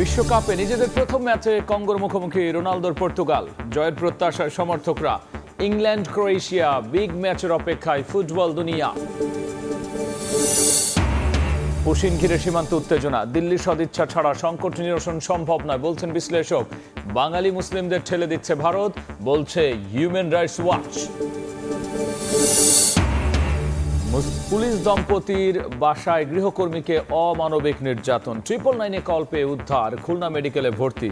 বিশ্বকাপে নিজেদের প্রথম ম্যাচে কঙ্গোর মুখোমুখি রোনালদোর পর্তুগাল। জয়ের প্রত্যাশায় সমর্থকরা। ইংল্যান্ড ক্রোয়েশিয়া বিগ ম্যাচের অপেক্ষায় ফুটবল দুনিয়া। পুশিন ঘিরে সীমান্ত উত্তেজনা। দিল্লির সদিচ্ছা ছাড়া সংকট নিরসন সম্ভব নয় বলছেন বিশ্লেষক। বাঙালি মুসলিমদের ঠেলে দিচ্ছে ভারত বলছে হিউম্যান রাইটস ওয়াচ। পুলিশ দম্পতির বাসায় গৃহকর্মীকে অমানবিক নির্যাতন। 999-এ কল পেয়ে উদ্ধার, খুলনা মেডিকেলে ভর্তি।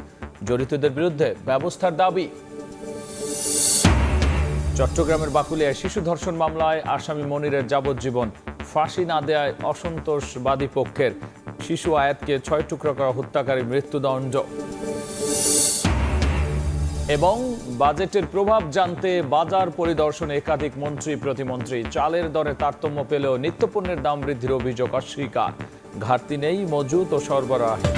জড়িতদের বিরুদ্ধে ব্যবস্থার দাবি। চট্টগ্রামের বাকুলিয়ায় শিশু ধর্ষণ মামলায় আসামি মনিরের যাবজ্জীবন। ফাঁসি না দেয়ায় অসন্তোষ বাদী পক্ষের। শিশু আয়াতকে 6 টুকরা করা হত্যাকারীর মৃত্যুদণ্ড। এবং বাজেটের প্রভাব জানতে বাজার পরিদর্শনে একাধিক মন্ত্রী প্রতিমন্ত্রী। চালের দরে তারতম্য পেলেও নিত্যপণ্যের দাম বৃদ্ধির অভিযোগ অস্বীকার। ঘাটতি নেই মজুত ও সরবরাহে।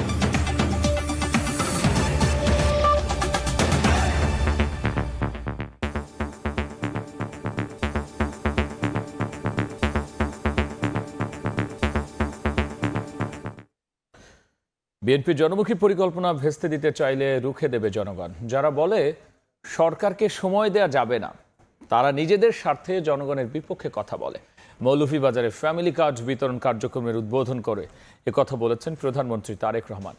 বিএনপির জনমুখী পরিকল্পনা ভেস্তে দিতে চাইলে রুখে দেবে জনগণ। যারা বলে সরকারকে সময় দেয়া যাবে না, তারা নিজেদের স্বার্থে জনগণের বিপক্ষে কথা বলে। মৌলভীবাজারে ফ্যামিলি কার্ড বিতরণ কার্যক্রমের উদ্বোধন করে একথা বলেছেন প্রধানমন্ত্রী তারেক রহমান।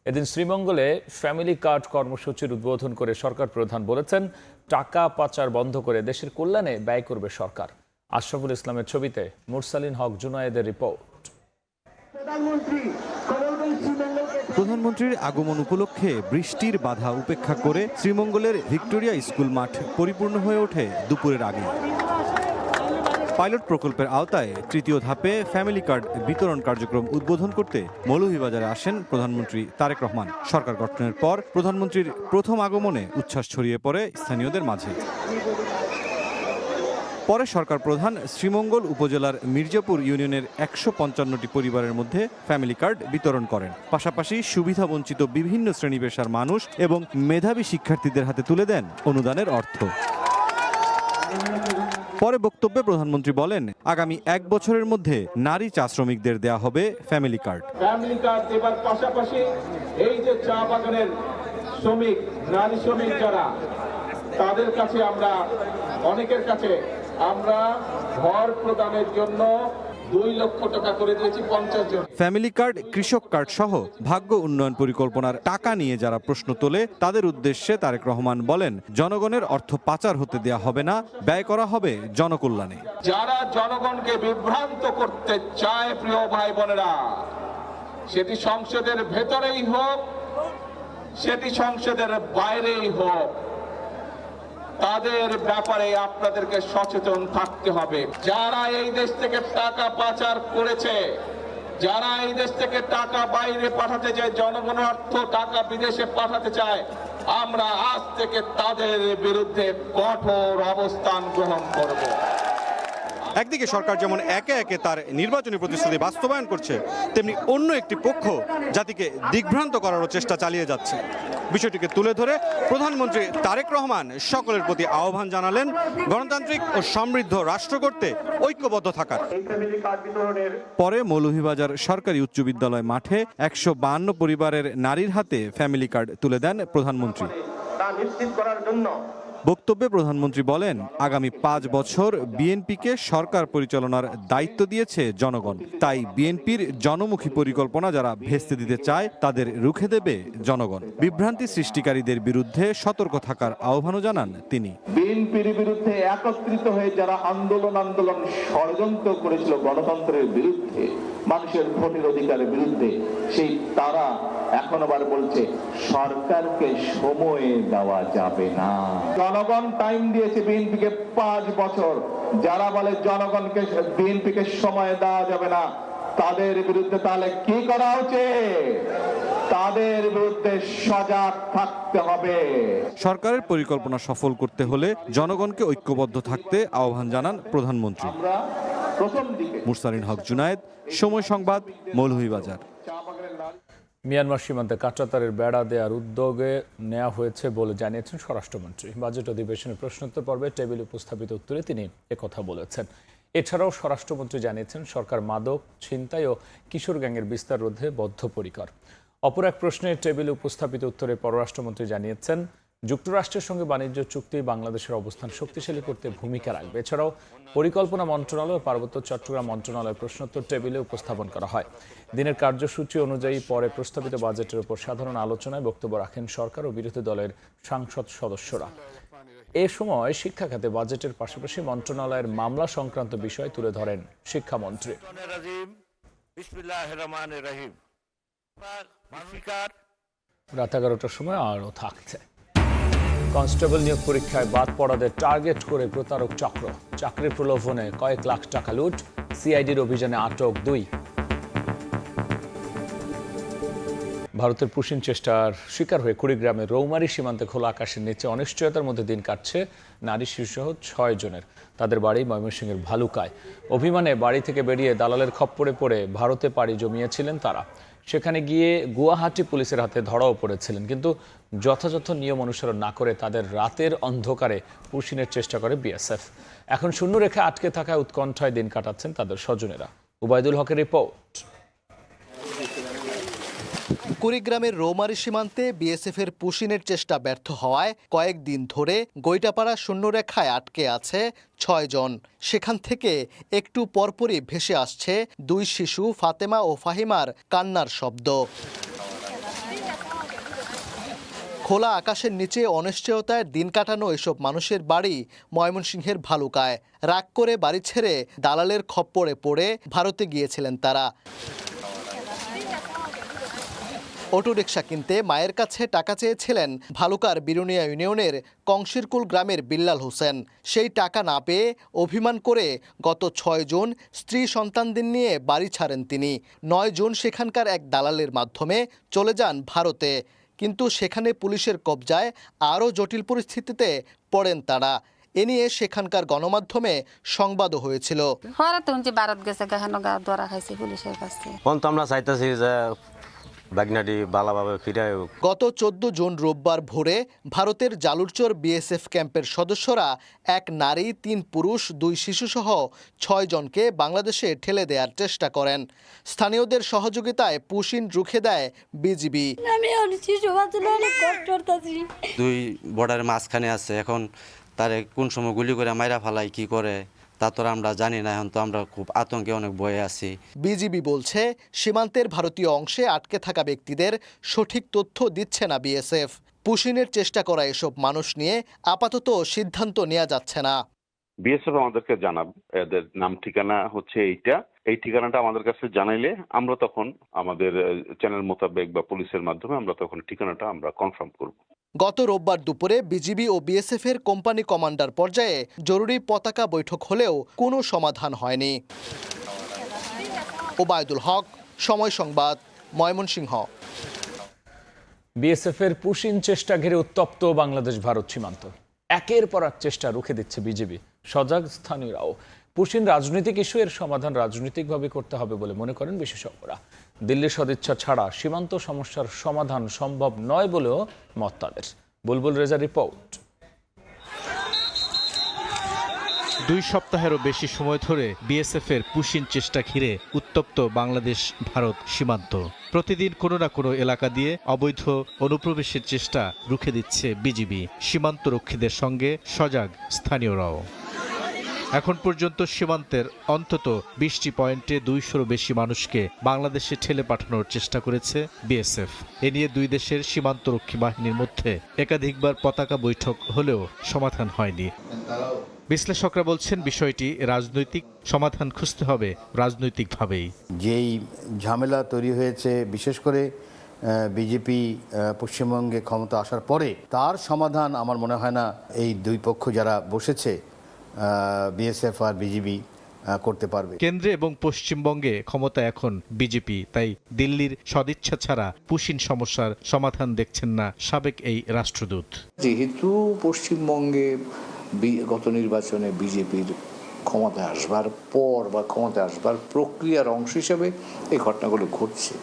এদিন শ্রীমঙ্গলে ফ্যামিলি কার্ড কর্মসূচির উদ্বোধন করে সরকার প্রধান বলেছেন, টাকা পাচার বন্ধ করে দেশের কল্যাণে ব্যয় করবে সরকার। আশরাফুল ইসলামের ছবিতে মুরসালিন হক জুনায়েদের রিপোর্ট। প্রধানমন্ত্রীর আগমন উপলক্ষে বৃষ্টির বাধা উপেক্ষা করে শ্রীমঙ্গলের ভিক্টোরিয়া স্কুল মাঠ পরিপূর্ণ হয়ে ওঠে দুপুরের আগে। পাইলট প্রকল্পের আওতায় তৃতীয় ধাপে ফ্যামিলি কার্ড বিতরণ কার্যক্রম উদ্বোধন করতে মৌলভীবাজারে আসেন প্রধানমন্ত্রী তারেক রহমান। সরকার গঠনের পর প্রধানমন্ত্রীর প্রথম আগমনে উচ্ছ্বাস ছড়িয়ে পড়ে স্থানীয়দের মাঝে। পরে সরকার প্রধান শ্রীমঙ্গল উপজেলার মির্জাপুর ইউনিয়নের 155টি পরিবারের মধ্যে ফ্যামিলি কার্ড বিতরণ করেন। পাশাপাশি সুবিধাবঞ্চিত বিভিন্ন শ্রেণী পেশার মানুষ এবং মেধাবী শিক্ষার্থীদের হাতে তুলে দেন অনুদানের অর্থ। পরে বক্তব্যে প্রধানমন্ত্রী বলেন, আগামী 1 বছরের মধ্যে নারী চা শ্রমিকদের দেয়া হবে ফ্যামিলি কার্ড। ফ্যামিলি কার্ড দেবার পাশাপাশি এই যে চা বাগানের শ্রমিক, নারী শ্রমিক যারা, তাদের কাছে আমরা অনেকের কাছে আমরা ঘর প্রদানের জন্য 2 লক্ষ টাকা করে দিয়েছি 50 জন। ফ্যামিলি কার্ড, কৃষক কার্ড সহ ভাগ্য উন্নয়ন পরিকল্পনার টাকা নিয়ে যারা প্রশ্ন তোলে তাদের উদ্দেশ্যে তারেক রহমান বলেন, জনগণের অর্থ পাচার হতে দেয়া হবে না, ব্যয় করা হবে জনকল্যাণে। যারা জনগণকে বিভ্রান্ত করতে চায়, প্রিয় ভাই বোনেরা, সেটি সংসদের ভেতরেই হোক, সেটি সংসদের বাইরেই হোক, তাদের ব্যাপারে আপনাদেরকে সচেতন থাকতে হবে। যারা এই দেশ থেকে টাকা পাচার করেছে, যারা এই দেশ থেকে টাকা বাইরে পাঠাতে চায়, জনগণের অর্থ টাকা বিদেশে পাঠাতে চায়, আমরা আজ থেকে তাদের বিরুদ্ধে কঠোর অবস্থান গ্রহণ করব। একদিকে সরকার যেমন একে একে তার নির্বাচনী প্রতিশ্রুতি বাস্তবায়ন করছে, তেমনি অন্য একটি পক্ষ জাতিকে দিগ্ভ্রান্ত করারও চেষ্টা চালিয়ে যাচ্ছে। বিষয়টিকে তুলে ধরে প্রধানমন্ত্রী তারেক রহমান সকলের প্রতি আহ্বান জানালেন গণতান্ত্রিক ও সমৃদ্ধ রাষ্ট্র করতে ঐক্যবদ্ধ থাকার। পরে মৌলভীবাজার সরকারি উচ্চ বিদ্যালয় মাঠে 152 পরিবারের নারীর হাতে ফ্যামিলি কার্ড তুলে দেন প্রধানমন্ত্রী। বক্তব্যে প্রধানমন্ত্রী বলেন, আগামী 5 বছর বিএনপিকে সরকার পরিচালনার দায়িত্ব দিয়েছে জনগণ। তাই বিএনপির জনমুখী পরিকল্পনা যারা ভেস্তে দিতে চায় তাদের রুখে দেবে জনগণ। বিভ্রান্তি সৃষ্টিকারীদের বিরুদ্ধে সতর্ক থাকার আহ্বানও জানান তিনি। বিএনপির বিরুদ্ধে একত্রিত হয়ে যারা আন্দোলন ষড়যন্ত্র করেছিল গণতন্ত্রের বিরুদ্ধে, মানুষের ভোটের অধিকারের বিরুদ্ধে, সেই তারা এখন আবার বলছে সরকারকে সময় দেওয়া যাবে না। জনগণ টাইম দিয়েছে বিএনপিকে 5 বছর। যারা বলে জনগণকে বিএনপিকে সময় দেওয়া যাবে না, তাদের বিরুদ্ধে তাহলে কি করা উচিত? তাদের বিরুদ্ধে সজাগ থাকতে হবে। সরকারের পরিকল্পনা সফল করতে হলে জনগণকে ঐক্যবদ্ধ থাকতে আহ্বান জানান প্রধানমন্ত্রী। মুরসালিন হক জুনায়েদ, সময় সংবাদ, মৌলভীবাজার। মিয়ানমার সীমান্তে কাঁটাতারের বেড়া দেওয়ার উদ্যোগে নেওয়া হয়েছে বলে জানিয়েছেন স্বরাষ্ট্রমন্ত্রী। বাজেট অধিবেশনের প্রশ্নোত্তর পর্বে টেবিলে উপস্থাপিত উত্তরে তিনি একথা বলেছেন। এছাড়াও স্বরাষ্ট্রমন্ত্রী জানিয়েছেন, সরকার মাদক, ছিনতাই ও কিশোর গ্যাংয়ের বিস্তার রোধে বদ্ধপরিকর। অপর এক প্রশ্নের টেবিলে উপস্থাপিত উত্তরে পররাষ্ট্রমন্ত্রী জানিয়েছেন, যুক্তরাষ্ট্রের সঙ্গে বাণিজ্য চুক্তি বাংলাদেশের অবস্থান শক্তিশালী করতে ভূমিকা রাখবে। এছাড়াও পরিকল্পনা মন্ত্রণালয় ও পার্বত্য চট্টগ্রাম মন্ত্রণালয়ের প্রশ্নোত্তর টেবিলে উপস্থাপন করা হয়। দিনের কার্যসূচি অনুযায়ী পরে প্রস্তাবিত বাজেটের উপর সাধারণ আলোচনায় বক্তব্য রাখেন সরকার ও বিরোধী দলের সাংসদ সদস্যরা। এ সময় শিক্ষা খাতে বাজেটের পাশাপাশি মন্ত্রণালয়ের মামলা সংক্রান্ত বিষয় তুলে ধরেন শিক্ষামন্ত্রী। রাত 11টার সময় আরও থাকছে। কনস্টেবল নিয়োগ পরীক্ষায় বাদ পড়াদের টার্গেট করে প্রতারক চক্র, চাকরির প্রলোভনে কয়েক লাখ টাকা লুট, সিআইডির অভিযানে আটক 2। ভারতের পুশিন চেষ্টার শিকার হয়ে কুড়িগ্রামের রৌমারী সীমান্তে খোলা আকাশের নিচে অনিশ্চয়তার মধ্যে দিন কাটছে নারী শিশুসহ 6 জনের। তাদের বাড়ি ময়মনসিংহের ভালুকায়। অভিমানে বাড়ি থেকে বেরিয়ে দালালের খপ্পরে পড়ে ভারতে পাড়ি জমিয়েছিলেন তারা। সেখানে গিয়ে গুয়াহাটি পুলিশের হাতে ধরাও পড়েছিলেন, কিন্তু যথাযথ নিয়ম অনুসরণ না করে তাদের রাতের অন্ধকারে পুশিনের চেষ্টা করে বিএসএফ। এখন শূন্যরেখা আটকে থাকায় উৎকণ্ঠায় দিন কাটাচ্ছেন তাদের স্বজনেরা। উবায়দুল হকের রিপোর্ট। কুড়িগ্রামের রৌমারী সীমান্তে বিএসএফের পুশিনের চেষ্টা ব্যর্থ হওয়ায় কয়েকদিন ধরে গৈটাপাড়া শূন্যরেখায় আটকে আছে 6 জন। সেখান থেকে একটু পরপরই ভেসে আসছে 2 শিশু ফাতেমা ও ফাহিমার কান্নার শব্দ। খোলা আকাশের নিচে অনিশ্চয়তায় দিন কাটানো এসব মানুষের বাড়ি ময়মনসিংহের ভালুকায়। রাগ করে বাড়ি ছেড়ে দালালের খপ্পরে পড়ে ভারতে গিয়েছিলেন তারা। অটোরিকশা কিনতে মায়ের কাছে টাকা চেয়েছিলেন ভালুকার বিরুনিয়া ইউনিয়নের কংসিরকুল গ্রামের বিল্লাল হোসেন। সেই টাকা না পেয়ে অভিমান করে গত 6 জুন স্ত্রী সন্তানদের নিয়ে বাড়ি ছাড়েন তিনি। 9 জুন সেখানকার এক দালালের মাধ্যমে চলে যান ভারতে, কিন্তু সেখানে পুলিশের কবজায় আরও জটিল পরিস্থিতিতে পড়েন তারা। এ নিয়ে সেখানকার গণমাধ্যমে সংবাদও হয়েছিল। ভারত গেছে ধরা খাইছে পুলিশের কাছে। আমরা চাইতেছি যে গত 14 জুন রোববার ভোরে ভারতের জালুরচর বিএসএফ ক্যাম্পের সদস্যরা এক নারী, 3 পুরুষ, 2 শিশুসহ 6 জনকে বাংলাদেশে ঠেলে দেওয়ার চেষ্টা করেন। স্থানীয়দের সহযোগিতায় পুশিন রুখে দেয় বিজিবি। দুই বর্ডারের মাঝখানে আছে, এখন তারে কোন সময় গুলি করে মাইরা ফালাই কি করে তা তো আমরা জানি না। এখন তো আমরা খুব আতঙ্কে অনেক ভয়ে আছি। বিজিবি বলছে, সীমান্তের ভারতীয় অংশে আটকে থাকা ব্যক্তিদের সঠিক তথ্য দিচ্ছে না বিএসএফ। পুশিনের চেষ্টা করা এসব মানুষ নিয়ে আপাতত সিদ্ধান্ত নেওয়া যাচ্ছে না। বিএসএফ আমাদেরকে জানাবে, এদের নাম ঠিকানা হচ্ছে এইটা, এই ঠিকানাটা আমাদের কাছে জানাইলে আমরা তখন আমাদের চ্যানেল মোতাবেক বা পুলিশের মাধ্যমে আমরা তখন ঠিকানাটা আমরা কনফার্ম করব। গত রোববার দুপুরে বিজিবি ও বিএসএফ এর কোম্পানি কমান্ডার পর্যায়ে জরুরি পতাকা বৈঠক হলেও কোনো সমাধান হয়নি। ওবায়দুল হক, সময় সংবাদ, ময়মনসিংহ। বিএসএফ এর পুশিন চেষ্টা ঘিরে উত্তপ্ত বাংলাদেশ ভারত সীমান্ত। একের পর এক চেষ্টা রুখে দিচ্ছে বিজিবি, সজাগ স্থানীয়রাও। পুশিন রাজনৈতিক ইস্যু, এর সমাধান রাজনৈতিকভাবে করতে হবে বলে মনে করেন বিশেষজ্ঞরা। দিল্লির সদিচ্ছা ছাড়া সীমান্ত সমস্যার সমাধান সম্ভব নয় বলেও মত তাদের। বুলবুল রেজার রিপোর্ট। 2 সপ্তাহেরও বেশি সময় ধরে বিএসএফ এর পুশিন চেষ্টা ঘিরে উত্তপ্ত বাংলাদেশ ভারত সীমান্ত। প্রতিদিন কোনো না কোনো এলাকা দিয়ে অবৈধ অনুপ্রবেশের চেষ্টা রুখে দিচ্ছে বিজিবি। সীমান্ত রক্ষীদের সঙ্গে সজাগ স্থানীয়রাও। এখন পর্যন্ত সীমান্তের অন্তত 20টি পয়েন্টে 200-ও বেশি মানুষকে বাংলাদেশে ঠেলে পাঠানোর চেষ্টা করেছে বিএসএফ। এ নিয়ে 2 দেশের সীমান্তরক্ষী বাহিনীর মধ্যে একাধিকবার পতাকা বৈঠক হলেও সমাধান হয়নি। বিশ্লেষকরা বলছেন, বিষয়টি রাজনৈতিক, সমাধান খুঁজতে হবে রাজনৈতিকভাবেই। যেই ঝামেলা তৈরি হয়েছে বিশেষ করে বিজেপি পশ্চিমবঙ্গে ক্ষমতা আসার পরে, তার সমাধান আমার মনে হয় না এই 2 পক্ষ যারা বসেছে বিএসএফ আর বিজিবি করতে পারবে। কেন্দ্রে এবং পশ্চিমবঙ্গে ক্ষমতা এখন বিজেপি, তাই দিল্লির সদিচ্ছা ছাড়া পুশিন সমস্যার সমাধান দেখছেন না সাবেক এই রাষ্ট্রদূত। যেহেতু পশ্চিমবঙ্গে গত নির্বাচনে বিজেপির ক্ষমতায় আসবার পর বা ক্ষমতায় আসবার প্রক্রিয়ার অংশ হিসেবে এই ঘটনাগুলো ঘটছে,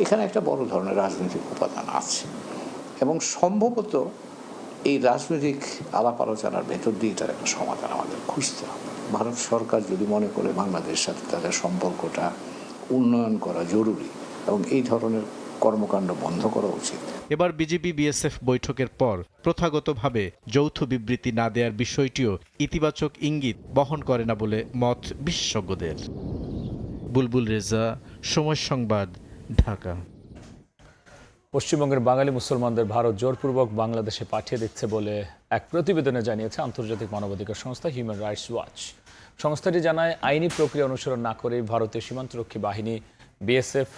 এখানে একটা বড় ধরনের রাজনৈতিক উপাদান আছে এবং সম্ভবত এই রাজনৈতিক আলাপ আলোচনার ভেতর দিয়ে এটার একটা সমাধান আমাদের খুঁজতে হবে। ভারত সরকার যদি মনে করে বাংলাদেশের সাথে তাদের সম্পর্কটা উন্নয়ন করা জরুরি এবং এই ধরনের কর্মকাণ্ড বন্ধ করা উচিত। এবার বিজেপি বিএসএফ বৈঠকের পর প্রথাগতভাবে যৌথ বিবৃতি না দেওয়ার বিষয়টিও ইতিবাচক ইঙ্গিত বহন করে না বলে মত বিশেষজ্ঞদের। বুলবুল রেজা, সময় সংবাদ, ঢাকা। পশ্চিমবঙ্গের বাঙালি মুসলমানদের ভারত জোরপূর্বক বাংলাদেশে পাঠিয়ে দিচ্ছে বলে এক প্রতিবেদনে জানিয়েছে আন্তর্জাতিক মানবাধিকার সংস্থা হিউম্যান রাইটস ওয়াচ। সংস্থাটি জানায়, আইনি প্রক্রিয়া অনুসরণ না করেই ভারতীয় সীমান্তরক্ষী বাহিনী বিএসএফ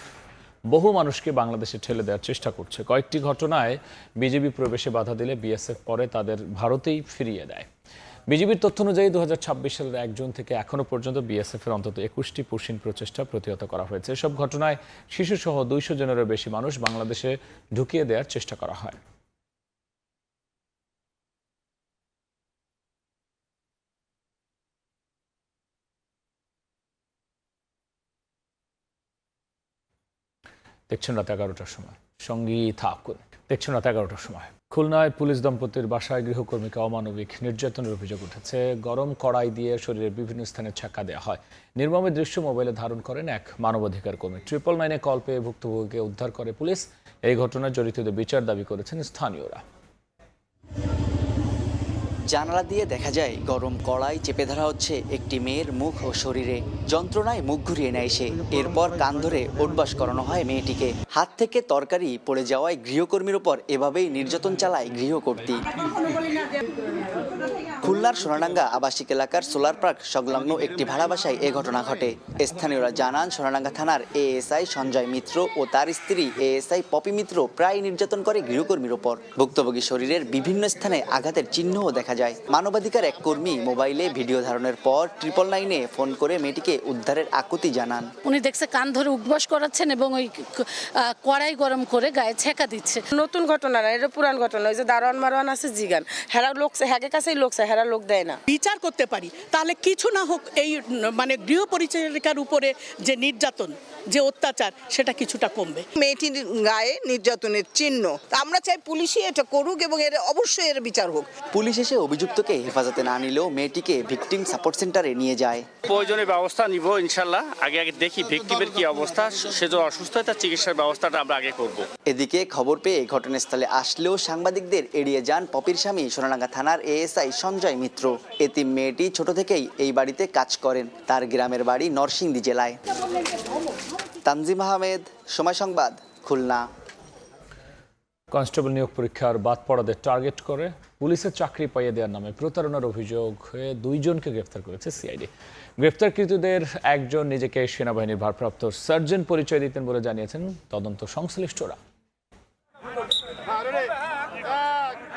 বহু মানুষকে বাংলাদেশে ঠেলে দেওয়ার চেষ্টা করছে। কয়েকটি ঘটনায় বিজেপি প্রবেশে বাধা দিলে বিএসএফ পরে তাদের ভারতেই ফিরিয়ে দেয়। বিজেপির তথ্য অনুযায়ী 2026 সালের 1 জুন থেকে এখনো পর্যন্ত বিএসএফ এর অন্তত 21টি পুশিন প্রচেষ্টা প্রতিহত করা হয়েছে। এসব ঘটনায় শিশুসহ 200 জনেরও বেশি মানুষ বাংলাদেশে ঢুকিয়ে দেওয়ার চেষ্টা করা হয়। দেখছেন রাত 11টার সময়, সঙ্গী থাকুন। দেখছেন রাত 11টার সময়। খুলনায় পুলিশ দম্পতির বাসায় গৃহকর্মীকে অমানবিক নির্যাতনের অভিযোগ উঠেছে। গরম কড়াই দিয়ে শরীরের বিভিন্ন স্থানে ছ্যাঁকা দেওয়া হয়। নির্মমের দৃশ্য মোবাইলে ধারণ করেন এক মানবাধিকার কর্মী। 999 কল পেয়ে ভুক্তভোগীকে উদ্ধার করে পুলিশ। এই ঘটনায় জড়িতদের বিচার দাবি করেছেন স্থানীয়রা। জানালা দিয়ে দেখা যায় গরম কড়াই চেপে ধরা হচ্ছে একটি মেয়ের মুখ ও শরীরে। যন্ত্রণায় মুখ ঘুরিয়ে নেয় সে। এরপর কান ধরে উঠবাস করানো হয় মেয়েটিকে। হাত থেকে তরকারি পড়ে যাওয়ায় গৃহকর্মীর উপর এভাবেই নির্যাতন চালায় গৃহকর্ত্রী। খুলনার সোনাডাঙ্গা আবাসিক এলাকার সোলার পার্ক সংলগ্ন একটি ভাড়া বাসায় এ ঘটনা ঘটে। স্থানীয়রা জানান, সোনাডাঙ্গা থানার এএসআই সঞ্জয় মিত্র ও তার স্ত্রী এএসআই পপি মিত্র প্রায় নির্যাতন করে গৃহকর্মীর উপর। ভুক্তভোগী শরীরের বিভিন্ন স্থানে আঘাতের চিহ্নও দেখা যায়। মানবাধিকার এক কর্মী মোবাইলে ভিডিও ধারণের পর 999 ফোন করে মেয়েটিকে উদ্ধারের আকুতি জানান। উনি দেখছে কান ধরে উঠবাস করাচ্ছেন এবং ওই কড়াই গরম করে গায়ে ছেঁকা দিচ্ছে। নতুন ঘটনা না, এটা পুরান ঘটনা। ওই যে দারোয়ান মারওয়ান আছে জিগান, হেরা লোক হ্যাকের কাছেই লোক হেরা লোক দেয় না। বিচার করতে পারি তাহলে কিছু না হোক, এই মানে গৃহ পরিচারিকার উপরে যে নির্যাতন, যে অত্যাচার, সেটা কিছুটা কমবে। মেয়েটির গায়ে নির্যাতনের চিহ্ন, আমরা চাই পুলিশই এটা করুক এবং এর অবশ্যই এর বিচার হোক। পুলিশ এসে অভিযুক্তকে হেফাজতে না নিলেও মেয়েটিকে ভিকটিম সাপোর্ট সেন্টারে নিয়ে যায়। প্রয়োজনীয় ব্যবস্থা নিব ইনশাল্লাহ। আগে দেখি ভিকটিমের কি অবস্থা, সে যদি অসুস্থ হয় তার চিকিৎসার ব্যবস্থাটা আমরা আগে করব। এদিকে খবর পেয়ে ঘটনাস্থলে আসলেও সাংবাদিকদের এড়িয়ে যান পপির স্বামী সোনাডাঙ্গা থানার এএসআই সঞ্জয় মিত্র। এতিম মেয়েটি ছোট থেকেই এই বাড়িতে কাজ করেন। তার গ্রামের বাড়ি নরসিংদী জেলায়। তানজিম আহমেদ, সময় সংবাদ, খুলনা। কনস্টেবল নিয়োগ পরীক্ষার বাদ পড়াদের টার্গেট করে পুলিশের চাকরি পাইয়ে দেওয়ার নামে প্রতারণার অভিযোগ হয়ে 2 জনকে গ্রেফতার করেছে সিআইডি। গ্রেফতারকৃতদের একজন নিজেকে সেনাবাহিনীর ভারপ্রাপ্ত সার্জেন্ট পরিচয় দিতেন বলে জানিয়েছেন তদন্ত সংশ্লিষ্টরা।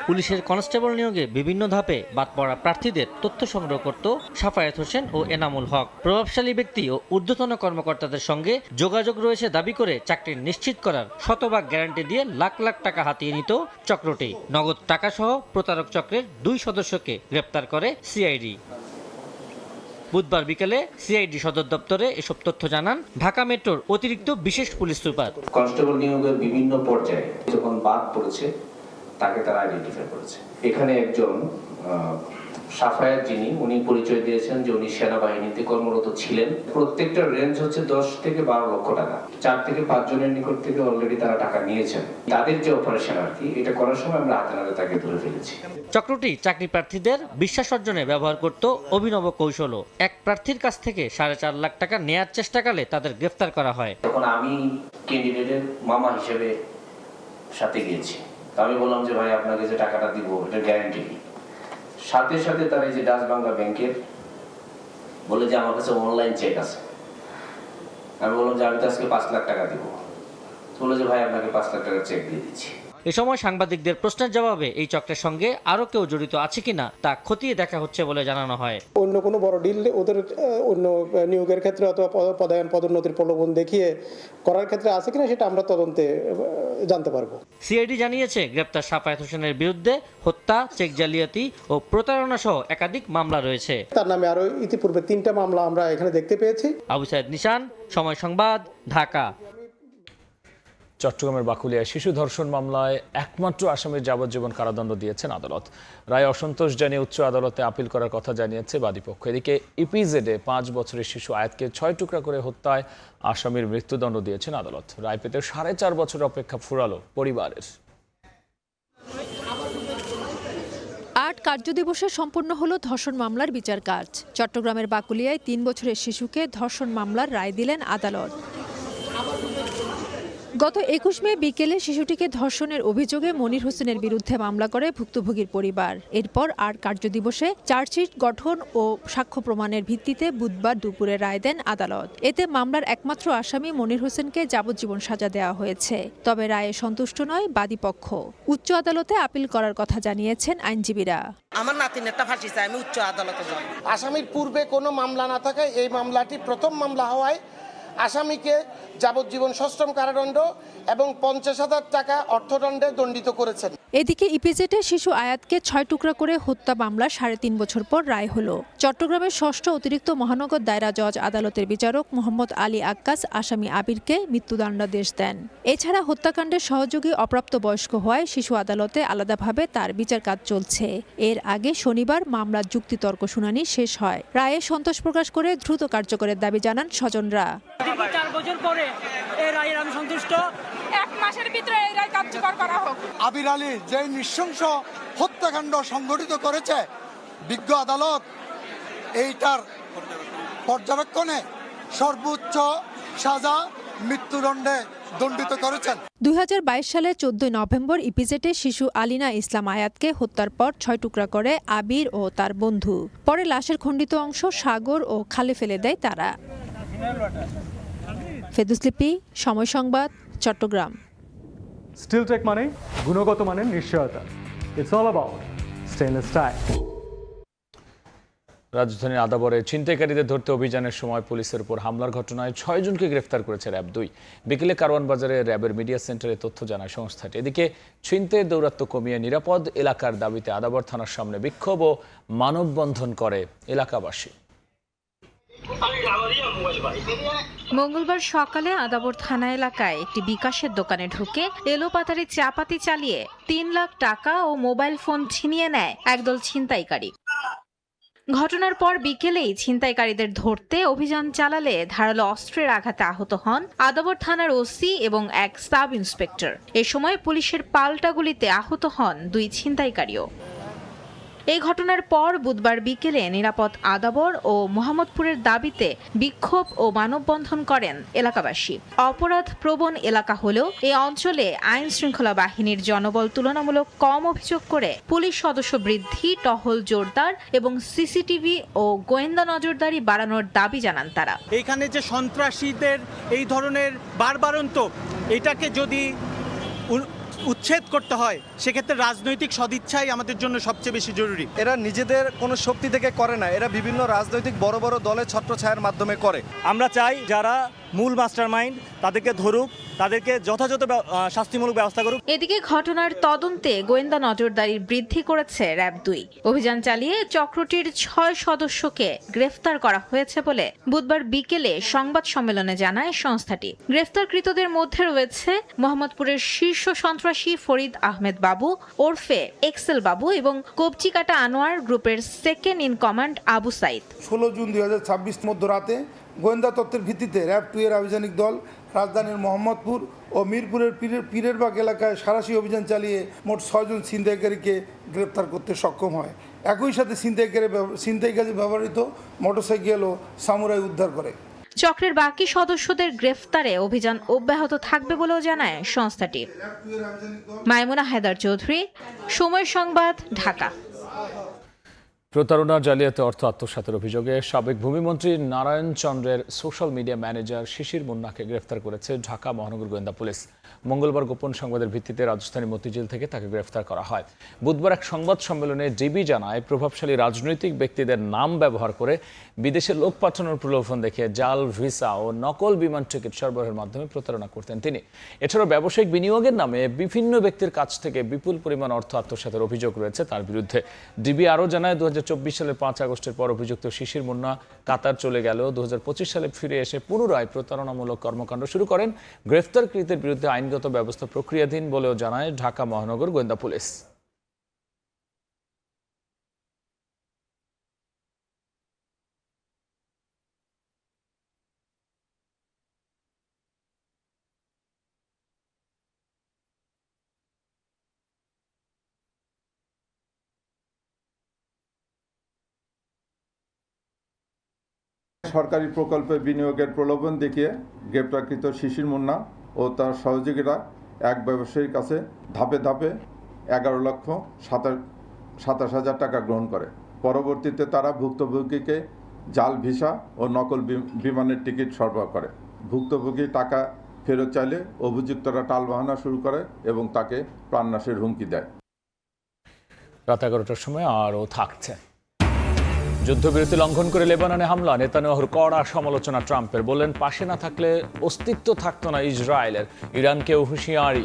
পুলিশের কনস্টেবল নিয়োগে বিভিন্ন ধাপে বাদ পড়া প্রার্থীদের তথ্য সংগ্রহ করত সাফায়েত হোসেন ও এনামুল হক। প্রভাবশালী ব্যক্তি ও ঊর্ধ্বতন কর্মকর্তাদের সঙ্গে যোগাযোগ রয়েছে দাবি করে চাকরি নিশ্চিত করার শতভাগ গ্যারান্টি দিয়ে লাখ লাখ টাকা হাতিয়ে নিত চক্রটি। নগদ টাকাসহ প্রতারক চক্রের 2 সদস্যকে গ্রেপ্তার করে সিআইডি। বুধবার বিকেলে সিআইডি সদর দপ্তরে এসব তথ্য জানান ঢাকা মেট্রোর অতিরিক্ত বিশেষ পুলিশ সুপার। কনস্টেবল নিয়োগের বিভিন্ন পর্যায়ে যখন বাদ পড়েছে তাকে তারা আইডেন্টিফাই করেছে। এখানে একজন সাফায়াত, যিনি উনি পরিচয় দিয়েছেন যে উনি সেনাবাহিনীতে কর্মরত ছিলেন। প্রত্যেকটা রেঞ্জ হচ্ছে 10 থেকে 12 লক্ষ টাকা। 4 থেকে 5 জনের নিকট থেকে অলরেডি তারা টাকা নিয়েছেন। তাদের যে অপারেশন আর কি, এটা করার সময় আমরা হাতে নাতে তাকে ধরে ফেলেছি। চক্রটি চাকরি প্রার্থীদের বিশ্বাস অর্জনে ব্যবহার করত অভিনব কৌশলও। এক প্রার্থীর কাছ থেকে 4.5 লাখ টাকা নেয়ার চেষ্টাকালে তাদের গ্রেফতার করা হয়। তখন আমি ক্যান্ডিডেটের মামা হিসেবে সাথে গিয়েছি। আমি বললাম যে ভাই আপনাকে যে টাকাটা দিব এটা গ্যারান্টি কি? সাথে সাথে তার এই যে ডাচ বাংলা ব্যাংকের বলে যে আমার কাছে অনলাইন চেক আছে। আমি বললাম যে আমি তো আজকে 5 লাখ টাকা দিব। বলে যে ভাই আপনাকে 5 লাখ টাকার চেক দিয়ে দিচ্ছি। এ সময় সাংবাদিকদের প্রশ্নের জবাবে এই চক্রের সঙ্গে আরও কেউ জড়িত আছে কিনা তা খতিয়ে দেখা হচ্ছে বলে জানানো হয়। অন্য কোনো বড় ডিল ওদের অন্য নিয়োগের ক্ষেত্রে অথবা পদায়ন পদোন্নতির প্রলোভন দেখিয়ে করার ক্ষেত্রে আছে কিনা সেটা আমরা তদন্তে জানতে পারবো। সিআইডি জানিয়েছে গ্রেপ্তার সাফায়েত হোসেনের বিরুদ্ধে হত্যা, চেক জালিয়াতি ও প্রতারণা সহ একাধিক মামলা রয়েছে। তার নামে আরো ইতিপূর্বে 3টা মামলা আমরা এখানে দেখতে পেয়েছি। আবু সাইদ নিশান, সময় সংবাদ, ঢাকা। চট্টগ্রামের বাকুলিয়ায় শিশু ধর্ষণ মামলায় একমাত্র আসামির যাবজ্জীবন কারাদণ্ড দিয়েছেন আদালত। রায়ে অসন্তোষ জানিয়ে উচ্চ আদালতে আপিল করার কথা জানিয়েছে বাদীপক্ষ। এদিকে ইপিজেডে 5 বছরের শিশু আয়াতকে 6 টুকরা করে হত্যায় আসামির মৃত্যুদণ্ড দিয়েছেন আদালত। রায় পেতে 4.5 বছর অপেক্ষা ফুরালো পরিবারের। 8 কার্যদিবসে সম্পন্ন হলো ধর্ষণ মামলার বিচার কাজ। চট্টগ্রামের বাকুলিয়ায় 3 বছরের শিশুকে ধর্ষণ মামলার রায় দিলেন আদালত। গত 21 মে বিকেলে শিশুটিকে ধর্ষণের অভিযোগে মনির হোসেনের বিরুদ্ধে মামলা করে ভুক্তভোগীর পরিবার। এরপর 8 কার্যদিবসে চার্জশিট গঠন ও সাক্ষ্য প্রমাণের ভিত্তিতে বুধবার দুপুরে রায় দেন আদালত। এতে মামলার একমাত্র আসামি মনির হোসেনকে যাবজ্জীবন সাজা দেওয়া হয়েছে। তবে রায়ে সন্তুষ্ট নয় বাদীপক্ষ। উচ্চ আদালতে আপিল করার কথা জানিয়েছেন আইনজীবীরা। আমার নাতিনেরটা ফাঁসি চাই, আমি উচ্চ আদালতে যাব। আসামির পূর্বে কোনো মামলা না থাকায় এই মামলাটি প্রথম মামলা হওয়ায় আসামিকে যাবজ্জীবন সশ্রম কারাদণ্ড এবং 50,000 টাকা অর্থদণ্ডে দণ্ডিত করেছেন। এদিকে ইপিজেডে শিশু আয়াতকে 6 টুকরা করে হত্যা মামলা 3.5 বছর পর রায় হলো। চট্টগ্রামের 6ষ্ঠ অতিরিক্ত মহানগর দায়রা জজ আদালতের বিচারক মোহাম্মদ আলী আক্কাস আসামি আবিরকে মৃত্যুদণ্ডাদেশ দেন। এছাড়া হত্যাকাণ্ডের সহযোগী অপ্রাপ্তবয়স্ক হওয়ায় শিশু আদালতে আলাদাভাবে তার বিচার কাজ চলছে। এর আগে শনিবার মামলার যুক্তিতর্ক শুনানি শেষ হয়। রায়ে সন্তোষ প্রকাশ করে দ্রুত কার্যকরের দাবি জানান স্বজনরা। 4 বছর পরে এই রায়ের আমি সন্তুষ্ট। 1 মাসের ভিতরে এই রায় কার্যকর করা হোক। আবির আলী যে নৃশংস হত্যাকাণ্ড সংঘটিত করেছে, বিজ্ঞ আদালত এইটার পর্যবেক্ষণে সর্বোচ্চ সাজা মৃত্যুদণ্ডে দণ্ডিত করেছেন। 2022 সালে 14 নভেম্বর ইপিজেডে শিশু আলিনা ইসলাম আয়াতকে হত্যার পর 6 টুকরা করে আবির ও তার বন্ধু। পরে লাশের খণ্ডিত অংশ সাগর ও খালে ফেলে দেয় তারা। ফেদুস লিপি, সময় সংবাদ, চট্টগ্রাম। স্টিলটেক মানে গুণগত মানের নিশ্চয়তা। It's all about stainless style. রাজধানীর আদাবরে ছিনতাইকারীদের ধরতে অভিযানের সময় পুলিশের উপর হামলার ঘটনায় 6 জনকে গ্রেফতার করেছে র্যাব 2। বিকেলে কারওয়ান বাজারে র্যাবের মিডিয়া সেন্টারে তথ্য জানায় সংস্থাটি। এদিকে ছিনতাইয়ের দৌরাত্ম্য কমিয়ে নিরাপদ এলাকার দাবিতে আদাবর থানার সামনে বিক্ষোভ ও মানববন্ধন করে এলাকাবাসী। মঙ্গলবার সকালে আদাবর থানা এলাকায় একটি বিকাশের দোকানে ঢুকে এলোপাতাড়ি চাপাতি চালিয়ে 3 লাখ টাকা ও মোবাইল ফোন ছিনিয়ে নেয় একদল ছিনতাইকারী। ঘটনার পর বিকেলেই ছিনতাইকারীদের ধরতে অভিযান চালালে ধারালো অস্ত্রের আঘাতে আহত হন আদাবর থানার ওসি এবং এক সাব ইন্সপেক্টর। এ সময় পুলিশের পাল্টা গুলিতে আহত হন 2 ছিনতাইকারীও। এই ঘটনার পর বুধবার বিকেলে নিরাপদ আদাবর ও মোহাম্মদপুরের দাবিতে বিক্ষোভ ও মানববন্ধন করেন এলাকাবাসী। অপরাধ প্রবণ এলাকা হলেও এই অঞ্চলে আইন শৃঙ্খলা বাহিনীর জনবল তুলনামূলক কম অভিযোগ করে পুলিশ সদস্য বৃদ্ধি, টহল জোরদার এবং সিসিটিভি ও গোয়েন্দা নজরদারি বাড়ানোর দাবি জানান তারা। এখানে যে সন্ত্রাসীদের এই ধরনের বারবারন্ত, এটাকে যদি উচ্ছেদ করতে হয় সেক্ষেত্রে রাজনৈতিক সদিচ্ছাই আমাদের জন্য সবচেয়ে বেশি জরুরি। এরা নিজেদের কোনো শক্তি থেকে করে না, এরা বিভিন্ন রাজনৈতিক বড় বড় দলের ছত্রছায়ার মাধ্যমে করে। আমরা চাই যারা মূল মাস্টারমাইন্ড তাদেরকে ধরুক, তাদেরকে যথাযথ শাস্তিমূলক ব্যবস্থা করুক। এদিকে ঘটনার তদন্তে গোয়েন্দা নজরদারি বৃদ্ধি করেছে র্যাব 2। অভিযান চালিয়ে চক্রটির 6 সদস্যকে গ্রেফতার করা হয়েছে বলে বুধবার বিকেলে সংবাদ সম্মেলনে জানায় সংস্থাটি। গ্রেফতারকৃতদের মধ্যে রয়েছে মোহাম্মদপুরের শীর্ষ সন্ত্রাসী ফরিদ আহমেদ বাবু ওরফে এক্সেল বাবু এবং কবজিকাটা আনোয়ার গ্রুপের second in command Abu Sayeed. 16 June 2026 মধ্যরাতে গোয়েন্দা তথ্যের ভিত্তিতে র্যাব 2 এর আভিযানিক দল রাজধানীর মোহাম্মদপুর ও মিরপুরের পীরেরবাগ এলাকায় সাঁড়াশি অভিযান চালিয়ে মোট 6 জন ছিনতাইকারীকে গ্রেপ্তার করতে সক্ষম হয়। একই সাথে ছিনতাইকারী ব্যবহৃত মোটরসাইকেল ও সামুরাই উদ্ধার করে। চক্রের বাকি সদস্যদের গ্রেফতারে অভিযান অব্যাহত থাকবে বলেও জানায় সংস্থাটি। মাইমুনা হায়দার চৌধুরী, সময় সংবাদ, ঢাকা। প্রতারণা, জালিয়াতি, অর্থ আত্মসাতের অভিযোগে সাবেক ভূমিমন্ত্রী নারায়ণ চন্দ্রের সোশ্যাল মিডিয়া ম্যানেজার শিশির মুন্নাকে গ্রেফতার করেছে ঢাকা মহানগর গোয়েন্দা পুলিশ। মঙ্গলবার গোপন সংবাদের ভিত্তিতে রাজধানী মতিঝিল থেকে তাকে গ্রেফতার করা হয়। বুধবার এক সংবাদ সম্মেলনে ডিবি জানায়, প্রভাবশালী রাজনৈতিক ব্যক্তিদের নাম ব্যবহার করে বিদেশে লোক পাঠানোর প্রলোভন দেখিয়ে জাল ভিসা ও নকল বিমান টিকিট সরবরাহের মাধ্যমে প্রতারণা করতেন তিনি। এছাড়াও ব্যবসায়িক বিনিয়োগের নামে বিভিন্ন ব্যক্তির কাছ থেকে বিপুল পরিমাণ অর্থ আত্মসাতের অভিযোগ রয়েছে তার বিরুদ্ধে। ডিবি আরও জানায়, 2024 সালের 5 আগস্টের পর অভিযুক্ত শিশির মুন্না কাতার চলে গেল। 2025 সালে ফিরে এসে পুনরায় প্রতারণামূলক কর্মকাণ্ড শুরু করেন। গ্রেফতারকৃতের বিরুদ্ধে আইনগত ব্যবস্থা প্রক্রিয়াধীন বলেও জানায় ঢাকা মহানগর গোয়েন্দা পুলিশ। সরকারি প্রকল্পে বিনিয়োগের প্রলোভন দেখিয়ে গ্রেপ্তারকৃত শিশির মুন্না ও তার সহযোগীরা এক ব্যবসায়ীর কাছে ধাপে ধাপে 11,27,000 টাকা গ্রহণ করে। পরবর্তীতে তারা ভুক্তভোগীকে জাল ভিসা ও নকল বিমানের টিকিট সরবরাহ করে। ভুক্তভোগী টাকা ফেরত চাইলে অভিযুক্তরা টালবাহানা শুরু করে এবং তাকে প্রাণনাশের হুমকি দেয়। রাত 11টার সময় আরও থাকছে। যুদ্ধবিরতি লঙ্ঘন করে লেবাননে হামলা, নেতানিয়াহুর কড়া সমালোচনা ট্রাম্পের। বললেন, পাশে না থাকলে অস্তিত্ব থাকতো না ইসরায়েলের। ইরানকেও হুঁশিয়ারি।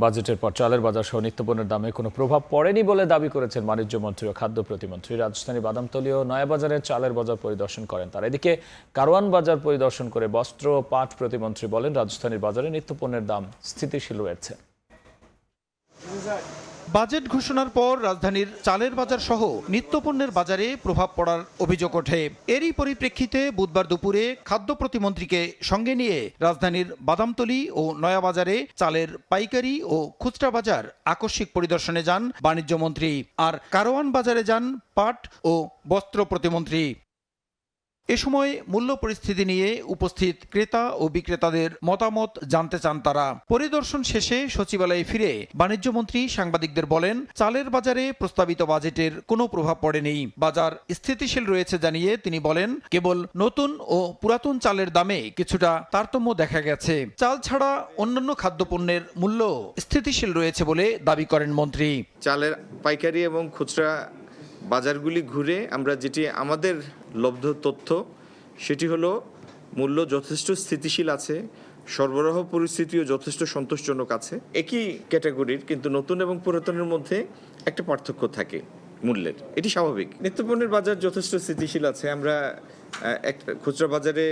বাজেটের পর চালের বাজার সহ নিত্যপণ্যের দামে কোনো প্রভাব পড়েনি বলে দাবি করেছেন বাণিজ্য মন্ত্রী ও খাদ্য প্রতিমন্ত্রী। রাজধানী বাদামতলী ও নয়াবাজারে চালের বাজার পরিদর্শন করেন তারা। এদিকে কারওয়ান বাজার পরিদর্শন করে বস্ত্র ও পাট প্রতিমন্ত্রী বলেন, রাজধানীর বাজারে নিত্যপণ্যের দাম স্থিতিশীল রয়েছে। বাজেট ঘোষণার পর রাজধানীর চালের বাজার সহ নিত্যপণ্যের বাজারে প্রভাব পড়ার অভিযোগ ওঠে। এরই পরিপ্রেক্ষিতে বুধবার দুপুরে খাদ্য প্রতিমন্ত্রীকে সঙ্গে নিয়ে রাজধানীর বাদামতলী ও নয়াবাজারে চালের পাইকারি ও খুচরা বাজার আকস্মিক পরিদর্শনে যান বাণিজ্য মন্ত্রী। আর কারওয়ান বাজারে যান পাট ও বস্ত্র প্রতিমন্ত্রী। এ সময় মূল্য পরিস্থিতি নিয়ে উপস্থিত ক্রেতা ও বিক্রেতাদের মতামত জানতে চান তারা। পরিদর্শন শেষে সচিবালয়ে ফিরে বাণিজ্যমন্ত্রী সাংবাদিকদের বলেন, চালের বাজারে প্রস্তাবিত বাজেটের কোনো প্রভাব পড়েনি, বাজার স্থিতিশীল রয়েছে জানিয়ে তিনি বলেন, কেবল নতুন ও পুরাতন চালের দামে কিছুটা তারতম্য দেখা গেছে। চাল ছাড়া অন্যান্য খাদ্যপণ্যের মূল্য স্থিতিশীল রয়েছে বলে দাবি করেন মন্ত্রী। চালের পাইকারি এবং খুচরা বাজারগুলি ঘুরে আমরা যেটি আমাদের লব্ধ তথ্য সেটি হলো মূল্য যথেষ্ট স্থিতিশীল আছে, সরবরাহ পরিস্থিতিও যথেষ্ট সন্তোষজনক আছে। একই ক্যাটাগরির কিন্তু নতুন এবং পুরাতনের মধ্যে একটা পার্থক্য থাকে মূল্যের, এটি স্বাভাবিক। নিত্যপণ্যের বাজার যথেষ্ট স্থিতিশীল আছে। আমরা খুচরা বাজারে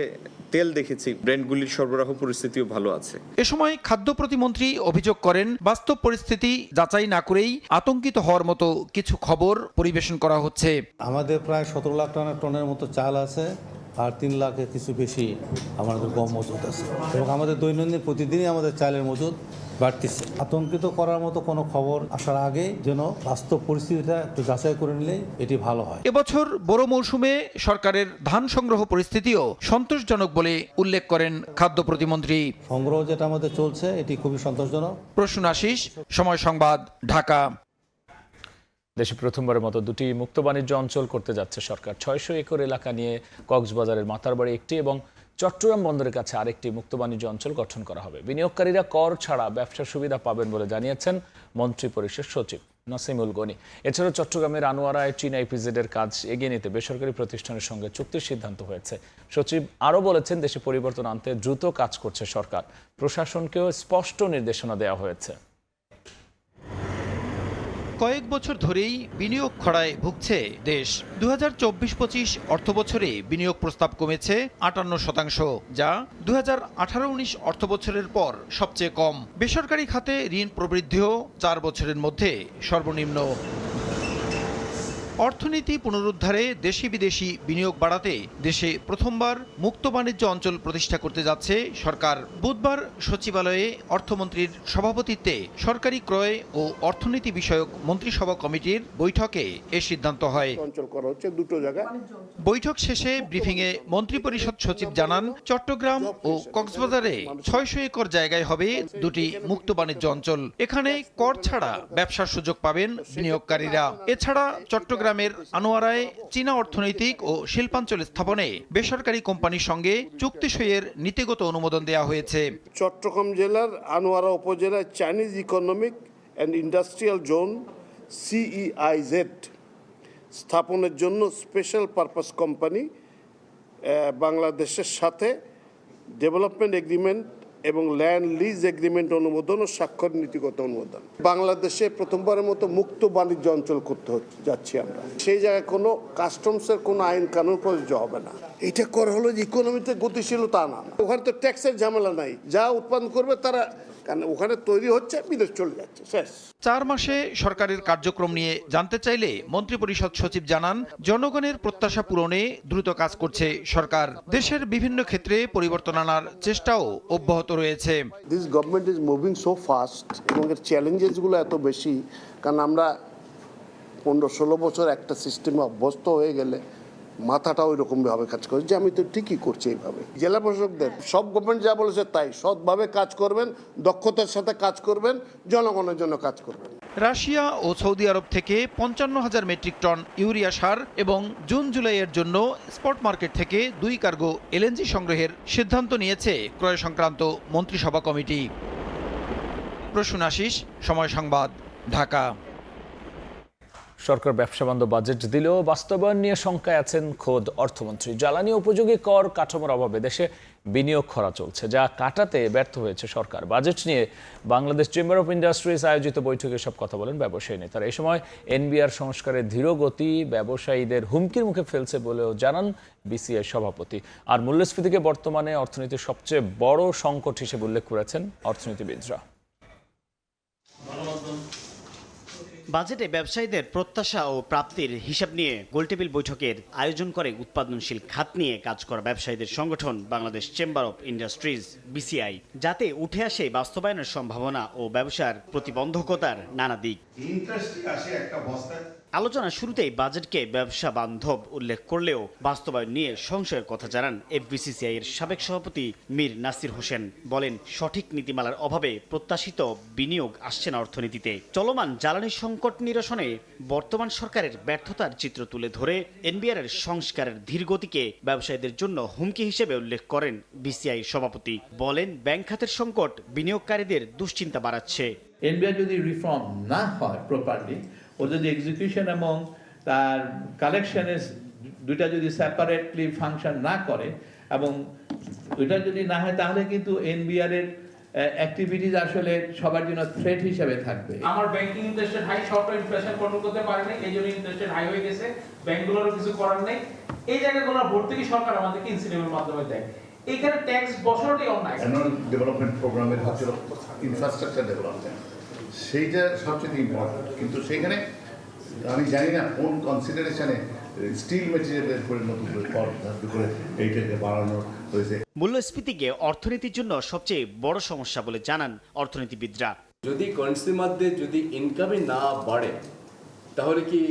তেল দেখেছি, ব্র্যান্ডগুলির সরবরাহ পরিস্থিতিও ভালো আছে। এ সময় খাদ্য প্রতিমন্ত্রী অভিযোগ করেন, বাস্তব পরিস্থিতি যাচাই না করেই আতঙ্কিত হওয়ার মতো কিছু খবর পরিবেশন করা হচ্ছে। আমাদের প্রায় 17 লাখ টনের মতো চাল আছে, আর 3 লাখের কিছু বেশি আমাদের গম মজুদ আছে, এবং আমাদের দৈনন্দিন প্রতিদিনই আমাদের চালের মজুদ বাড়তেছে। আতঙ্কিত করার মতো কোনো খবর আসার আগে যেন বাস্তব পরিস্থিতিটা একটু যাচাই করে নিলে এটি ভালো হয়। এবছর বড় মৌসুমে সরকারের ধান সংগ্রহ পরিস্থিতিও সন্তোষজনক বলে উল্লেখ করেন খাদ্য প্রতিমন্ত্রী। সংগ্রহ যেটা আমাদের চলছে এটি খুবই সন্তোষজনক। প্রসূন আশিস, সময় সংবাদ, ঢাকা। দেশে প্রথমবারের মতো 2টি মুক্ত বাণিজ্য অঞ্চল করতে যাচ্ছে সরকার। 600 একর এলাকা নিয়ে কক্সবাজারের মাতারবাড়ি একটি এবং চট্টগ্রাম বন্দরের কাছে আরেকটি মুক্ত বাণিজ্য অঞ্চল গঠন করা হবে। বিনিয়োগকারীরা কর ছাড়া ব্যবসার সুবিধা পাবেন বলে জানিয়েছেন মন্ত্রী পরিষদ সচিব নাসিমুল গনি। এছাড়াও চট্টগ্রামের আনোয়ারায় চীনা ইপিজেডের কাজ এগিয়ে নিতে বেসরকারি প্রতিষ্ঠানের সঙ্গে চুক্তির সিদ্ধান্ত হয়েছে। সচিব আরও বলেছেন, দেশে পরিবর্তন আনতে দ্রুত কাজ করছে সরকার। প্রশাসনকেও স্পষ্ট নির্দেশনা দেওয়া হয়েছে। কয়েক বছর ধরেই বিনিয়োগ খরায় ভুগছে দেশ। 2024-25 অর্থবছরে বিনিয়োগ প্রস্তাব কমেছে 58%, যা 2018-19 অর্থবছরের পর সবচেয়ে কম। বেসরকারি খাতে ঋণ প্রবৃদ্ধিও 4 বছরের মধ্যে সর্বনিম্ন। অর্থনীতি পুনরুদ্ধারে দেশি বিদেশি বিনিয়োগ বাড়াতে দেশে প্রথমবার মুক্ত বাণিজ্য অঞ্চল প্রতিষ্ঠা করতে যাচ্ছে সরকার। বুধবার সচিবালয়ে অর্থমন্ত্রীর সভাপতিত্বে সরকারি ক্রয় ও অর্থনীতি বিষয়ক মন্ত্রিসভা কমিটির বৈঠকে এ সিদ্ধান্ত হয়। বৈঠক শেষে ব্রিফিংয়ে মন্ত্রিপরিষদ সচিব জানান, চট্টগ্রাম ও কক্সবাজারে 600 একর জায়গায় হবে 2টি মুক্ত বাণিজ্য অঞ্চল। এখানে কর ছাড়া ব্যবসার সুযোগ পাবেন বিনিয়োগকারীরা। এছাড়া চট্টগ্রামের আনোয়ারায় চীনা অর্থনৈতিক ও শিল্পাঞ্চল স্থাপনে বেসরকারি কোম্পানির সঙ্গে চুক্তি সইয়ের নীতিগত অনুমোদন দেওয়া হয়েছে। চট্টগ্রাম জেলার আনোয়ারা উপজেলায় Chinese economic and industrial zone CEIZ স্থাপনের জন্য স্পেশাল পারপাস কোম্পানি বাংলাদেশের সাথে ডেভেলপমেন্ট এগ্রিমেন্ট এবং ল্যান্ড লিজ এগ্রিমেন্ট অনুমোদন ও স্বাক্ষর নীতিগত অনুমোদন। বাংলাদেশে প্রথমবারের মতো মুক্ত বাণিজ্য অঞ্চল করতে যাচ্ছি আমরা। সেই জায়গায় কোনো কাস্টমসের কোনো আইন কানুন প্রযোজ্য হবে না। এটা করা হলো যে ইকোনমিতে গতিশীলতা না, ওখানে তো ট্যাক্সের ঝামেলা নাই, যা উৎপাদন করবে তারা, কারণ ওখানে তৈরি হচ্ছে বিদেশ চলে যাচ্ছে, শেষ। 4 মাসে সরকারের কার্যক্রম নিয়ে জানতে চাইলে মন্ত্রিপরিষদ সচিব জানান, জনগণের প্রত্যাশা পূরণে দ্রুত কাজ করছে সরকার। দেশের বিভিন্ন ক্ষেত্রে পরিবর্তন আনার চেষ্টাও অব্যাহত রয়েছে। This government is moving so fast এবং এর চ্যালেঞ্জেসগুলো এত বেশি, কারণ আমরা 15-16 বছর একটা সিস্টেমে অভ্যস্ত হয়ে গেলে মাথাটা ওই রকমভাবে কাজ করে যে আমি তো ঠিকই করছি এইভাবে। জেলা প্রশাসকদের সব গভর্নমেন্ট যা বলেছে তাই, সৎভাবে কাজ করবেন, দক্ষতার সাথে কাজ করবেন, জনগণের জন্য কাজ করবেন। রাশিয়া ও সৌদি আরব থেকে 55,000 মেট্রিক টন ইউরিয়া সার এবং জুন-জুলাইয়ের জন্য স্পট মার্কেট থেকে 2 কার্গো এলএনজি সংগ্রহের সিদ্ধান্ত নিয়েছে ক্রয় সংক্রান্ত মন্ত্রিসভা কমিটি। প্রসূন আশিস, সময় সংবাদ, ঢাকা। সরকার ব্যবসাবান্ধব বাজেট দিলেও বাস্তবায়ন নিয়ে শঙ্কায় আছেন খোদ অর্থমন্ত্রী। জ্বালানি উপযোগী কর কাঠামোর অভাবে দেশে বিনিয়োগ খরা চলছে, যা কাটাতে ব্যর্থ হয়েছে সরকার। বাজেট নিয়ে বাংলাদেশ চেম্বার অফ ইন্ডাস্ট্রিজ আয়োজিত বৈঠকে সব কথা বলেন ব্যবসায়ী নেতারা। এই সময় এনবিআর সংস্কারের ধীর গতি ব্যবসায়ীদের হুমকির মুখে ফেলছে বলেও জানান বিসিআই সভাপতি। আর মূল্যস্ফীতিকে বর্তমানে অর্থনীতির সবচেয়ে বড় সংকট হিসেবে উল্লেখ করেছেন অর্থনীতিবিদরা। বাজেটে ব্যবসায়ীদের প্রত্যাশা ও প্রাপ্তির হিসাব নিয়ে গোলটেবিল বৈঠকের আয়োজন করে উৎপাদনশীল খাত নিয়ে কাজ করা ব্যবসায়ীদের সংগঠন Bangladesh chamber of industries BCI, যাতে উঠে আসে বাস্তবায়নের সম্ভাবনা ও ব্যবসার প্রতিবন্ধকতার নানা দিক। আলোচনার শুরুতেই বাজেটকে ব্যবসা বান্ধব উল্লেখ করলেও বাস্তবায়ন নিয়ে সংশয়ের কথা জানান এফবিসিসিআই এর সাবেক সভাপতি মীর নাসির হোসেন। বলেন, সঠিক নীতিমালার অভাবে প্রত্যাশিত বিনিয়োগ আসছে না অর্থনীতিতে। চলমান জ্বালানি সংকট নিরসনে বর্তমান সরকারের ব্যর্থতার চিত্র তুলে ধরে এনবিআর এর সংস্কারের ধীরগতিকে ব্যবসায়ীদের জন্য হুমকি হিসেবে উল্লেখ করেন বিসিআই সভাপতি। বলেন, ব্যাংক খাতের সংকট বিনিয়োগকারীদের দুশ্চিন্তা বাড়াচ্ছে। এনবিআর যদি রিফর্ম না হয় প্রপারলি, ও যদি এক্সিকিউশন এবং তার কালেকশনের দুইটা যদি সেপারেটলি ফাংশন না করে এবং ওইটা যদি না হয়, তাহলে কিন্তু এনবিআর এর অ্যাক্টিভিটিজ আসলে সবার জন্য থ্রেট হিসেবে থাকবে। আমার ব্যাংকিং ইন্টারেস্ট রেট হাই, সরকার ইনফ্লেশন কন্ট্রোল করতে পারে না, এই জন্য ইন্টারেস্ট রেট হাই হয়ে গেছে, ব্যাংকগুলোরও কিছু করার নেই। এই জায়গাগুলো ভর্তুকি সরকার আমাদেরকে ইনসেন্টিভের মাধ্যমে দেয়। এখানে ট্যাক্স বছরটাই অন্যায়। অ্যানুয়াল ডেভেলপমেন্ট প্রোগ্রামের হচ্ছে ইনফ্রাস্ট্রাকচার ডেভেলপমেন্ট, সেইটা সবচেয়ে ইম্পর্টেন্ট। কিন্তু সেখানে আমি জানি না কোন কনসিডারেশনে স্টিল মেটেরিয়ালের পরিণত করে এইটাকে বাড়ানো হয়েছে। মূল্যস্ফীতিকে অর্থনীতির জন্য সবচেয়ে বড় সমস্যা বলে জানান অর্থনীতিবিদরা। যদি কনজিউমারদের যদি ইনকামই না বাড়ে, তাহলে কি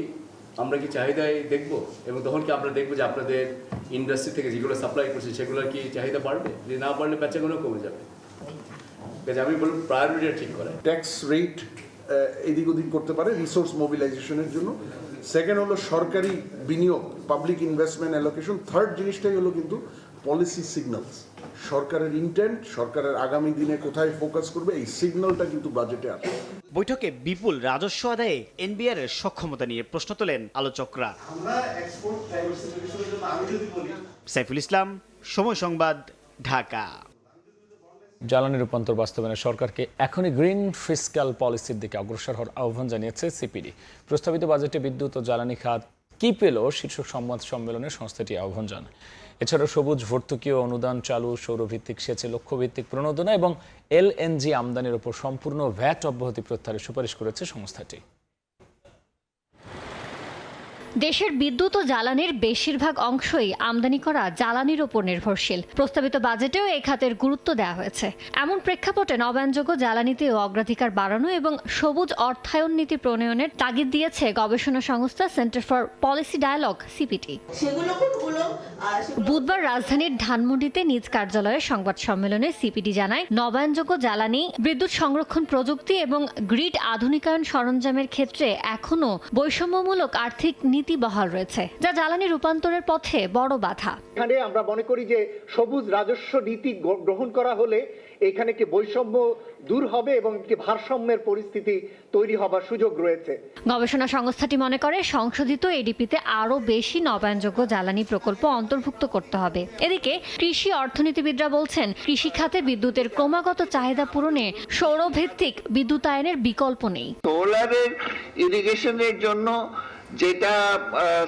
আমরা কি চাহিদায় দেখব? এবং তখন কি আমরা দেখবো যে আপনাদের ইন্ডাস্ট্রি থেকে যেগুলো সাপ্লাই করছে সেগুলোর কি চাহিদা বাড়বে? যদি না বাড়লে বেচাগুলো কমে যাবে। আমি বলব প্রায়োরিটি ঠিক করে ট্যাক্স রেট এদিক ওদিক করতে পারে রিসোর্স মোবিলাইজেশনের জন্য। সেকেন্ড হলো সরকারি বিনিয়োগ, পাবলিক ইনভেস্টমেন্ট অ্যালোকেশন। থার্ড জিনিসটাই হলো কিন্তু পলিসি সিগন্যালস, সরকারের ইন্টেন্ট, সরকারের আগামী দিনে কোথায় ফোকাস করবে, এই সিগন্যালটা কিন্তু বাজেটে আছে। বৈঠকে বিপুল রাজস্ব আদায়ে এনবিআর এর সক্ষমতা নিয়ে প্রশ্ন তোলেন আলোচকরা। সাইফুল ইসলাম, সময় সংবাদ, ঢাকা। জ্বালানি রূপান্তর বাস্তবায়নে সরকারকে এখনই গ্রিন ফিসক্যাল পলিসির দিকে অগ্রসর হওয়ার আহ্বান জানিয়েছে সিপিডি। প্রস্তাবিত বাজেটে বিদ্যুৎ ও জ্বালানি খাত কি পেল শীর্ষক সংবাদ সম্মেলনে সংস্থাটি আহ্বান জানায়। এছাড়া সবুজ ভর্তুকি ও অনুদান চালু, সৌরভিত্তিক সেচে লক্ষ্যভিত্তিক প্রণোদনা এবং এলএনজি আমদানির উপর সম্পূর্ণ ভ্যাট অব্যাহতি প্রত্যাহারের সুপারিশ করেছে সংস্থাটি। দেশের বিদ্যুৎ ও জ্বালানির বেশিরভাগ অংশই আমদানি করা জ্বালানির ওপর নির্ভরশীল। প্রস্তাবিত বাজেটেও এ খাতের গুরুত্ব দেওয়া হয়েছে। এমন প্রেক্ষাপটে নবায়নযোগ্য জ্বালানিতেও অগ্রাধিকার বাড়ানো এবং সবুজ অর্থায়ন নীতি প্রণয়নের তাগিদ দিয়েছে গবেষণা সংস্থা centre for policy dialogue CPT. বুধবার রাজধানীর ধানমন্ডিতে নিজ কার্যালয়ে সংবাদ সম্মেলনে সিপিডি জানায়, নবায়নযোগ্য জ্বালানি, বিদ্যুৎ সংরক্ষণ প্রযুক্তি এবং গ্রিড আধুনিকায়ন সরঞ্জামের ক্ষেত্রে এখনও বৈষম্যমূলক আর্থিক নীতি নীতি বহাল রয়েছে, যা জ্বালানি রূপান্তরের পথে বড় বাধা। এখানে আমরা মনে করি যে সবুজ রাজস্ব নীতি গ্রহণ করা হলে এখানে কি বৈষম্য দূর হবে এবং একটি ভারসাম্যের পরিস্থিতি তৈরি হবার সুযোগ রয়েছে। গবেষণা সংস্থাটি মনে করে সংশোধিত এডিপিতে আরও বেশি নবায়নযোগ্য জ্বালানি প্রকল্প অন্তর্ভুক্ত করতে হবে। এদিকে কৃষি অর্থনীতিবিদরা বলছেন, কৃষি খাতে বিদ্যুতের ক্রমাগত চাহিদা পূরণে সৌরভিত্তিক বিদ্যুতায়নের বিকল্প নেই। সোলারের ইরিগেশনের জন্য যেটা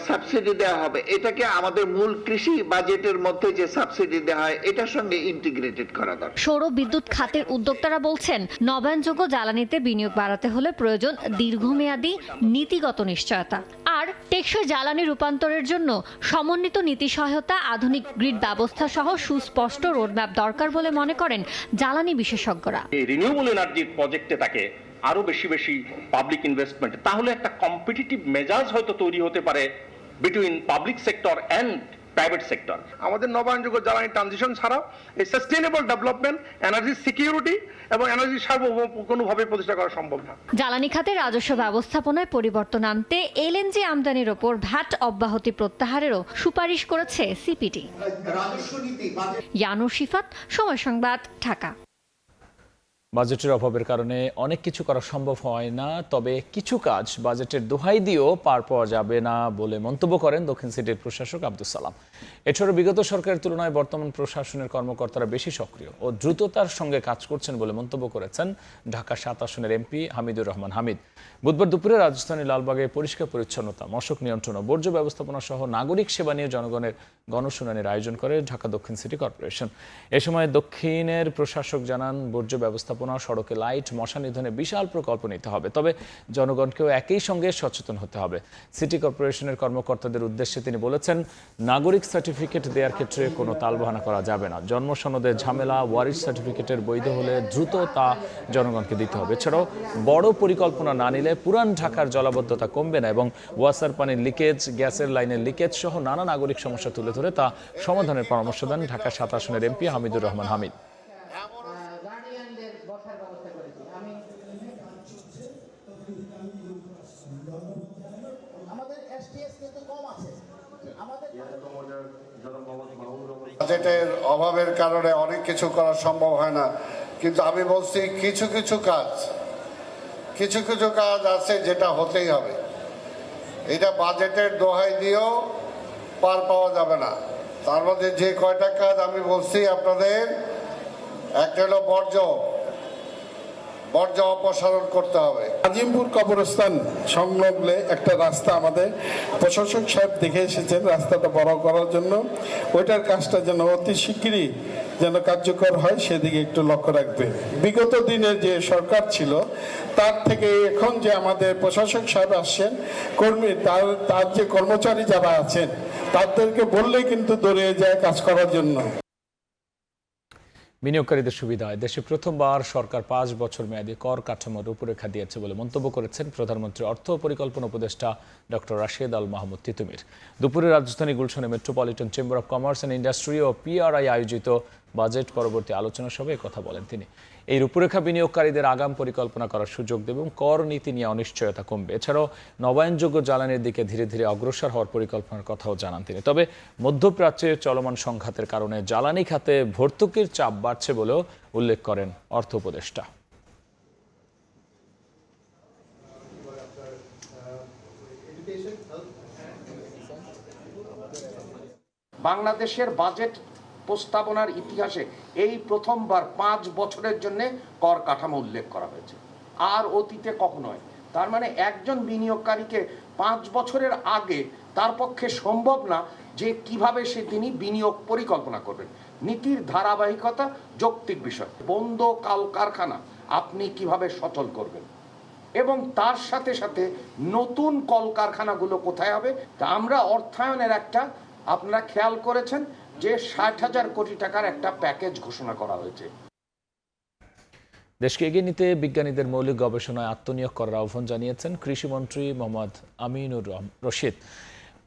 সাবসিডি দেওয়া হবে, এটাকে আমাদের মূল কৃষি বাজেটের মধ্যে যে সাবসিডি দেওয়া হয় এটার সঙ্গে ইন্টিগ্রেটেড করা দরকার। সৌর বিদ্যুৎ খাতের উদ্যোক্তারা বলছেন, নবায়নযোগ্য জ্বালানিতে বিনিয়োগ বাড়াতে হলে প্রয়োজন দীর্ঘমেয়াদী নীতিগত নিশ্চয়তা। আর টেকসই জ্বালানি রূপান্তরের জন্য সমন্বিত নীতি সহায়তা, আধুনিক গ্রিড ব্যবস্থা সহ সুস্পষ্ট রোডম্যাপ দরকার বলে মনে করেন জ্বালানি বিশেষজ্ঞরা। এই রিনিউয়েবল এনার্জির প্রজেক্টে তাকে আরো বেশি পাবলিক ইনভেস্টমেন্ট, তাহলে একটা কম্পিটিটিভ মেজাজ হয়তো তৈরি হতে পারে between public sector and private sector. আমাদের নবায়নযোগ্য জ্বালানি ট্রানজিশন ছাড়াও এই সাস্টেইনেবল ডেভেলপমেন্ট, এনার্জি সিকিউরিটি এবং এনার্জি সার্বভৌম কোনোভাবে প্রতিষ্ঠা করা সম্ভব না। জ্বালানি খাতে রাজস্ব ব্যবস্থাপনায় পরিবর্তন আনতে এলএনজি আমদানির ওপর ভ্যাট অব্যাহতি প্রত্যাহারেরও সুপারিশ করেছে সিপিডি। ইয়ানুর শিফাত, সময় সংবাদ, ঢাকা। বাজেটের অভাবের কারণে অনেক কিছু করা সম্ভব হয় না, তবে কিছু কাজ বাজেটের দোহাই দিয়েও পার পাওয়া যাবে না বলে মন্তব্য করেন দক্ষিণ সিটির প্রশাসক আব্দুল সালাম। এছাড়াও বিগত সরকারের তুলনায় বর্তমান প্রশাসনের কর্মকর্তারা বেশি সক্রিয় ও দ্রুততার সঙ্গে কাজ করছেন বলে মন্তব্য করেছেন ঢাকা 7 আসনের এমপি হামিদুর রহমান হামিদ। বুধবার দুপুরে রাজধানীর লালবাগে পরিষ্কার পরিচ্ছন্নতা, মশক নিয়ন্ত্রণ ও বর্জ্য ব্যবস্থাপনা সহ নাগরিক সেবা নিয়ে জনগণের গণশুনানির আয়োজন করে ঢাকা দক্ষিণ সিটি কর্পোরেশন। এ সময় দক্ষিণের প্রশাসক জানান, বর্জ্য ব্যবস্থাপনা, সড়কে লাইট, মশা নিধনে বিশাল প্রকল্প নিতে হবে, তবে জনগণকেও একই সঙ্গে সচেতন হতে হবে। সিটি কর্পোরেশনের কর্মকর্তাদের উদ্দেশ্যে তিনি বলেছেন, নাগরিক সার্টিফিকেট দেওয়ার ক্ষেত্রে কোনো তালবাহানা করা যাবে না। জন্ম সনদের ঝামেলা, ওয়ারিশ সার্টিফিকেটের বৈধ হলে দ্রুত তা জনগণকে দিতে হবে। এছাড়াও বড় পরিকল্পনা না নিলে পুরান ঢাকার জলাবদ্ধতা কমবে না এবং ওয়াসার পানির লিকেজ, গ্যাসের লাইনের লিকেজ সহ নানা নাগরিক সমস্যা তুলে ধরে তা সমাধানের পরামর্শ দেন ঢাকা 7 আসনের এমপি হামিদুর রহমান হামিদ। বাজেটের অভাবের কারণে অনেক কিছু করা সম্ভব হয় না, কিন্তু আমি বলছি কিছু কিছু কাজ আছে যেটা হতেই হবে। এটা বাজেটের দোহাই দিয়েও পার পাওয়া যাবে না। তার মধ্যে যে কয়টা কাজ আমি বলছি আপনাদের, একটা হলো বর্জ্য অপসারণ করতে হবে। আজিমপুর কবরস্থান সংলগ্নে একটা রাস্তা আমাদের প্রশাসক সাহেব দেখে এসেছেন, রাস্তাটা বড় করার জন্য। ওইটার কাজটা যেন অতি শিগগিরই যেন কার্যকর হয় সেদিকে একটু লক্ষ্য রাখবে। বিগত দিনের যে সরকার ছিল তার থেকে এখন যে আমাদের প্রশাসক সাহেব আসছেন, কর্মী তার যে কর্মচারী যারা আছেন তাদেরকে বললেই কিন্তু দৌড়ে যায় কাজ করার জন্য। বিনিয়োগকারীদের সুবিধায় দেশে প্রথমবার সরকার 5 বছর মেয়াদী কর কাঠামোর রূপরেখা দিয়েছে বলে মন্তব্য করেছেন প্রধানমন্ত্রী অর্থ পরিকল্পনা উপদেষ্টা ডক্টর রাশেদ আল মাহমুদ তিতুমির। দুপুরে রাজধানী গুলশানে metropolitan chamber of commerce and industry ও পিআরআই আয়োজিত বাজেট পরবর্তী আলোচনা সভায় কথা বলেন তিনি। এই রূপরেখা বিনিয়োগকারীদের আগাম পরিকল্পনা করার সুযোগ দেবে এবং কর নীতি নিয়ে অনিশ্চয়তা কমবে। এছাড়াও নবায়নযোগ্য জ্বালানির দিকে ধীরে ধীরে অগ্রসর হওয়ার পরিকল্পনার কথাও জানান তিনি। তবে মধ্যপ্রাচ্যে চলমান সংঘাতের কারণে জ্বালানি খাতে ভর্তুকির চাপ বাড়ছে বলেও উল্লেখ করেন অর্থ উপদেষ্টা। বাংলাদেশের বাজেট প্রস্তাবনার ইতিহাসে এই প্রথমবার 5 বছরের জন্য কর কাঠামো উল্লেখ করা হয়েছে, আর অতীতে কখনো হয়। তার মানে একজন বিনিয়োগকারীকে 5 বছরের আগে তার পক্ষে সম্ভব না যে কিভাবে তিনি বিনিয়োগ পরিকল্পনা করবেন। নীতির ধারাবাহিকতা যৌক্তিক বিষয়। বন্ধ কারখানা আপনি কিভাবে সচল করবেন এবং তার সাথে সাথে নতুন কলকারখানাগুলো কোথায় হবে। তা আমরা অর্থায়নের একটা, আপনারা খেয়াল করেছেন যে 60,000 কোটি টাকার একটা প্যাকেজ ঘোষণা করা হয়েছে। দেশকে এগিয়ে নিতে বিজ্ঞানীদের মৌলিক গবেষণায় আত্মনিয়োগ করার আহ্বান জানিয়েছেন কৃষিমন্ত্রী মোহাম্মদ আমিনুর রশিদ।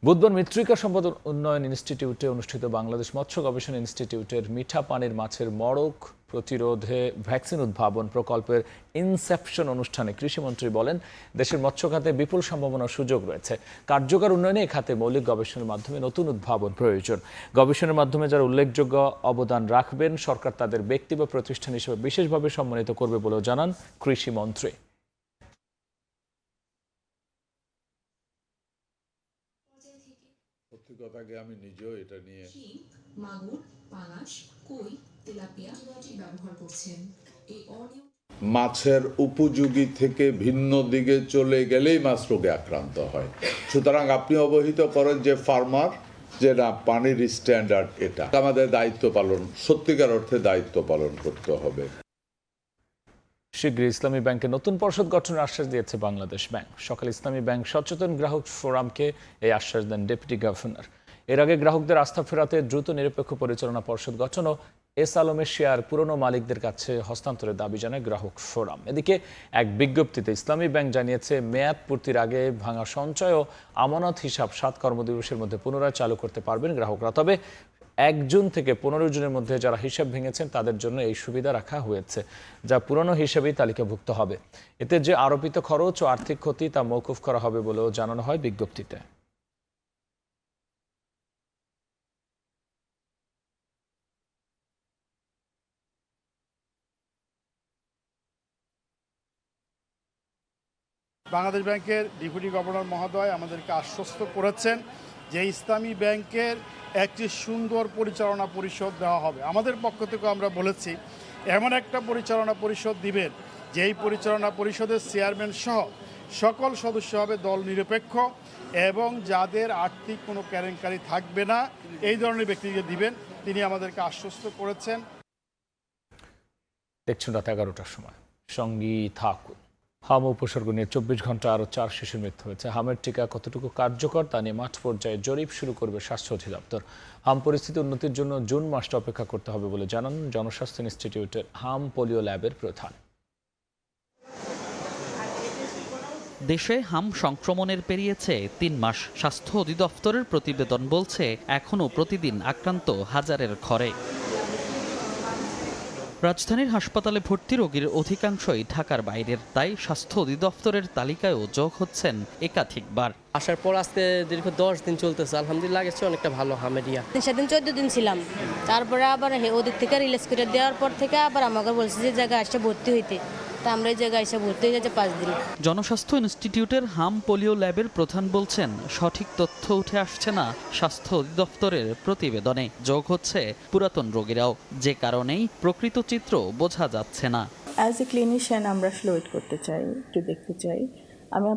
বুধবার মৃত্তিকা সম্পদ উন্নয়ন ইনস্টিটিউটে অনুষ্ঠিত বাংলাদেশ মৎস্য গবেষণা ইনস্টিটিউটের মিঠা পানির মাছের মড়ক প্রতিরোধে ভ্যাকসিন উদ্ভাবন প্রকল্পের ইনসেপশন অনুষ্ঠানে কৃষিমন্ত্রী বলেন, দেশের মৎস্য খাতে বিপুল সম্ভাবনার সুযোগ রয়েছে। কার্যকর উন্নয়নে এ খাতে মৌলিক গবেষণার মাধ্যমে নতুন উদ্ভাবন প্রয়োজন। গবেষণার মাধ্যমে যারা উল্লেখযোগ্য অবদান রাখবেন, সরকার তাদের ব্যক্তি বা প্রতিষ্ঠান হিসেবে বিশেষভাবে সম্মানিত করবে বলেও জানান কৃষিমন্ত্রী। সত্যি কথা কি, আমি নিজেও এটা নিয়ে মাগুর, পাঙাশ, কই, তেলাপিয়া ব্যবহার করছেন। এই মাছের উপযোগী থেকে ভিন্ন দিকে চলে গেলেই মাছ রোগে আক্রান্ত হয়। সুতরাং আপনি অবহিত করেন যে ফার্মার যে না, পানির স্ট্যান্ডার্ড এটা আমাদের দায়িত্ব পালন, সত্যিকার অর্থে দায়িত্ব পালন করতে হবে। শীঘ্রই ইসলামী ব্যাংকের নতুন পর্ষদ গঠনের আশ্বাস দিয়েছে বাংলাদেশ ব্যাংক। সকালে ইসলামী ব্যাংক সচেতন গ্রাহক ফোরামকে এই আশ্বাস দেন ডেপুটি গভর্নর। এর আগে গ্রাহকদের আস্থা ফেরাতে দ্রুত নিরপেক্ষ পরিচালনা পর্ষদ গঠন ও এস আলমের শেয়ার পুরনো মালিকদের কাছে হস্তান্তরের দাবি জানায় গ্রাহক ফোরাম। এদিকে এক বিজ্ঞপ্তিতে ইসলামী ব্যাংক জানিয়েছে, মেয়াদ পূর্তির আগে ভাঙা সঞ্চয় ও আমানত হিসাব 7 কর্মদিবসের মধ্যে পুনরায় চালু করতে পারবেন গ্রাহকরা। তবে 1 জুন থেকে 15 জুনের মধ্যে যারা হিসাব ভেঙেছেন তাদের জন্য এই সুবিধা রাখা হয়েছে, যা পুরনো হিসাবেই তালিকাভুক্ত হবে। এতে যে আরোপিত খরচ ও আর্থিক ক্ষতি তা মওকুফ করা হবে বলেও জানানো হয় বিজ্ঞপ্তিতে। বাংলাদেশ ব্যাংকের ডেপুটি গভর্নর মহোদয় আমাদেরকে আশ্বস্ত করেছেন যে ইসলামী ব্যাংকের একটি সুন্দর পরিচালনা পরিষদ দেওয়া হবে। আমাদের পক্ষ থেকে আমরা বলেছি, এমন একটা পরিচালনা পরিষদ দিবেন যেই পরিচালনা পরিষদের চেয়ারম্যান সহ সকল সদস্য হবে দল নিরপেক্ষ এবং যাদের আর্থিক কোনো কেলেঙ্কারি থাকবে না, এই ধরনের ব্যক্তিকে দিবেন। তিনি আমাদেরকে আশ্বস্ত করেছেন। দেখছেন রাত 11টার সময় সঙ্গী থাকুন। হাম উপসর্গ নিয়ে 24 ঘন্টা আরও 4 শিশুর মৃত্যু হয়েছে। হামের টিকা কতটুকু কার্যকর তা নিয়ে মাঠ পর্যায়ে জরিপ শুরু করবে স্বাস্থ্য অধিদপ্তর। হাম পরিস্থিতি উন্নতির জন্য জুন মাসটা অপেক্ষা করতে হবে বলে জানান জনস্বাস্থ্য ইনস্টিটিউটের হাম পোলিও ল্যাবের প্রধান। দেশে হাম সংক্রমণের পেরিয়েছে 3 মাস। স্বাস্থ্য অধিদপ্তরের প্রতিবেদন বলছে, এখনও প্রতিদিন আক্রান্ত হাজারের ঘরে। রাজধানীর হাসপাতালে ভর্তি রোগীর অধিকাংশই ঢাকার বাইরের, তাই স্বাস্থ্য অধিদপ্তরের তালিকায়ও যোগ হচ্ছেন একাধিকবার। আসার পর আজকে দীর্ঘ 10 দিন চলতেছে, আলহামদুলিল্লাহ লাগছে অনেকটা ভালো হামেডিয়া। সেদিন 14 দিন ছিলাম, তারপরে আবার ওদিক থেকে রিলিজ করে দেওয়ার পর থেকে আবার আমাকে বলছে যে জায়গায় এসে ভর্তি হইতে, তা আমরা এই জায়গায় এসে ভর্তি হয়ে যাচ্ছে 5 দিন। জনস্বাস্থ্য ইনস্টিটিউটের হাম পোলিও ল্যাবের প্রধান বলছেন, সঠিক তথ্য উঠে আসছে না স্বাস্থ্য অধিদপ্তরের প্রতিবেদনে। যোগ হচ্ছে পুরাতন রোগীরাও, যে কারণেই প্রকৃত চিত্র বোঝা যাচ্ছে না। অ্যাজ এ ক্লিনিশিয়ান আমরা ওয়েট করতে চাই, একটু দেখতে চাই। আমি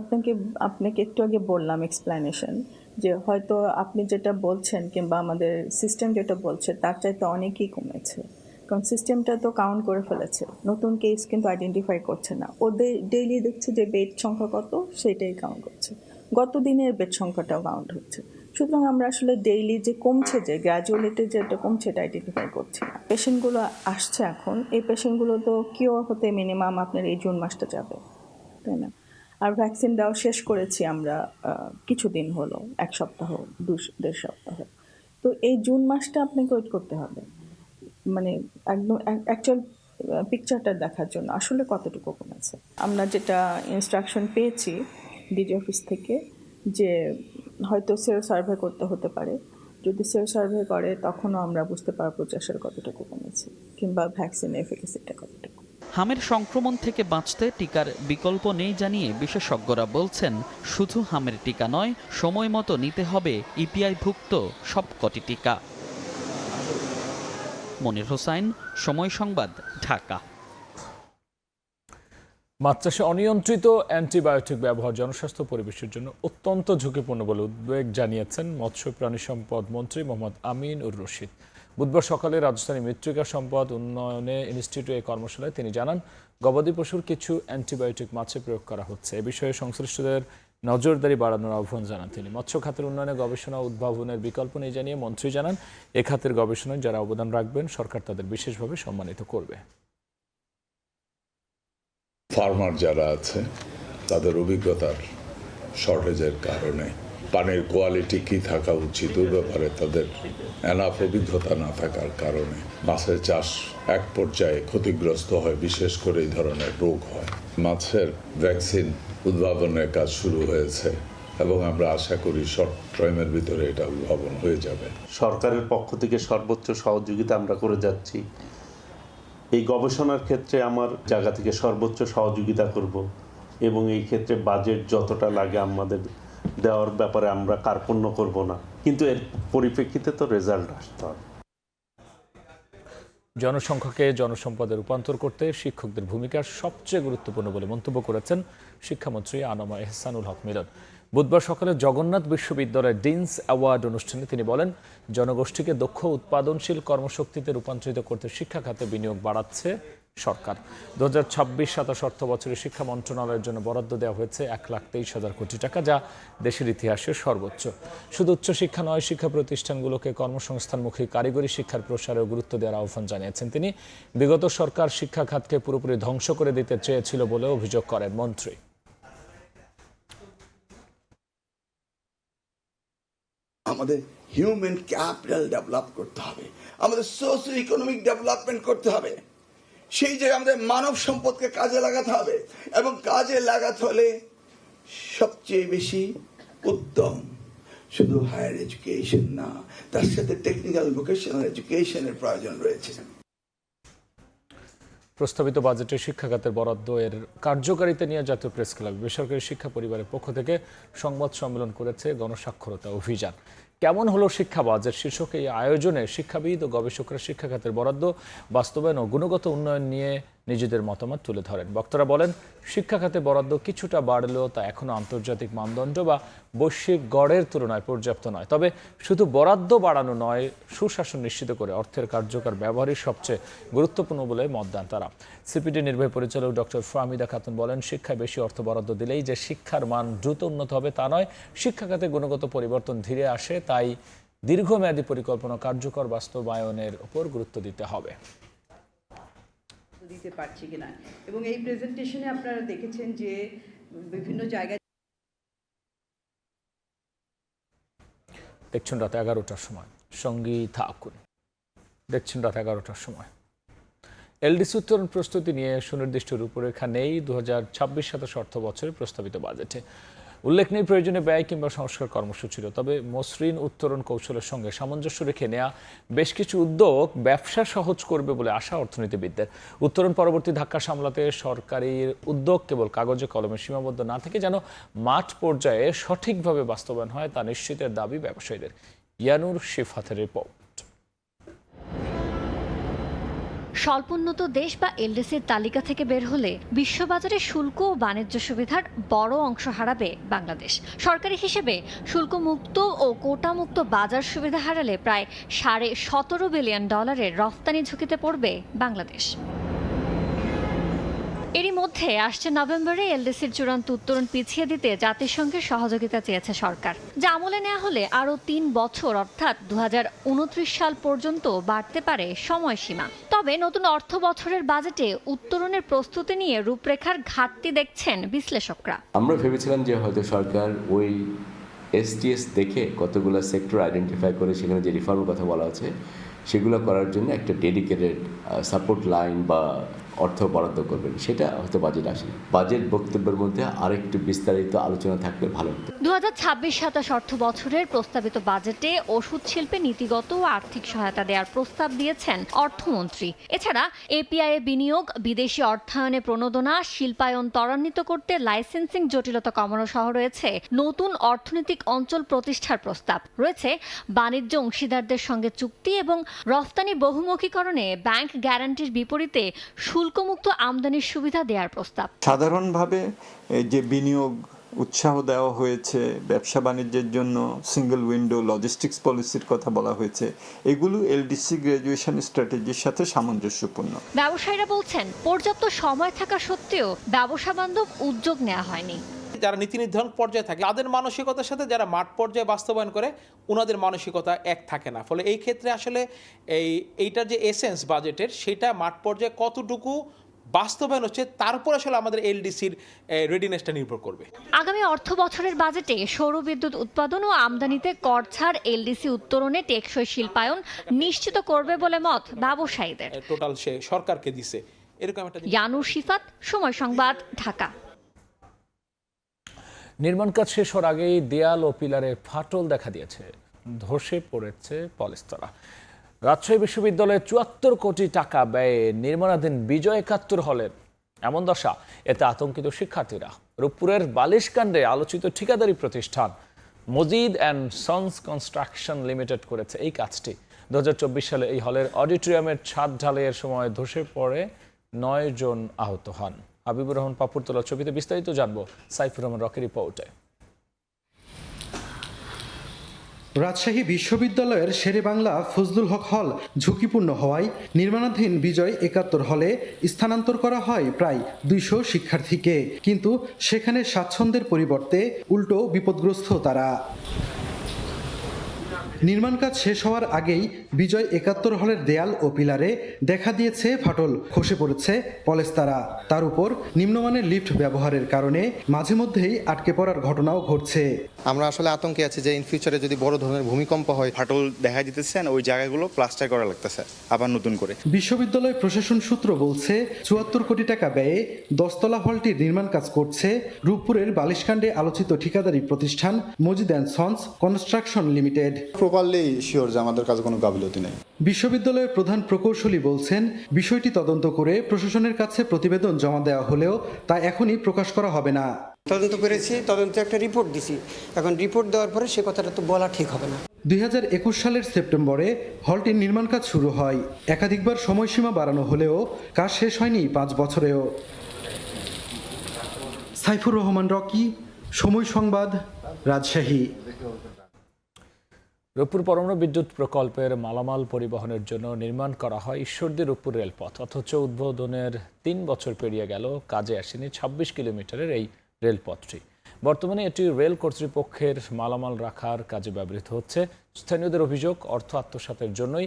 আপনাকে একটু আগে বললাম এক্সপ্লেনেশন, যে হয়তো আপনি যেটা বলছেন কিংবা আমাদের সিস্টেম যেটা বলছে তার চাইতে অনেকই কমেছে, কারণ সিস্টেমটা তো কাউন্ট করে ফেলেছে, নতুন কেস কিন্তু আইডেন্টিফাই করছে না। ওদের ডেইলি দেখছে যে বেড সংখ্যা কত, সেটাই কাউন্ট করছে। গত দিনের বেড সংখ্যাটাও কাউন্ট হচ্ছে। সুতরাং আমরা আসলে ডেইলি যে কমছে, যে গ্র্যাজুয়ালিটি যেটা কমছে, এটা আইডেন্টিফাই করছি না। পেশেন্টগুলো আসছে এখন, এই পেশেন্টগুলো তো কিওর হতে মিনিমাম আপনার এই জুন মাসটা যাবে, তাই না? আর ভ্যাকসিন দেওয়া শেষ করেছি আমরা কিছুদিন হলো, 1 সপ্তাহ 2.5 সপ্তাহ। তো এই জুন মাসটা আপনাকে ওয়েট করতে হবে, মানে একদম অ্যাকচুয়াল পিকচারটা দেখার জন্য আসলে কতটুকু কমেছে। আমরা যেটা ইনস্ট্রাকশন পেয়েছি ডিজি অফিস থেকে, যে হয়তো সেল সার্ভে করতে হতে পারে। যদি সেল সার্ভে করে তখনও আমরা বুঝতে পারবো যে আসলে কতটুকু কমেছে কিংবা ভ্যাকসিনের এফিকাসিটা কতটুকু। হামের সংক্রমণ থেকে বাঁচতে টিকার বিকল্প নেই জানিয়ে বিশেষজ্ঞরা বলছেন, শুধু হামের টিকা নয়, সময় মতো নিতে হবে ইপিআই-ভুক্ত সবকটি টিকা। মনির হোসাইন, সময় সংবাদ, ঢাকা। মাছ চাষে অনিয়ন্ত্রিত অ্যান্টিবায়োটিক ব্যবহার জনস্বাস্থ্য পরিবেশের জন্য অত্যন্ত ঝুঁকিপূর্ণ বলে উদ্বেগ জানিয়েছেন মৎস্য প্রাণী সম্পদ মন্ত্রী মোহাম্মদ আমিন উর রশিদ। বুধবার সকালে রাজধানী মৃত্তিকা সম্পদ উন্নয়নে ইনস্টিটিউটে এই কর্মশালায় তিনি জানান, গবাদি পশুর কিছু অ্যান্টিবায়োটিক মাছে প্রয়োগ করা হচ্ছে। এ বিষয়ে সংশ্লিষ্টদের নজরদারি বাড়ানোর আহ্বান জানান তিনি। মৎস্য খাতের উন্নয়নে গবেষণা উদ্ভাবনের বিকল্প নেই জানিয়ে মন্ত্রী জানান, এ খাতের গবেষণায় যারা অবদান রাখবেন সরকার তাদের বিশেষভাবে সম্মানিত করবে। ফার্মার যারা আছে তাদের অভিজ্ঞতার শর্টেজের কারণে পানির কোয়ালিটি কি থাকা উচিত ওই ব্যাপারে তাদের এনাফ অভিজ্ঞতা না থাকার কারণে মাছের চাষ এক পর্যায়ে ক্ষতিগ্রস্ত হয়, বিশেষ করে এই ধরনের রোগ হয়। মাছের ভ্যাকসিন উদ্ভাবনের কাজ শুরু হয়েছে এবং আমরা আশা করি শর্ট টাইমের ভিতরে এটা উদ্ভাবন হয়ে যাবে। সরকারের পক্ষ থেকে সর্বোচ্চ সহযোগিতা আমরা করে যাচ্ছি। এই গবেষণার ক্ষেত্রে আমার জায়গা থেকে সর্বোচ্চ সহযোগিতা করব এবং এই ক্ষেত্রে বাজেট যতটা লাগে আমাদের দেওয়ার ব্যাপারে আমরা কার্পণ্য করব না, কিন্তু এর পরিপ্রেক্ষিতে তো রেজাল্ট আসতে হবে। জনসংখ্যাকে জনসম্পদে রূপান্তর করতে শিক্ষকদের ভূমিকা সবচেয়ে গুরুত্বপূর্ণ বলে মন্তব্য করেছেন শিক্ষামন্ত্রী আনোয়ার এহসানুল হক মিলন। বুধবার সকালে জগন্নাথ বিশ্ববিদ্যালয়ের ডিনস অ্যাওয়ার্ড অনুষ্ঠানে তিনি বলেন, জনগোষ্ঠীকে দক্ষ উৎপাদনশীল কর্মশক্তিতে রূপান্তরিত করতে শিক্ষা খাতে বিনিয়োগ বাড়াচ্ছে সরকার। 2026-27 অর্থ বছরে শিক্ষা মন্ত্রণালয়ের জন্য বরাদ্দ দেওয়া হয়েছে 1,23,000 কোটি টাকা, যা দেশের ইতিহাসে সর্বোচ্চ। শুধু উচ্চশিক্ষা নয়, শিক্ষা প্রতিষ্ঠানগুলোকে কর্মসংস্থানমুখী কারিগরি শিক্ষার প্রসারেও গুরুত্ব দেওয়ার আহ্বান জানিয়েছেন তিনি। বিগত সরকার শিক্ষা খাতকে পুরোপুরি ধ্বংস করে দিতে চেয়েছিল বলে অভিযোগ করেন মন্ত্রী। আমাদের হিউম্যান ক্যাপিটাল ডেভেলপ করতে হবে, আমাদের সোশিও ইকোনমিক ডেভেলপমেন্ট করতে হবে। সেই জায়গায় আমাদের মানব সম্পদকে কাজে লাগাতে হবে এবং কাজে লাগাতে হলে সবচেয়ে বেশি উত্তম শুধু হায়ার এডুকেশন না, তার সাথে টেকনিক্যাল ভোকেশনাল এডুকেশনের প্রয়োজন রয়েছে। প্রস্তাবিত বাজেটে শিক্ষা খাতের বরাদ্দ এর কার্যকারিতা নিয়ে জাতীয় প্রেস ক্লাব বেসরকারি শিক্ষা পরিবারের পক্ষ থেকে সংবাদ সম্মেলন করেছে গণস্বাক্ষরতা অভিযান। কেমন হলো শিক্ষা বাজেট শীর্ষক এই আয়োজনে শিক্ষাবিদ ও গবেষকরা শিক্ষা খাতের বরাদ্দ বাস্তবায়ন ও গুণগত উন্নয়ন নিয়ে নিজেদের মতামত তুলে ধরেন। বক্তারা বলেন, শিক্ষা খাতে বরাদ্দ কিছুটা বাড়লেও তা এখনো আন্তর্জাতিক মানদণ্ড বা বৈশ্বিক গড়ের তুলনায় পর্যাপ্ত নয়। তবে শুধু বরাদ্দ বাড়ানো নয়, সুশাসন নিশ্চিত করে অর্থের কার্যকর ব্যবহারই সবচেয়ে গুরুত্বপূর্ণ বলে মত দেন তারা। সিপিডি নির্বাহী পরিচালক ডক্টর ফাহমিদা খাতুন বলেন, শিক্ষায় বেশি অর্থ বরাদ্দ দিলেই যে শিক্ষার মান দ্রুত উন্নত হবে তা নয়, শিক্ষা খাতে গুণগত পরিবর্তন ধীরে আসে, তাই দীর্ঘমেয়াদী পরিকল্পনা কার্যকর বাস্তবায়নের উপর গুরুত্ব দিতে হবে। দিতে পারছি কিনা, এবং এই প্রেজেন্টেশনে আপনারা দেখেছেন যে বিভিন্ন জায়গায় দেখছেন রাত 11টার সময় সঙ্গী থাকুন। দেখছেন রাত 11টার সময়। এলডিসি উত্তরণ প্রস্তুতি নিয়ে সুনির্দিষ্ট রূপরেখা নেই 2026-27 অর্থ বছরের প্রস্তাবিত বাজেটে। উল্লেখ নেই প্রয়োজনীয় ব্যয় কিংবা সংস্কার কর্মসূচিরও। তবে মসৃণ উত্তরণ কৌশলের সঙ্গে সামঞ্জস্য রেখে নেওয়া বেশ কিছু উদ্যোগ ব্যবসা সহজ করবে বলে আশা অর্থনীতিবিদদের। উত্তরণ পরবর্তী ধাক্কা সামলাতে সরকারের উদ্যোগ কেবল কাগজে কলমে সীমাবদ্ধ না থেকে যেন মাঠ পর্যায়ে সঠিকভাবে বাস্তবায়ন হয় তা নিশ্চিতের দাবি ব্যবসায়ীদের। ইয়ানুর শিফাতের রিপোর্ট। স্বল্পোন্নত দেশ বা এলডিসির তালিকা থেকে বের হলে বিশ্ববাজারে শুল্ক ও বাণিজ্য সুবিধার বড় অংশ হারাবে বাংলাদেশ। সরকারি হিসেবে শুল্কমুক্ত ও কোটামুক্ত বাজার সুবিধা হারালে প্রায় $17.5 বিলিয়ন রফতানি ঝুঁকিতে পড়বে বাংলাদেশ। এরই মধ্যে আসছে নভেম্বরে এলডিসির চূড়ান্ত উত্তরণ পিছিয়ে দিতে জাতিসংঘের সহযোগিতা চেয়েছে সরকার, যা আমলে নেওয়া হলে আরও 3 বছর অর্থাৎ 2029 সাল পর্যন্ত বাড়তে পারে সময়সীমা। তবে নতুন অর্থ বছরের বাজেটে উত্তরণের প্রস্তুতি নিয়ে রূপরেখার ঘাটতি দেখছেন বিশ্লেষকরা। আমরা ভেবেছিলাম যে হয়তো সরকার ওই এসটিএস দেখে কতগুলো সেক্টর আইডেন্টিফাই করে সেখানে যে রিফর্মের কথা বলা আছে সেগুলো করার জন্য একটা ডেডিকেটেড সাপোর্ট লাইন বা অর্থ বরাদ্দ করবেন, সেটা হয়তো বাজেট আসে। বাজেট বক্তব্যের মধ্যে আরেকটু বিস্তারিত আলোচনা থাকলে ভালো হতো। 2026-27 অর্থ বছরের প্রস্তাবিত বাজেটে ওষুধ শিল্পে নীতিগত ও আর্থিক সহায়তা দেওয়ার প্রস্তাব দিয়েছেন অর্থমন্ত্রী। এছাড়া এপিআই বিনিয়োগ, বিদেশি অর্থায়নে প্রণোদনা, শিল্পায়ন ত্বরান্বিত করতে লাইসেন্সিং জটিলতা কমানো সহ রয়েছে নতুন অর্থনৈতিক অঞ্চল প্রতিষ্ঠার প্রস্তাব। রয়েছে বাণিজ্য অংশীদারদের সঙ্গে চুক্তি এবং রফতানি বহুমুখীকরণে ব্যাংক গ্যারান্টির বিপরীতে শুল্কমুক্ত আমদানির সুবিধা দেওয়ার প্রস্তাব। সাধারণভাবে যে বিনিয়োগ উৎসাহ দেওয়া হয়েছে, ব্যবসা বাণিজ্যের জন্য সিঙ্গেল উইন্ডো লজিস্টিক্স পলিসির কথা বলা হয়েছে, এগুলো এলডিসি গ্র্যাজুয়েশন স্ট্র্যাটেজির সাথে সামঞ্জস্যপূর্ণ। ব্যবসায়ীরা বলছেন, পর্যাপ্ত সময় থাকা সত্ত্বেও ব্যবসা বান্ধব উদ্যোগ নেওয়া হয়নি। যারা নীতি নির্ধারণ পর্যায়ে থাকে তাদের মানসিকতার সাথে যারা মাঠ পর্যায়ে বাস্তবায়ন করে ওনাদের মানসিকতা এক থাকে না। ফলে এই ক্ষেত্রে আসলে এইটার যে এসেন্স বাজেটের, সেটা মাঠ পর্যায়ে কতটুকু বাস্তবায়ন হচ্ছে তার উপর আসলে আমাদের এলডিসির রেডিনেসটা নির্ভর করবে। আগামী অর্থ বছরের বাজেটে সৌর বিদ্যুৎ উৎপাদন ও আমদানিতে কর ছাড় এলডিসি উত্তরণে টেকসই শিল্পায়ন নিশ্চিত করবে বলে মত ব্যবসায়ীদের। টোটাল সে সরকারকে দিছে এরকম একটা। ইয়ানুর শিফাত, সময় সংবাদ, ঢাকা। নির্মাণ কাজ শেষ হওয়ার আগেই দেয়াল ও পিলারে ফাটল দেখা দিয়েছে, ধসে পড়েছে পলেস্তরা। রাজশাহী বিশ্ববিদ্যালয়ে ৭৪ কোটি টাকা ব্যয়ে নির্মাণাধীন বিজয় ৭১ হলের এমন দশা, এতে আতঙ্কিত শিক্ষার্থীরা। রূপপুরের বালিশকাণ্ডে আলোচিত ঠিকাদারি প্রতিষ্ঠান Majid and sons construction limited করেছে এই কাজটি। ২০২৪ সালে এই হলের অডিটোরিয়ামের ছাদ ঢালাইয়ের সময় ধসে পড়ে ৯ জন আহত হন। হাবিবুর রহমান পাপুর তোলা ছবিতে বিস্তারিত জানবো সাইফুর রহমান রকের রিপোর্টে। রাজশাহী বিশ্ববিদ্যালয়ের শেরেবাংলা ফজলুল হক হল ঝুঁকিপূর্ণ হওয়ায় নির্মাণাধীন বিজয় ৭১ হলে স্থানান্তর করা হয় প্রায় ২০০ শিক্ষার্থীকে, কিন্তু সেখানে স্বাচ্ছন্দ্যের পরিবর্তে উল্টো বিপদগ্রস্ত তারা। নির্মাণ কাজ শেষ হওয়ার আগেই বিজয় ৭১ হলের দেয়াল ও পিলারে দেখা দিয়েছে ফাটল, খসে পড়েছে পলেস্তারা। তার উপর নিম্নমানের লিফট ব্যবহারের কারণে মাঝে মধ্যেই আটকে পড়ার ঘটনাও ঘটছে। আমরা আসলে আতঙ্কে আছি যে ইন ফিউচারে যদি বড় ধরনের ভূমিকম্প হয়, ফাটল দেখা দিতেছে, ওই জায়গাগুলো প্লাস্টার করা লাগতেছে আবার নতুন করে। বিশ্ববিদ্যালয় প্রশাসন সূত্র বলছে ৭৪ কোটি টাকা ব্যয়ে ১০তলা হলটির নির্মাণ কাজ করছে রূপপুরের বালিশকাণ্ডে আলোচিত ঠিকাদারি প্রতিষ্ঠান Majid and sons construction limited. Properly sure যে আমাদের কাছে কোনো গাফিলতি নেই। বিশ্ববিদ্যালয়ের প্রধান প্রকৌশলী বলছেন, বিষয়টি তদন্ত করে প্রশাসনের কাছে প্রতিবেদন জমা দেওয়া হলেও তা এখনই প্রকাশ করা হবে না। তদন্ত করেছি, তদন্তে একটা রিপোর্ট দিছি, এখন রিপোর্ট দেওয়ার পরে সে কথাটা তো বলা ঠিক হবে না। ২০২১ সালের সেপ্টেম্বরে হলটির নির্মাণ কাজ শুরু হয়। একাধিকবার সময়সীমা বাড়ানো হলেও কাজ শেষ হয়নি ৫ বছরেও। সাইফুর রহমান রকি, সময় সংবাদ, রাজশাহী। রূপপুর পরমাণু বিদ্যুৎ প্রকল্পের মালামাল পরিবহনের জন্য নির্মাণ করা হয় ঈশ্বরদী রূপপুর রেলপথ, অথচ উদ্বোধনের ৩ বছর পেরিয়ে গেল, কাজে আসেনি ২৬ কিলোমিটারের এই রেলপথটি। বর্তমানে এটি রেল কর্তৃপক্ষের মালামাল রাখার কাজে ব্যবহৃত হচ্ছে। স্থানীয়দের অভিযোগ, অর্থ আত্মসাতের জন্যই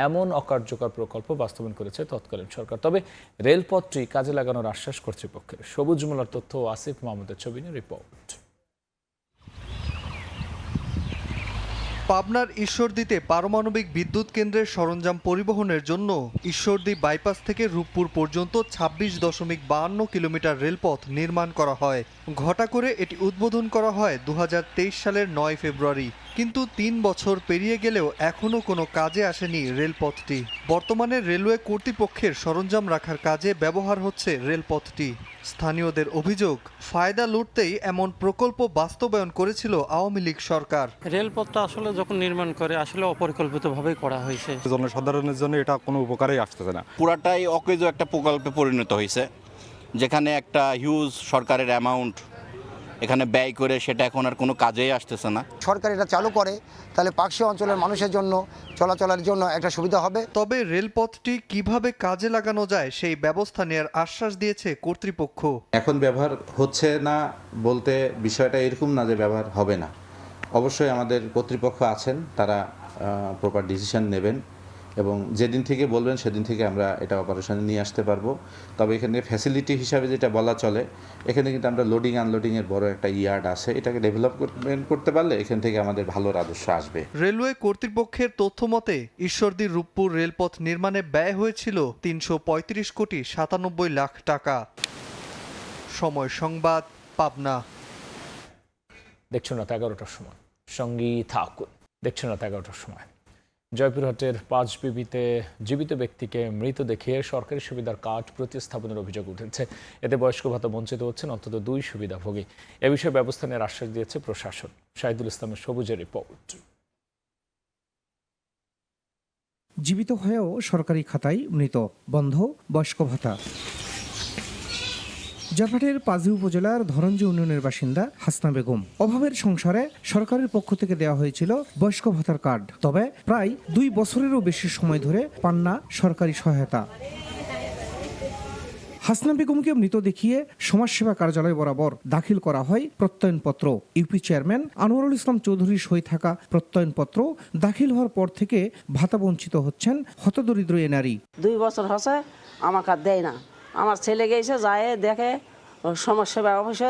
এমন অকার্যকর প্রকল্প বাস্তবায়ন করেছে তৎকালীন সরকার। তবে রেলপথটি কাজে লাগানোর আশ্বাস কর্তৃপক্ষের। সবুজ মোল্লার তথ্য ও আসিফ মাহমুদের ছবি নিয়ে রিপোর্ট। পাবনার ঈশ্বরদীতে পারমাণবিক বিদ্যুৎ কেন্দ্রের সরঞ্জাম পরিবহনের জন্য ঈশ্বরদী বাইপাস থেকে রূপপুর পর্যন্ত ২৬.৫২ কিলোমিটার রেলপথ নির্মাণ করা হয়। ঘটা করে এটি উদ্বোধন করা হয় ২০২৩ সালের ৯ ফেব্রুয়ারি। কিন্তু ৩ বছর পেরিয়ে গেলেও এখনও কোনো কাজে আসেনি রেলপথটি। বর্তমানে রেলওয়ে কর্তৃপক্ষের সরঞ্জাম রাখার কাজে ব্যবহার হচ্ছে রেলপথটি। স্থানীয়দের অভিযোগ, ফায়দা লুটতেই এমন প্রকল্প বাস্তবায়ন করেছিল আওয়ামী লীগ সরকার। রেলপথটা আসলে যখন নির্মাণ করে আসলে অপরিকল্পিতভাবেই করা হয়েছে। জনসাধারণের জন্য এটা কোনো উপকারই আসতেছে না। পুরাটাই অকেজ একটা প্রকল্পে পরিণত হয়েছে, যেখানে একটা হিউজ সরকারের অ্যামাউন্ট এখানে ব্যয় করে সেটা এখন আর কোনো কাজেই আসতেছে না। সরকার এটা চালু করে তাহলে পাকশি অঞ্চলের মানুষের জন্য চলাচলের জন্য একটা সুবিধা হবে। তবে রেলপথটি কিভাবে কাজে লাগানো যায় সেই ব্যবস্থা নেওয়ার আশ্বাস দিয়েছে কর্তৃপক্ষ। এখন ব্যবহার হচ্ছে না বলতে বিষয়টা এরকম না যে ব্যবহার হবে না। অবশ্যই আমাদের কর্তৃপক্ষ আছেন, তারা প্রপার ডিসিশন নেবেন এবং যেদিন থেকে বলবেন সেদিন থেকে আমরা এটা অপারেশনে নিয়ে আসতে পারবো। তবে এখানে ফ্যাসিলিটি হিসাবে যেটা বলা চলে, এখানে কিন্তু আমরা লোডিং আনলোডিংয়ের বড় একটা ইয়ার্ড আছে, এটাকে ডেভেলপমেন্ট করতে পারলে এখান থেকে আমাদের ভালো রাজস্ব আসবে। রেলওয়ে কর্তৃপক্ষের তথ্য মতে ঈশ্বরদী রূপপুর রেলপথ নির্মাণে ব্যয় হয়েছিল ৩৩৫ কোটি ৯৭ লাখ টাকা। সময় সংবাদ, পাবনা। দেখছেন রাত ১১টার সময়, সঙ্গী থাকুন। দেখছেন রাত ১১টার সময়। জয়পুরহাটের পাঁচবিবিতে জীবিত ব্যক্তিকে মৃত দেখিয়ে সরকারি সুবিধার কার্ড প্রতিস্থাপনের অভিযোগ উঠেছে। এতে বয়স্ক ভাতা বঞ্চিত হচ্ছেন অন্তত ২ সুবিধাভোগী। এ বিষয়ে ব্যবস্থা নেওয়ার আশ্বাস দিয়েছে প্রশাসন। শাহিদুল ইসলামের সবুজের রিপোর্ট। জীবিত হয়েও সরকারি খাতায় মৃত, বন্ধ বয়স্ক ভাতা। জয়পুরহাটের পাঁচবি উপজেলার ধরঞ্জি ইউনিয়নের বাসিন্দা হাসনা বেগম। অভাবের সংসারে সরকারের পক্ষ থেকে দেওয়া হয়েছিল বয়স্ক ভাতার কার্ড, তবে প্রায় ২ বছরেরও বেশি সময় ধরে পান না সরকারি সহায়তা। হাসনা বেগমকে মৃত দেখিয়ে সমাজসেবা কার্যালয় বরাবর দাখিল করা হয় প্রত্যয়নপত্র। ইউপি চেয়ারম্যান আনোয়ারুল ইসলাম চৌধুরীর সই থাকা প্রত্যয়নপত্র দাখিল হওয়ার পর থেকে ভাতা বঞ্চিত হচ্ছেন হতদরিদ্র এ নারী। 2 বছর হচ্ছে আমাকে দেয় না, আমার ছেলে গেছে যায় দেখে সমাজসেবা অফিসে,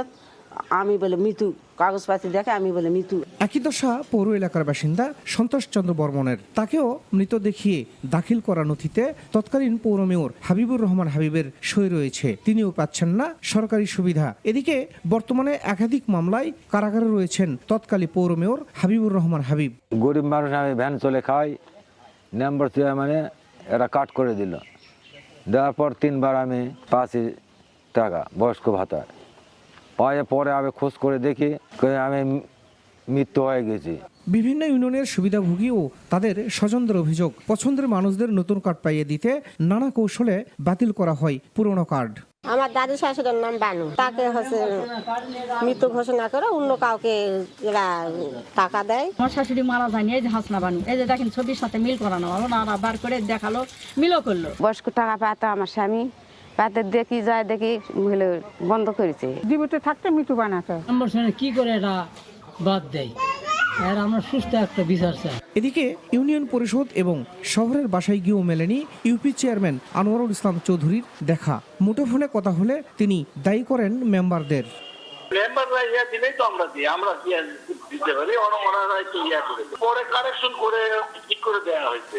আমি বলে মৃত্যু কাগজপাতি দেখে, আমি বলে মৃত্যু। একই দশা পৌর এলাকার বাসিন্দা সন্তোষ চন্দ্র বর্মনের। তাকেও মৃত দেখিয়ে দাখিল করা নথিতে তৎকালীন পৌর মেয়র হাবিবুর রহমান হাবিবের সই রয়েছে। তিনিও পাচ্ছেন না সরকারি সুবিধা। এদিকে বর্তমানে একাধিক মামলায় কারাগারে রয়েছেন তৎকালীন পৌর মেয়র হাবিবুর রহমান হাবিব। গরিব মানুষ, আমি ভ্যান চলে খাই, নাম্বার মানে এরা কাট করে দিল, দেওয়ার পর 3 বার আমি পাচ্ছি টাকা বয়স্ক ভাতা। পরে আমি খোঁজ করে দেখি আমি মৃত্যু হয়ে গেছি। বিভিন্ন ইউনিয়নের সুবিধাভোগী ও তাদের স্বজনদের অভিযোগ, পছন্দের মানুষদের নতুন কার্ড পাইয়ে দিতে নানা কৌশলে বাতিল করা হয় পুরনো কার্ড। আমার দাদু শাশুড়ির নাম বানু, তাকে হচ্ছে মৃত্যু ঘোষণা করে অন্য কাউকে এরা টাকা দেয়। আমার শাশুড়ি মারা যায়নি, এই যে হাসনা বানু, এই যে দেখেন ছবির সাথে মিল করানো হলো না, বার করে দেখালো, মিলও করলো। বয়স্ক টাকা পাতা আমার স্বামী পাতে দেখি যায়, দেখি বন্ধ করেছে। জীবিত থাকতে মৃত্যু বানাতে আমার সঙ্গে কি করে এটা বাদ দেয়, আর আমরা সুস্থ একটা বিচার চাই। এদিকে ইউনিয়ন পরিষদ এবং শহরের বাসায় গিয়েও মেলেনি ইউপি চেয়ারম্যান আনোয়ারুল ইসলাম চৌধুরীর দেখা। মুঠোফোনে কথা হলে তিনি দায়ী করেন মেম্বারদের। মেম্বাররা ইয়া দিলেই তো আমরা দিই, আমরা কি দিতে পারি, ওনারা কি ইয়া করে পরে কারেকশন করে ঠিক করে দেওয়া হয়েছে,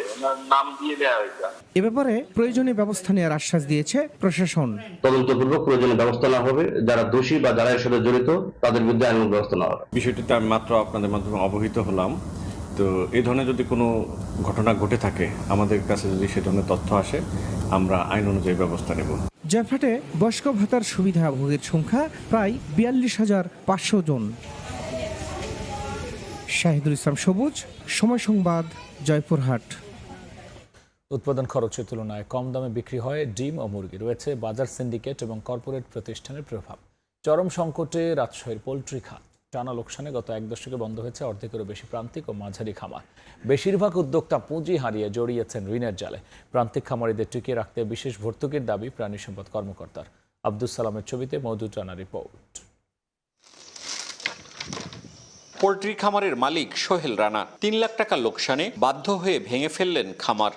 নাম দিয়ে দেওয়া হয়েছে। এ ব্যাপারে প্রয়োজনীয় ব্যবস্থা নেওয়ার আশ্বাস দিয়েছে প্রশাসন। তদন্তপূর্বক প্রয়োজনীয় ব্যবস্থা নেওয়া হবে, যারা দোষী বা যারা এর সাথে জড়িত তাদের বিরুদ্ধে আইনানুগ ব্যবস্থা নেওয়া হবে। বিষয়টিতে আমি মাত্র আপনাদের মাধ্যমে অবহিত হলাম। তো এই ধরনের যদি কোনো ঘটনা ঘটে থাকে, আমাদের কাছে যদি সে ধরনের তথ্য আসে, আমরা আইন অনুযায়ী ব্যবস্থা নেব। জয়ফ্রাটে বয়স্ক ভাতার সুবিধাভোগীর সংখ্যা প্রায় 42,500 জন। শাহিদুল ইসলাম সবুজ, সময় সংবাদ, জয়পুরহাট। উৎপাদন খরচের তুলনায় কম দামে বিক্রি হয় ডিম ও মুরগি। রয়েছে বাজার সিন্ডিকেট এবং কর্পোরেট প্রতিষ্ঠানের প্রভাব। চরম সংকটে রাজশাহীর পোল্ট্রি খাত। টানা লোকসানে গত 1 দশকে বন্ধ হয়েছে অর্ধেকেরও বেশি প্রান্তিক ও মাঝারি খামার। বেশিরভাগ উদ্যোক্তা পুঁজি হারিয়ে জড়িয়েছেন ঋণের জালে। প্রান্তিক খামারিদের টিকিয়ে রাখতে বিশেষ ভর্তুকির দাবি প্রাণী সম্পদ কর্মকর্তার। আব্দুল সালামের ছবিতে মওদুদ রানা রিপোর্ট। পোল্ট্রি খামারের মালিক সোহেল রানা 3 লাখ টাকা লোকসানে বাধ্য হয়ে ভেঙে ফেললেন খামার।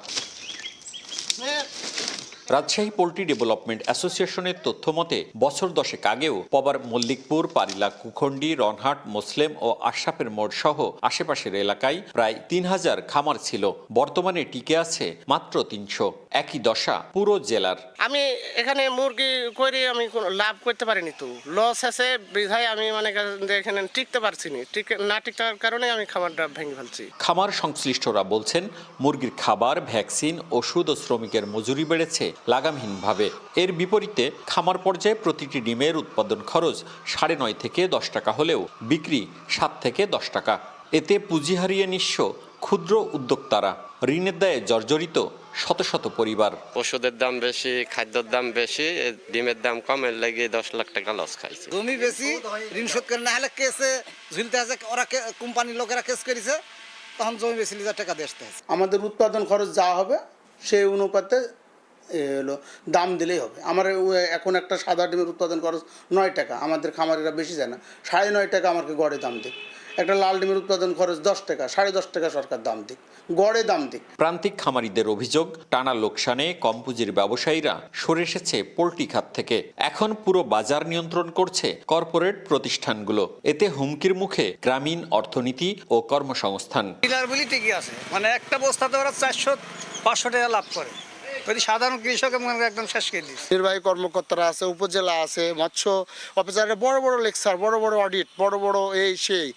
রাজশাহী পোল্ট্রি ডেভেলপমেন্ট অ্যাসোসিয়েশনের তথ্য মতে বছর 10 আগেও পবার, মল্লিকপুর, পারিলা, কুখন্ডি, রনহাট, মোসলেম ও আশরাফের মোড় সহ আশেপাশের এলাকায় প্রায় 3000 খামার ছিল। বর্তমানে টিকে আছে মাত্র 300। একই দশা পুরো জেলার। আমি এখানে মুরগি করে আমি কোনো লাভ করতে পারিনি, তো লস আছে বিধায় আমি মানে এখানে টিকতে পারছি না, না টিকার কারণে আমি খামারটা ভেঙে ফেলছি। খামার সংশ্লিষ্টরা বলছেন, মুরগির খাবার, ভ্যাকসিন, ওষুধ ও শ্রমিকের মজুরি বেড়েছে লাগামহীনভাবে। এর বিপরীতে খামার পর্যায়ে প্রতিটি ডিমের উৎপাদন খরচ 9.5 থেকে 10 টাকা হলেও বিক্রি 7 থেকে 10 টাকা। এতে পুঁজি হারিয়ে নিঃস্ব ক্ষুদ্র উদ্যোক্তারা। ঋণের দায়ে জর্জরিত শত শত পরিবার। ওষুধের দাম বেশি, খাদ্যের দাম বেশি, ডিমের দাম কমের লাগে 10 লাখ টাকা লস খাইছে। জমি বেশি, ঋণ শোধ করে না হলে কেসে ঝুলতে আছে, ওরা কোম্পানির লোকেরা কেস করেছে, তখন জমি বেশি লিজার টাকা দেখতে আছে। আমাদের উৎপাদন খরচ যা হবে সেই অনুপাতে হলো দাম দিলেই হবে। আমার এখন একটা সাদা ডিমের উৎপাদন খরচ 9 টাকা, আমাদের খামারিরা বেশি যায় না, 9.5 টাকা আমাকে গড়ে দাম দিক। একটা লাল ডিমের উৎপাদন খরচ 10 টাকা, 10.5 টাকা সরকার দাম দিক, গড়ে দাম দিক। প্রান্তিক খামারিদের অভিযোগ, টানা লোকসানে কম পুঁজির ব্যবসায়ীরা সরে এসেছে পোল্ট্রি খাত থেকে। এখন পুরো বাজার নিয়ন্ত্রণ করছে কর্পোরেট প্রতিষ্ঠানগুলো। এতে হুমকির মুখে গ্রামীণ অর্থনীতি ও কর্মসংস্থান। ডিলার বলি ঠিকই আছে, মানে একটা বস্তাতে ওরা 400-500 টাকা লাভ করে, সাধারণ কৃষক একদম শেষ করে দিচ্ছে। নির্বাহী কর্মকর্তারা আছে, উপজেলা আছে, মৎস্য অফিসারের বড় বড় লেকচার, বড় বড় অডিট, বড় বড় এই সেই,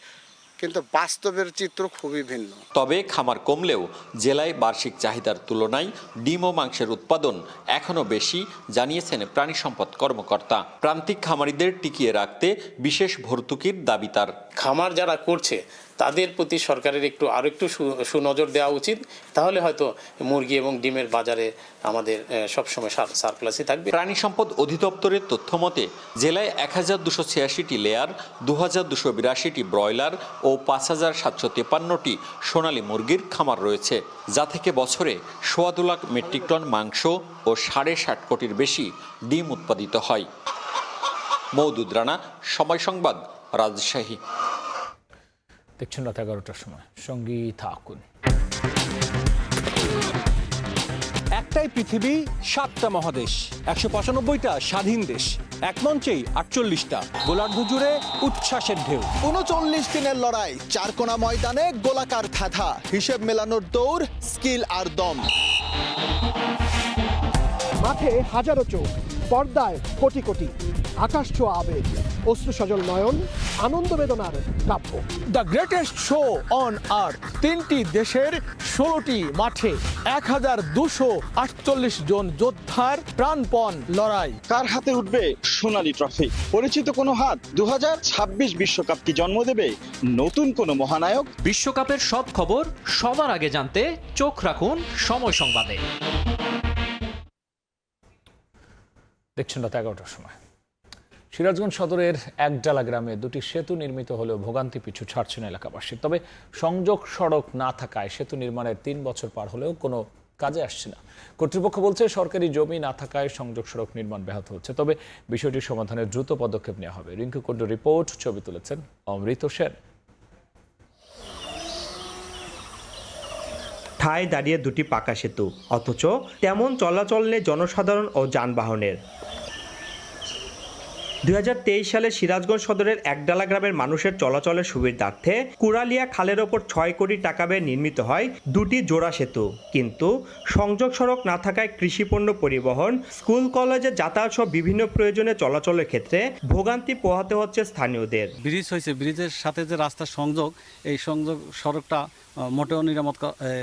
কিন্তু বাস্তবের চিত্র খুবই ভিন্ন। তবে খামার কমলেও জেলায় বার্ষিক চাহিদার তুলনায় ডিম ও মাংসের উৎপাদন এখনও বেশি, জানিয়েছেন প্রাণী সম্পদ কর্মকর্তা। প্রান্তিক খামারিদের টিকিয়ে রাখতে বিশেষ ভর্তুকির দাবি তার। খামার যারা করছে তাদের প্রতি সরকারের আরও একটু সুনজর দেওয়া উচিত, তাহলে হয়তো মুরগি এবং ডিমের বাজারে আমাদের সবসময় সারপ্লাসই থাকবে। প্রাণী সম্পদ অধিদপ্তরের তথ্য মতে জেলায় 1286টি লেয়ার, 2282টি ব্রয়লার ও 5753টি সোনালী মুরগির খামার রয়েছে, যা থেকে বছরে 2.25 লাখ মেট্রিক টন মাংস ও 60.5 কোটির বেশি ডিম উৎপাদিত হয়। মওদুদ রানা, সময় সংবাদ, রাজশাহী। দেখছেন রাত 11টার সময়, সঙ্গী থাকুন। একটাই পৃথিবী, 7টা মহাদেশ, 195টা স্বাধীন দেশ, এক মঞ্চেই 48টা, গোলার্ধ জুড়ে উচ্ছ্বাসের ঢেউ। 39 দিনের লড়াই, চারকোনা ময়দানে গোলাকার ধাঁধা, হিসেব মেলানোর দৌড়, স্কিল আর দম। মাঠে হাজারো চোখ, পর্দায় কোটি কোটি, আকাশ ছোঁয়া আবেগ, অশ্রু সজল নয়ন, আনন্দ বেদনার কাব্য। The greatest show on earth, 3টি দেশের 16টি মাঠে 1248 জন যোদ্ধার প্রাণপণ লড়াই। কার হাতে উঠবে সোনালী ট্রফি? পরিচিত কোনো হাত? 2026 বিশ্বকাপ কি জন্ম দেবে নতুন কোনো মহানায়ক? বিশ্বকাপের সব খবর সবার আগে জানতে চোখ রাখুন সময় সংবাদে। দেখছেন রাত 11টার সময়। সিরাজগঞ্জ সদরের একডালা গ্রামে 2টি সেতু নির্মিত হলেও ভোগান্তি পিছু ছাড়ছে না এলাকাবাসী। তবে সংযোগ সড়ক না থাকায় সেতু নির্মাণের 3 বছর পার হলেও কোনো কাজে আসছে না। কর্তৃপক্ষ বলছে সরকারি জমি না থাকায় সংযোগ সড়ক নির্মাণ ব্যাহত হচ্ছে, তবে বিষয়টি সমাধানে দ্রুত পদক্ষেপ নেওয়া হবে। রিঙ্কু কুণ্ডু রিপোর্ট, ছবি তুলেছেন অমৃত সেন। ঠায় দাঁড়িয়ে 2টি পাকা সেতু, অথচ তেমন চলাচল নেই জনসাধারণ ও যানবাহনের। 2023 সালে সিরাজগঞ্জ সদরের একডালা গ্রামের মানুষের চলাচলের সুবিধার্থে কুড়ালিয়া খালের ওপর 6 কোটি টাকা ব্যয়ে নির্মিত হয় 2টি জোড়া সেতু, কিন্তু সংযোগ সড়ক না থাকায় কৃষিপণ্য পরিবহন, স্কুল কলেজে যাতায়াত সহ বিভিন্ন প্রয়োজনে চলাচলের ক্ষেত্রে ভোগান্তি পোহাতে হচ্ছে স্থানীয়দের। ব্রিজ হয়েছে, ব্রিজের সাথে যে রাস্তার সংযোগ, এই সংযোগ সড়কটা মোটেও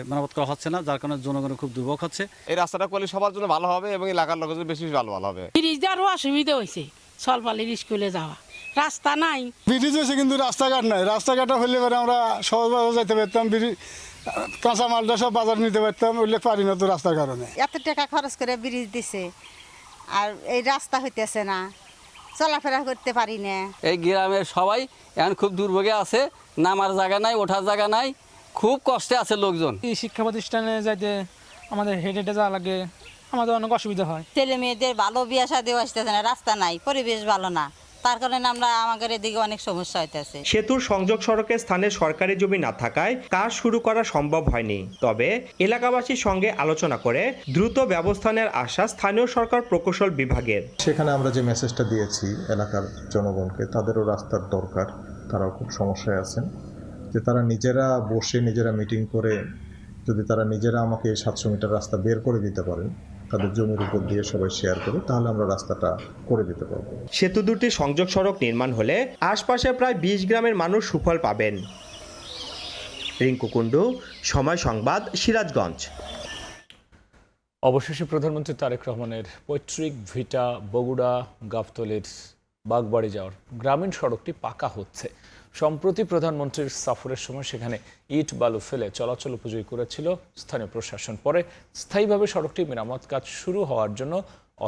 মেরামত করা হচ্ছে না, যার কারণে জনগণের খুব দুর্ভোগ হচ্ছে। এই রাস্তাটা করলে সবার জন্য ভালো হবে এবং এলাকার লোকের জন্য বেশি ভালো হবে। ব্রিজ দেওয়ারও অসুবিধা হয়েছে, সলপালির স্কুলে যাওয়া রাস্তা নাই। ব্রিজ হয়েছে কিন্তু রাস্তাঘাট নাই। রাস্তাঘাট হলে পরে আমরা সহজভাবে যেতে পারতাম, কাঁচা মালটা সব বাজার নিতে পারতাম, উল্লেখ পারি না তো রাস্তার কারণে। এত টাকা খরচ করে ব্রিজ দিছে আর এই রাস্তা হইতেছে না, চলাফেরা করতে পারি না। এই গ্রামের সবাই এখন খুব দুর্ভোগে আছে, নামার জায়গা নাই, ওঠার জায়গা নাই, খুব কষ্টে আছে লোকজন। এই শিক্ষা প্রতিষ্ঠানে যাইতে আমাদের হেঁটে হেঁটে যাওয়া লাগে, আমাদের অনেক অসুবিধা হয়। ছেলে মেয়েদের ভালো বিয়ে শাদী আসতেছে না, রাস্তা নাই, পরিবেশ ভালো না, তার কারণে আমরা আমাদের এদিকে অনেক সমস্যা হইতেছে। সেতুর সংযোগ সড়কের স্থানে সরকারি জমি না থাকায় কাজ শুরু করা সম্ভব হয়নি, তবে এলাকাবাসীর সঙ্গে আলোচনা করে দ্রুত ব্যবস্থা নেওয়ার আশ্বাস স্থানীয় সরকার প্রকৌশল বিভাগের। সেখানে আমরা যে মেসেজটা দিয়েছি এলাকার জনগণকে, তাদেরও রাস্তার দরকার, তারাও খুব সমস্যায় আছেন, যে তারা নিজেরা বসে নিজেরা মিটিং করে যদি তারা নিজেরা আমাকে 700 মিটার রাস্তা বের করে দিতে পারেন তাদের জমির উপর দিয়ে সবাই শেয়ার করে, তাহলে আমরা রাস্তাটা করে দিতে পারবো। সেতু দুটি সংযোগ সড়ক নির্মাণ হলে আশপাশে প্রায় 20 গ্রামের মানুষ সুফল পাবেন। রিঙ্কু কুণ্ডু, সময় সংবাদ, সিরাজগঞ্জ। অবশেষে প্রধানমন্ত্রী তারেক রহমানের পৈতৃক ভিটা বগুড়া গাবতলীর বাগবাড়ি যাওয়ার গ্রামীণ সড়কটি পাকা হচ্ছে। সম্প্রতি প্রধানমন্ত্রীর সফরের সময় সেখানে ইট বালু ফেলে চলাচল উপযোগী করেছিল স্থানীয় প্রশাসন। পরে স্থায়ীভাবে সড়কটি মেরামত কাজ শুরু হওয়ার জন্য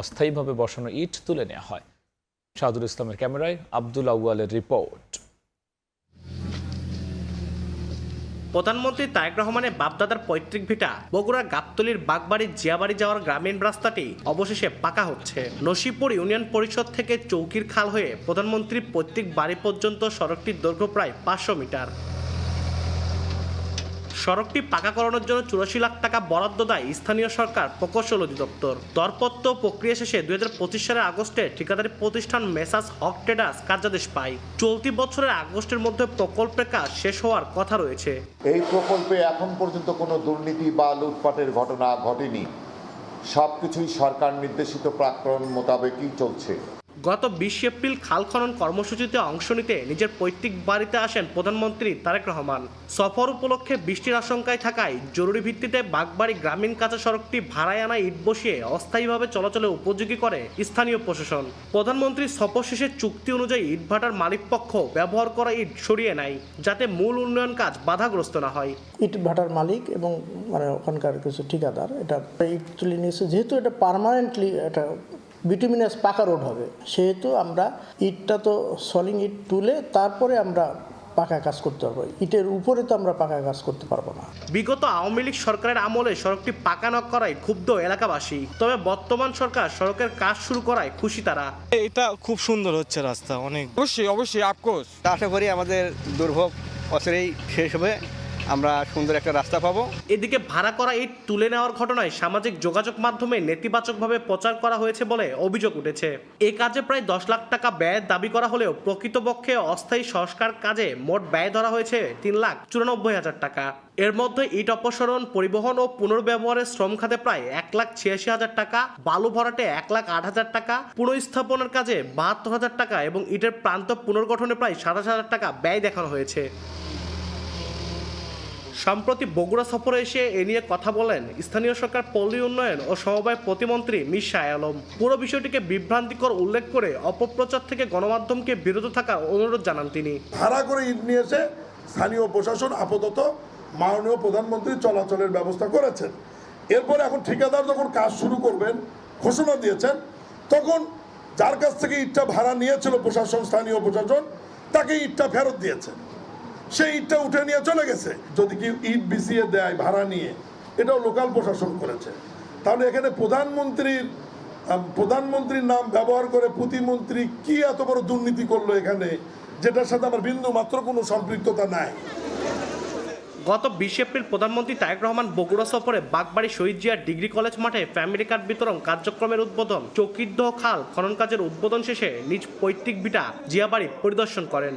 অস্থায়ীভাবে বসানো ইট তুলে নেওয়া হয়। শাহাদুল ইসলামের ক্যামেরায় আব্দুল আউয়ালের রিপোর্ট। প্রধানমন্ত্রী তারেক রহমানের বাপদাদার পৈতৃক ভিটা বগুড়া গাবতলীর বাগবাড়ি জিয়াবাড়ি যাওয়ার গ্রামীণ রাস্তাটি অবশেষে পাকা হচ্ছে। নসিবপুর ইউনিয়ন পরিষদ থেকে চৌকির খাল হয়ে প্রধানমন্ত্রীর পৈতৃক বাড়ি পর্যন্ত সড়কটির দৈর্ঘ্য প্রায় 500 মিটার। সড়কটি পাকা করানোর জন্য 84 লাখ টাকা বরাদ্দ দেয় স্থানীয় সরকার প্রকৌশল অধিদপ্তর। দরপত্র প্রক্রিয়া শেষে 2025 সালের আগস্টে ঠিকাদারি প্রতিষ্ঠান মেসার্স হক ট্রেডার্স কার্যাদেশ পায়। চলতি বছরের আগস্টের মধ্যে প্রকল্পের কাজ শেষ হওয়ার কথা রয়েছে। এই প্রকল্পে এখন পর্যন্ত কোনো দুর্নীতি বা লুটপাটের ঘটনা ঘটেনি, সবকিছুই সরকার নির্দেশিত প্রাক্কলন মোতাবেকই চলছে। গত 20 এপ্রিল খাল খনন কর্মসূচিতে অংশ নিতে নিজের পৈতৃক বাড়িতে আসেন প্রধানমন্ত্রী তারেক রহমান। সফর উপলক্ষে বৃষ্টির আশঙ্কায় থাকায় জরুরি ভিত্তিতে বাগবাড়ি গ্রামীণ কাঁচা সড়কটি ভাড়ায় আনা ইট বসিয়ে অস্থায়ীভাবে চলাচলে উপযোগী করে স্থানীয় প্রশাসন। প্রধানমন্ত্রীর সফর শেষে চুক্তি অনুযায়ী ইটভাটার মালিক পক্ষ ব্যবহার করা ইট সরিয়ে নেয়, যাতে মূল উন্নয়ন কাজ বাধাগ্রস্ত না হয়। ইটভাটার মালিক এবং ওখানকার কিছু ঠিকাদার এটা ইট তুলে নিয়েছে, যেহেতু এটা পার্মানেন্টলি এটা বিটুমিনাস পাকা রোড হবে, সেহেতু আমরা ইটটা তো সলিং ইট তুলে তারপরে আমরা পাকা কাজ করতে পারবো, ইটের উপরে তো আমরা পাকা কাজ করতে পারবো না। বিগত আওয়ামী লীগ সরকারের আমলে সড়কটি পাকা না করায় ক্ষুব্ধ এলাকাবাসী, তবে বর্তমান সরকার সড়কের কাজ শুরু করায় খুশি তারা। এটা খুব সুন্দর হচ্ছে রাস্তা, অনেক অবশ্যই আফকোর্স। আশা করি আমাদের দুর্ভোগ অচিরেই শেষ হবে আমরা সুন্দর একটা রাস্তা পাবো। এদিকে ভাড়া করা ইট তুলে নেওয়ার ঘটনায় সামাজিক যোগাযোগ মাধ্যমে নেতিবাচকভাবে প্রচার করা হয়েছে বলে অভিযোগ উঠেছে। এই কাজে প্রায় 10 লাখ টাকা ব্যয়ের দাবি করা হলেও প্রকৃতপক্ষে অস্থায়ী সংস্কার কাজে মোট ব্যয় ধরা হয়েছে 3,94,000 টাকা। এর মধ্যে ইট অপসারণ, পরিবহন ও পুনর্ব্যবহারের শ্রম খাতে প্রায় 1,86,000 টাকা, বালু ভরাটে 1,08,000 টাকা, পুনঃস্থাপনের কাজে 72,000 টাকা এবং ইটের প্রান্ত পুনর্গঠনে প্রায় 27,000 টাকা ব্যয় দেখানো হয়েছে। সম্প্রতি বগুড়া সফরে এসে এ নিয়ে কথা বলেন স্থানীয় সরকার, পল্লী উন্নয়ন ও সমবায় প্রতিমন্ত্রী মীর শাহ আলম। পুরো বিষয়টিকে বিভ্রান্তিকর উল্লেখ করে অপপ্রচার থেকে গণমাধ্যমকে বিরত থাকার অনুরোধ জানান তিনি। ভাড়া করে ইট নিয়ে এসে স্থানীয় প্রশাসন আপাতত মাননীয় প্রধানমন্ত্রী চলাচলের ব্যবস্থা করেছেন। এরপরে এখন ঠিকাদার যখন কাজ শুরু করবেন ঘোষণা দিয়েছেন, তখন যার কাছ থেকে ইটটা ভাড়া নিয়েছিল প্রশাসন, স্থানীয় প্রশাসন তাকে ইটটা ফেরত দিয়েছে, সেই ইটটা উঠে নিয়ে চলে গেছে। যদি কি ইট বিছিয়ে দেয় ভাড়া নিয়ে, এটাও লোকাল প্রশাসন করেছে। তাহলে এখানে প্রধানমন্ত্রীর নাম ব্যবহার করে প্রতিমন্ত্রী কি এত বড় দুর্নীতি করলো এখানে, যেটার সাথে আমার বিন্দু মাত্র কোনো সম্পৃক্ততা নাই। গত 20 এপ্রিল প্রধানমন্ত্রী তারেক রহমান বগুড়া সফরে বাগবাড়ি শহীদ জিয়া ডিগ্রি কলেজ মাঠে ফ্যামিলি কার্ড বিতরণ কার্যক্রমের উদ্বোধন, চকিরদহ খাল খনন কাজের উদ্বোধন শেষে নিজ পৈতৃক ভিটা জিয়াবাড়ি পরিদর্শন করেন।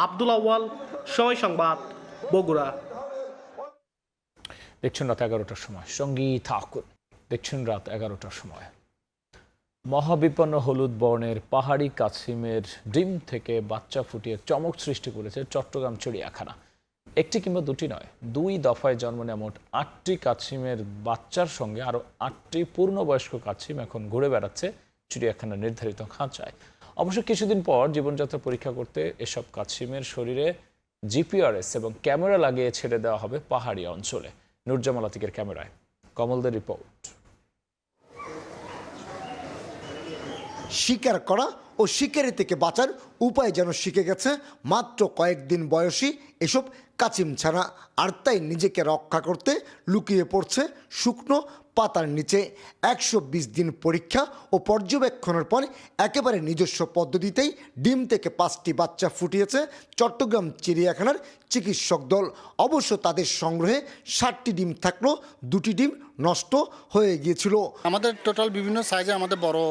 আব্দুল আউয়াল, সময় সংবাদ, বগুড়া। দেখছেন রাত 11টার সময় সঙ্গীত ঠাকুর, দেখছেন রাত 11টার সময়। মহাবিপন্ন হলুদ বর্ণের পাহাড়ি কাছিমের ডিম থেকে বাচ্চা ফুটিয়ে চমক সৃষ্টি করেছে চট্টগ্রাম চিড়িয়াখানা। একটি কিংবা দুটি নয়, 2 দফায় জন্ম নেওয়া মোট 8টি কাছিমের বাচ্চার সঙ্গে আরও 8টি পূর্ণবয়স্ক কাছিম এখন ঘুরে বেড়াচ্ছে চিড়িয়াখানার নির্ধারিত খাঁচায়। অবশ্য কিছুদিন পর জীবনযাত্রা পরীক্ষা করতে এসব কাছিমের শরীরে জিপিআরএস এবং ক্যামেরা লাগিয়ে ছেড়ে দেওয়া হবে পাহাড়ি অঞ্চলে। নুরজামাল আতিকের ক্যামেরায় কমলদের রিপোর্ট। শিকার করা ও শিকারি থেকে বাঁচার উপায় যেন শিখে গেছে মাত্র কয়েকদিন বয়সী এসব কাচিম ছানা, আর তাই নিজেকে রক্ষা করতে লুকিয়ে পড়ছে শুকনো পাতার নিচে। 120 দিন পরীক্ষা ও পর্যবেক্ষণের পর একেবারে নিজস্ব পদ্ধতিতেই ডিম থেকে 5টি বাচ্চা ফুটিয়েছে চট্টগ্রাম চিড়িয়াখানার চিকিৎসক দল। অবশ্য তাদের সংগ্রহে 60টি ডিম থাকলেও 2টি ডিম নষ্ট হয়ে গিয়েছিল। আমাদের টোটাল বিভিন্ন সাইজে আমাদের বড়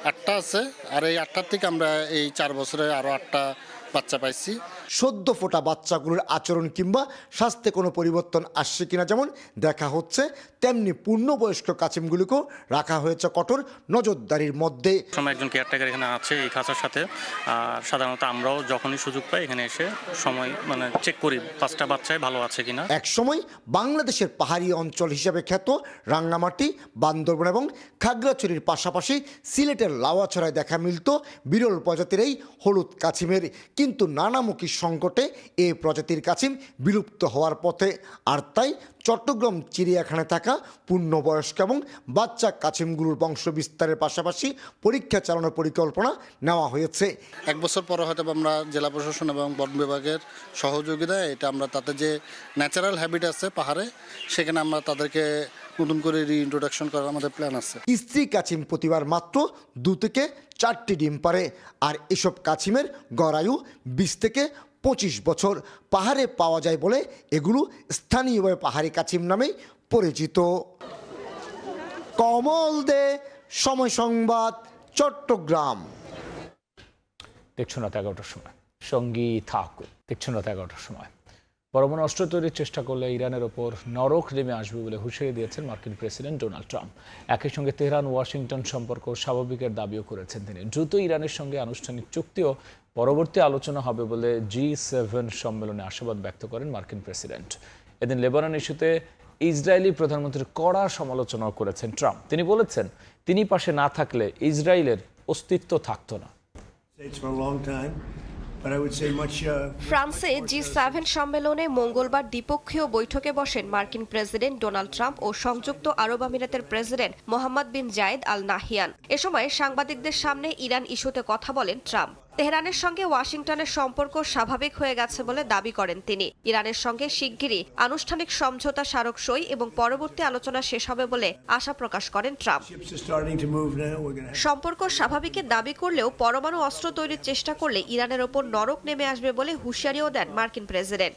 8টা আছে, আর এই 8টার থেকে আমরা এই 4 বছরে আরও 8টা বাচ্চা পাইছি। সদ্য ফোটা বাচ্চাগুলোর আচরণ কিংবা স্বাস্থ্যে কোনো পরিবর্তন আসছে কিনা যেমন দেখা হচ্ছে, তেমনি পূর্ণবয়স্ক কাছিমগুলিকেও রাখা হয়েছে কঠোর নজরদারির মধ্যে। সময় একজন কেয়ারটেকার এখানে আছে এই খাঁচার সাথে, আর সাধারণত আমরাও যখনই সুযোগ পাই এখানে এসে সময় চেক করি 5টা বাচ্চায় ভালো আছে কিনা। এক সময় বাংলাদেশের পাহাড়ি অঞ্চল হিসেবে খ্যাত রাঙ্গামাটি, বান্দরবান এবং খাগড়াছড়ির পাশাপাশি সিলেটের লাউয়াছড়ায় দেখা মিলত বিরল প্রজাতির এই হলুদ কাছিমের, কিন্তু নানামুখী সংকটে এই প্রজাতির কাছিম বিলুপ্ত হওয়ার পথে। আর তাই চট্টগ্রাম চিড়িয়াখানায় থাকা পূর্ণবয়স্ক এবং বাচ্চা কাছিমগুলোর বংশ বিস্তারের পাশাপাশি পরীক্ষা চালানোর পরিকল্পনা নেওয়া হয়েছে। 1 বছর পরে হয়তো আমরা জেলা প্রশাসন এবং বন বিভাগের সহযোগিতায় এটা আমরা তাতে যে ন্যাচারাল হ্যাবিট আছে পাহাড়ে, সেখানে আমরা তাদেরকে নতুন করে রিইন্ট্রোডাকশন করার আমাদের প্ল্যান আছে। স্ত্রী কাছিম প্রতিবার মাত্র 2 থেকে 4টি ডিম পারে, আর এসব কাছিমের গড় আয়ু 20 থেকে 25 বছর। পাহাড়ে পাওয়া যায় বলে এগুলো স্থানীয়ভাবে পাহাড়ি কাছিম নামেই পরিচিত। কমল দে, সময় সংবাদ, চট্টগ্রাম। দেখছেন রাত 11টার সময় সঙ্গীত ঠাকুর, দেখছেন রাত 11টার সময়। পরমাণু অস্ত্র তৈরির চেষ্টা করলে ইরানের ওপর নরক নেমে আসবে বলে হুঁশিয়ারি দিয়েছেন মার্কিন প্রেসিডেন্ট ডোনাল্ড ট্রাম্প। একই সঙ্গে তেহরান ওয়াশিংটন সম্পর্ক স্বাভাবিকের দাবিও করেছেন তিনি। দ্রুত ইরানের সঙ্গে আনুষ্ঠানিক চুক্তি ও পরবর্তী আলোচনা হবে বলে G7 সম্মেলনে আশাবাদ ব্যক্ত করেন মার্কিন প্রেসিডেন্ট। এদিন লেবানন ইস্যুতে ইসরায়েলি প্রধানমন্ত্রীর কড়া সমালোচনাও করেছেন ট্রাম্প। তিনি বলেছেন, তিনি পাশে না থাকলে ইসরায়েলের অস্তিত্ব থাকতো না। ফ্রান্সে G7 সম্মেলনে মঙ্গলবার দ্বিপক্ষীয় বৈঠকে বসেন মার্কিন প্রেসিডেন্ট ডোনাল্ড ট্রাম্প ও সংযুক্ত আরব আমিরাতের প্রেসিডেন্ট মোহাম্মদ বিন জায়েদ আল নাহিয়ান। এ সময় সাংবাদিকদের সামনে ইরান ইস্যুতে কথা বলেন ট্রাম্প। তেহরানের সঙ্গে ওয়াশিংটনের সম্পর্ক স্বাভাবিক হয়ে গেছে বলে দাবি করেন তিনি। ইরানের সঙ্গে শিগগিরই আনুষ্ঠানিক সমঝোতা স্মারক সই এবং পরবর্তী আলোচনা শেষ হবে বলে আশা প্রকাশ করেন ট্রাম্প। সম্পর্ক স্বাভাবিকের দাবি করলেও পরমাণু অস্ত্র তৈরির চেষ্টা করলে ইরানের ওপর নরক নেমে আসবে বলে হুঁশিয়ারিও দেন মার্কিন প্রেসিডেন্ট।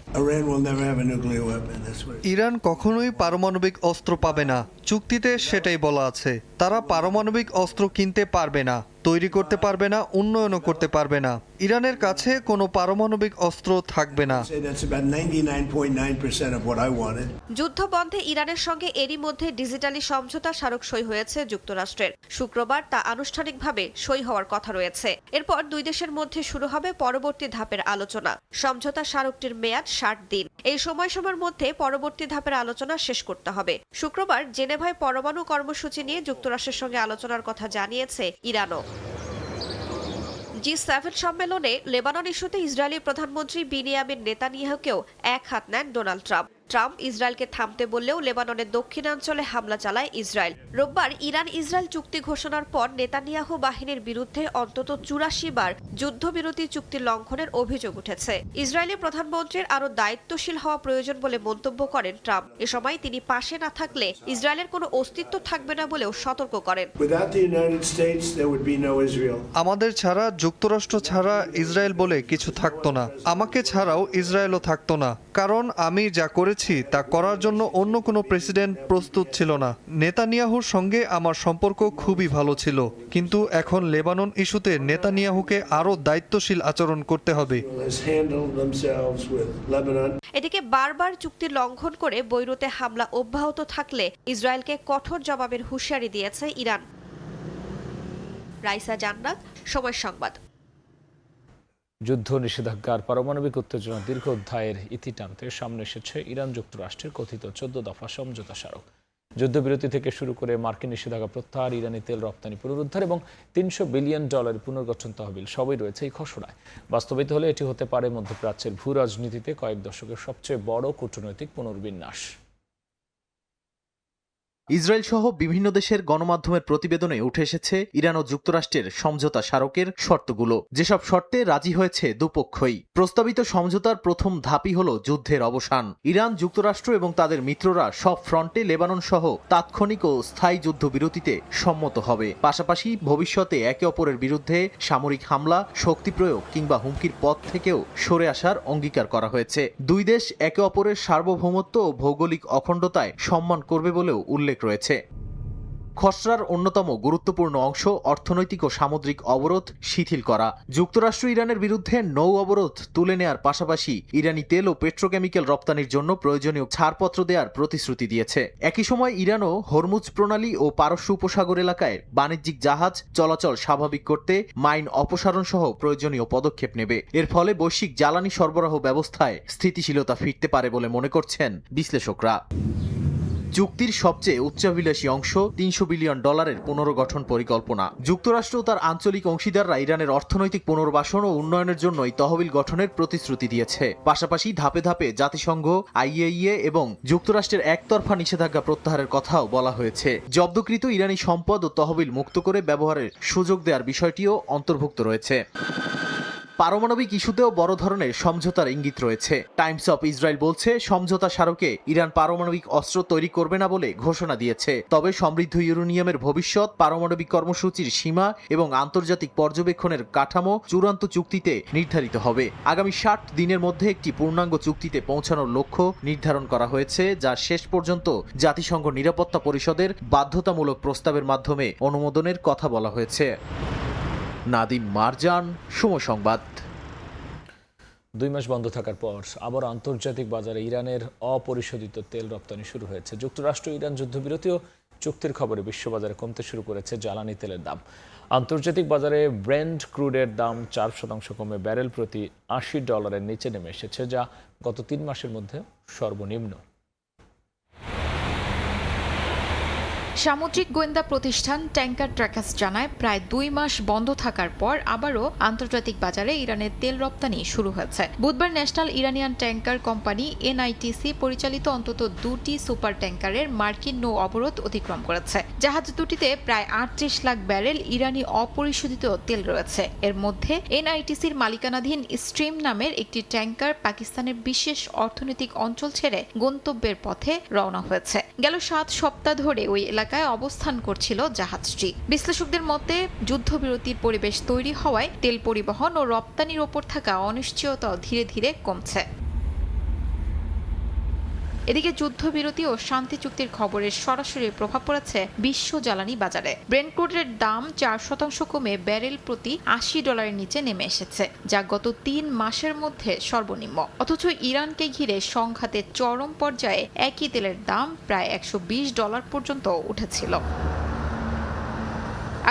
ইরান কখনোই পারমাণবিক অস্ত্র পাবে না, চুক্তিতে সেটাই বলা আছে। তারা পারমাণবিক অস্ত্র কিনতে পারবে না, তৈরি করতে পারবে না, উন্নয়নও করতে পারবে না। ইরানের কাছে কোনো পারমাণবিক অস্ত্র থাকবে না। যুদ্ধ বন্ধে ইরানের সঙ্গে এরই মধ্যে ডিজিটালি সমঝোতা স্মারক সই হয়েছে যুক্তরাষ্ট্রের। শুক্রবার তা আনুষ্ঠানিকভাবে সই হওয়ার কথা রয়েছে। এরপর দুই দেশের মধ্যে শুরু হবে পরবর্তী ধাপের আলোচনা। সমঝোতা স্মারকটির মেয়াদ 60 দিন। এই সময়সীমার মধ্যে পরবর্তী ধাপের আলোচনা শেষ করতে হবে। শুক্রবার জেনেভায় পরমাণু কর্মসূচি নিয়ে যুক্তরাষ্ট্রের সঙ্গে আলোচনার কথা জানিয়েছে ইরানও। G7 সম্মেলনে লেবানন ইস্যুতে ইসরায়েলি প্রধানমন্ত্রী বিনিয়ামিন নেতানিয়াহুকেও এক হাত নেন ডোনাল্ড ট্রাম্প। ট্রাম্প ইসরায়েলকে থামতে বললেও লেবাননের দক্ষিণাঞ্চলে হামলা চালায় ইসরায়েল। রোববার ইরান ইসরায়েল চুক্তি ঘোষণার পর নেতানিয়াহু বাহিনীর বিরুদ্ধে অন্তত 84 বার যুদ্ধবিরতি চুক্তি লঙ্ঘনের অভিযোগ উঠেছে। ইসরায়েলি প্রধানমন্ত্রীর আরও দায়িত্বশীল হওয়া প্রয়োজন বলে মন্তব্য করেন ট্রাম্প। এ সময় তিনি পাশে না থাকলে ইসরায়েলের কোনো অস্তিত্ব থাকবে না বলেও সতর্ক করেন। আমাদের ছাড়া, যুক্তরাষ্ট্র ছাড়া ইসরায়েল বলে কিছু থাকতো না। আমাকে ছাড়াও ইসরায়েলও থাকতো না, কারণ আমি যা করেছি তা করার জন্য অন্য কোনো প্রেসিডেন্ট প্রস্তুত ছিল না। নেতানিয়াহুর সঙ্গে আমার সম্পর্ক খুবই ভালো ছিল, কিন্তু এখন লেবানন ইস্যুতে নেতানিয়াহুকে আরও দায়িত্বশীল আচরণ করতে হবে। এদিকে বারবার চুক্তি লঙ্ঘন করে বৈরুতে হামলা অব্যাহত থাকলে ইসরায়েলকে কঠোর জবাবের হুঁশিয়ারি দিয়েছে ইরান। রাইসা জান্নাত, সময় সংবাদ। যুদ্ধ নিষেধাজ্ঞার পারমাণবিক উত্তেজনা দীর্ঘ অধ্যায়ের ইতি টানতে সামনে এসেছে ইরান যুক্তরাষ্ট্রের কথিত 14 দফা সমঝোতা স্মারক। যুদ্ধবিরতি থেকে শুরু করে মার্কিন নিষেধাজ্ঞা প্রত্যাহার, ইরানি তেল রপ্তানি পুনরুদ্ধার এবং $300 বিলিয়ন পুনর্গঠন তহবিল সবই রয়েছে এই খসড়ায়। বাস্তবায়িত হলে এটি হতে পারে মধ্যপ্রাচ্যের ভূ রাজনীতিতে কয়েক দশকের সবচেয়ে বড় কূটনৈতিক পুনর্বিন্যাস। ইসরায়েল সহ বিভিন্ন দেশের গণমাধ্যমের প্রতিবেদনে উঠে এসেছে ইরান ও যুক্তরাষ্ট্রের সমঝোতা স্মারকের শর্তগুলো। যেসব শর্তে রাজি হয়েছে দুপক্ষই। প্রস্তাবিত সমঝোতার প্রথম ধাপই হল যুদ্ধের অবসান। ইরান, যুক্তরাষ্ট্র এবং তাদের মিত্ররা সব ফ্রন্টে লেবানন সহ তাৎক্ষণিক ও স্থায়ী যুদ্ধবিরতিতে সম্মত হবে। পাশাপাশি ভবিষ্যতে একে অপরের বিরুদ্ধে সামরিক হামলা, শক্তি প্রয়োগ কিংবা হুমকির পথ থেকেও সরে আসার অঙ্গীকার করা হয়েছে। দুই দেশ একে অপরের সার্বভৌমত্ব ও ভৌগোলিক অখণ্ডতায় সম্মান করবে বলেও উল্লেখ রয়েছে। খসড়ার অন্যতম গুরুত্বপূর্ণ অংশ অর্থনৈতিক ও সামুদ্রিক অবরোধ শিথিল করা। যুক্তরাষ্ট্র ইরানের বিরুদ্ধে নৌ অবরোধ তুলে নেয়ার পাশাপাশি ইরানি তেল ও পেট্রোকেমিক্যাল রপ্তানির জন্য প্রয়োজনীয় ছাড়পত্র দেওয়ার প্রতিশ্রুতি দিয়েছে। একই সময় ইরানও হরমুজ প্রণালী ও পারস্য উপসাগর এলাকায় বাণিজ্যিক জাহাজ চলাচল স্বাভাবিক করতে মাইন অপসারণ সহ প্রয়োজনীয় পদক্ষেপ নেবে। এর ফলে বৈশ্বিক জ্বালানি সরবরাহ ব্যবস্থায় স্থিতিশীলতা ফিরতে পারে বলে মনে করছেন বিশ্লেষকরা। চুক্তির সবচেয়ে উচ্চাভিলাষী অংশ $300 বিলিয়ন পুনর্গঠন পরিকল্পনা। যুক্তরাষ্ট্র ও তার আঞ্চলিক অংশীদাররা ইরানের অর্থনৈতিক পুনর্বাসন ও উন্নয়নের জন্য এই তহবিল গঠনের প্রতিশ্রুতি দিয়েছে। পাশাপাশি ধাপে ধাপে জাতিসংঘ, IAEA এবং যুক্তরাষ্ট্রের একতরফা নিষেধাজ্ঞা প্রত্যাহারের কথাও বলা হয়েছে। জব্দকৃত ইরানি সম্পদ ও তহবিল মুক্ত করে ব্যবহারের সুযোগ দেওয়ার বিষয়টিও অন্তর্ভুক্ত রয়েছে। পারমাণবিক ইস্যুতেও বড় ধরনের সমঝোতার ইঙ্গিত রয়েছে। টাইমস অফ ইসরায়েল বলছে, সমঝোতা স্মারকে ইরান পারমাণবিক অস্ত্র তৈরি করবে না বলে ঘোষণা দিয়েছে। তবে সমৃদ্ধ ইউরেনিয়ামের ভবিষ্যৎ, পারমাণবিক কর্মসূচির সীমা এবং আন্তর্জাতিক পর্যবেক্ষণের কাঠামো চূড়ান্ত চুক্তিতে নির্ধারিত হবে। আগামী 60 দিনের মধ্যে একটি পূর্ণাঙ্গ চুক্তিতে পৌঁছানোর লক্ষ্য নির্ধারণ করা হয়েছে, যা শেষ পর্যন্ত জাতিসংঘ নিরাপত্তা পরিষদের বাধ্যতামূলক প্রস্তাবের মাধ্যমে অনুমোদনের কথা বলা হয়েছে। নাদিম মারজান, সময় সংবাদ। 2 মাস বন্ধ থাকার পর আবার আন্তর্জাতিক বাজারে ইরানের অপরিশোধিত তেল রপ্তানি শুরু হয়েছে। যুক্তরাষ্ট্র ইরান যুদ্ধবিরতি ও চুক্তির খবরে বিশ্ববাজারে কমতে শুরু করেছে জ্বালানি তেলের দাম। আন্তর্জাতিক বাজারে ব্রেন্ট ক্রুডের দাম 4% কমে ব্যারেল প্রতি $80 নিচে নেমে এসেছে, যা গত 3 মাসের মধ্যে সর্বনিম্ন। সামুদ্রিক গোয়েন্দা প্রতিষ্ঠান ট্যাঙ্কার ট্র্যাকার্স জানায়, প্রায় 2 মাস বন্ধ থাকার পর আবারও আন্তর্জাতিক বাজারে ইরানের তেল রপ্তানি শুরু হয়েছে। বুধবার national Iranian tanker company NITC পরিচালিত অন্তত 2টি সুপার ট্যাঙ্কারের মার্কিন নৌ অবরোধ অতিক্রম করেছে। জাহাজ দুটিতে প্রায় 38 লাখ ব্যারেল ইরানি অপরিশোধিত তেল রয়েছে। এর মধ্যে NITCর মালিকানাধীন স্ট্রিম নামের একটি ট্যাঙ্কার পাকিস্তানের বিশেষ অর্থনৈতিক অঞ্চল ছেড়ে গন্তব্যের পথে রওনা হয়েছে। গেল 7 সপ্তাহ ধরে ওই এলাকায় অবস্থান করছিল জাহাজটি। বিশ্লেষকদের মতে যুদ্ধবিরতির পরিবেশ তৈরি হওয়ায় তেল পরিবহন ও রপ্তানির ওপর থাকা অনিশ্চয়তাও ধীরে ধীরে কমছে। এদিকে যুদ্ধবিরতি ও শান্তি চুক্তির খবরের সরাসরি প্রভাব পড়েছে বিশ্ব জ্বালানি বাজারে। ব্রেন্ট ক্রুডের দাম 4% কমে ব্যারেল প্রতি $80 নিচে নেমে এসেছে, যা গত 3 মাসের মধ্যে সর্বনিম্ন। অথচ ইরানকে ঘিরে সংঘাতের চরম পর্যায়ে একই তেলের দাম প্রায় $120 পর্যন্ত উঠেছিল।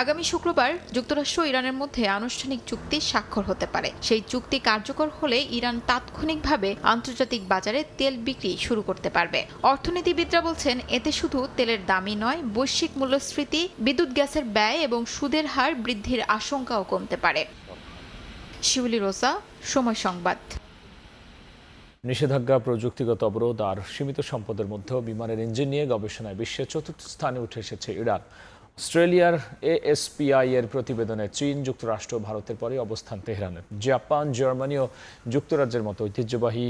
আগামী শুক্রবার যুক্তরাষ্ট্র ও ইরানের মধ্যে আনুষ্ঠানিক চুক্তি স্বাক্ষর হতে পারে। সেই চুক্তি কার্যকর হলে ইরান তাৎক্ষণিকভাবে আন্তর্জাতিক বাজারে তেল বিক্রি শুরু করতে পারবে। অর্থনীতিবিদরা বলছেন, এতে শুধু তেলের দামই নয়, বৈশ্বিক মূল্যস্ফীতি, বিদ্যুৎ গ্যাসের ব্যয় এবং সুদের হার বৃদ্ধির আশঙ্কাও কমতে পারে। শিউলি রোজা, সময় সংবাদ। নিষেধাজ্ঞা, প্রযুক্তিগত অবরোধ আর সীমিত সম্পদের মধ্যেও বিমানের ইঞ্জিন নিয়ে গবেষণায় বিশ্বের 4র্থ স্থানে উঠে এসেছে ইরান। অস্ট্রেলিয়ার ASPI এর প্রতিবেদনে চীন, যুক্তরাষ্ট্র, ভারতের পরে অবস্থান তেহরানের। জাপান, জার্মানি ও যুক্তরাজ্যের মতো ঐতিহ্যবাহী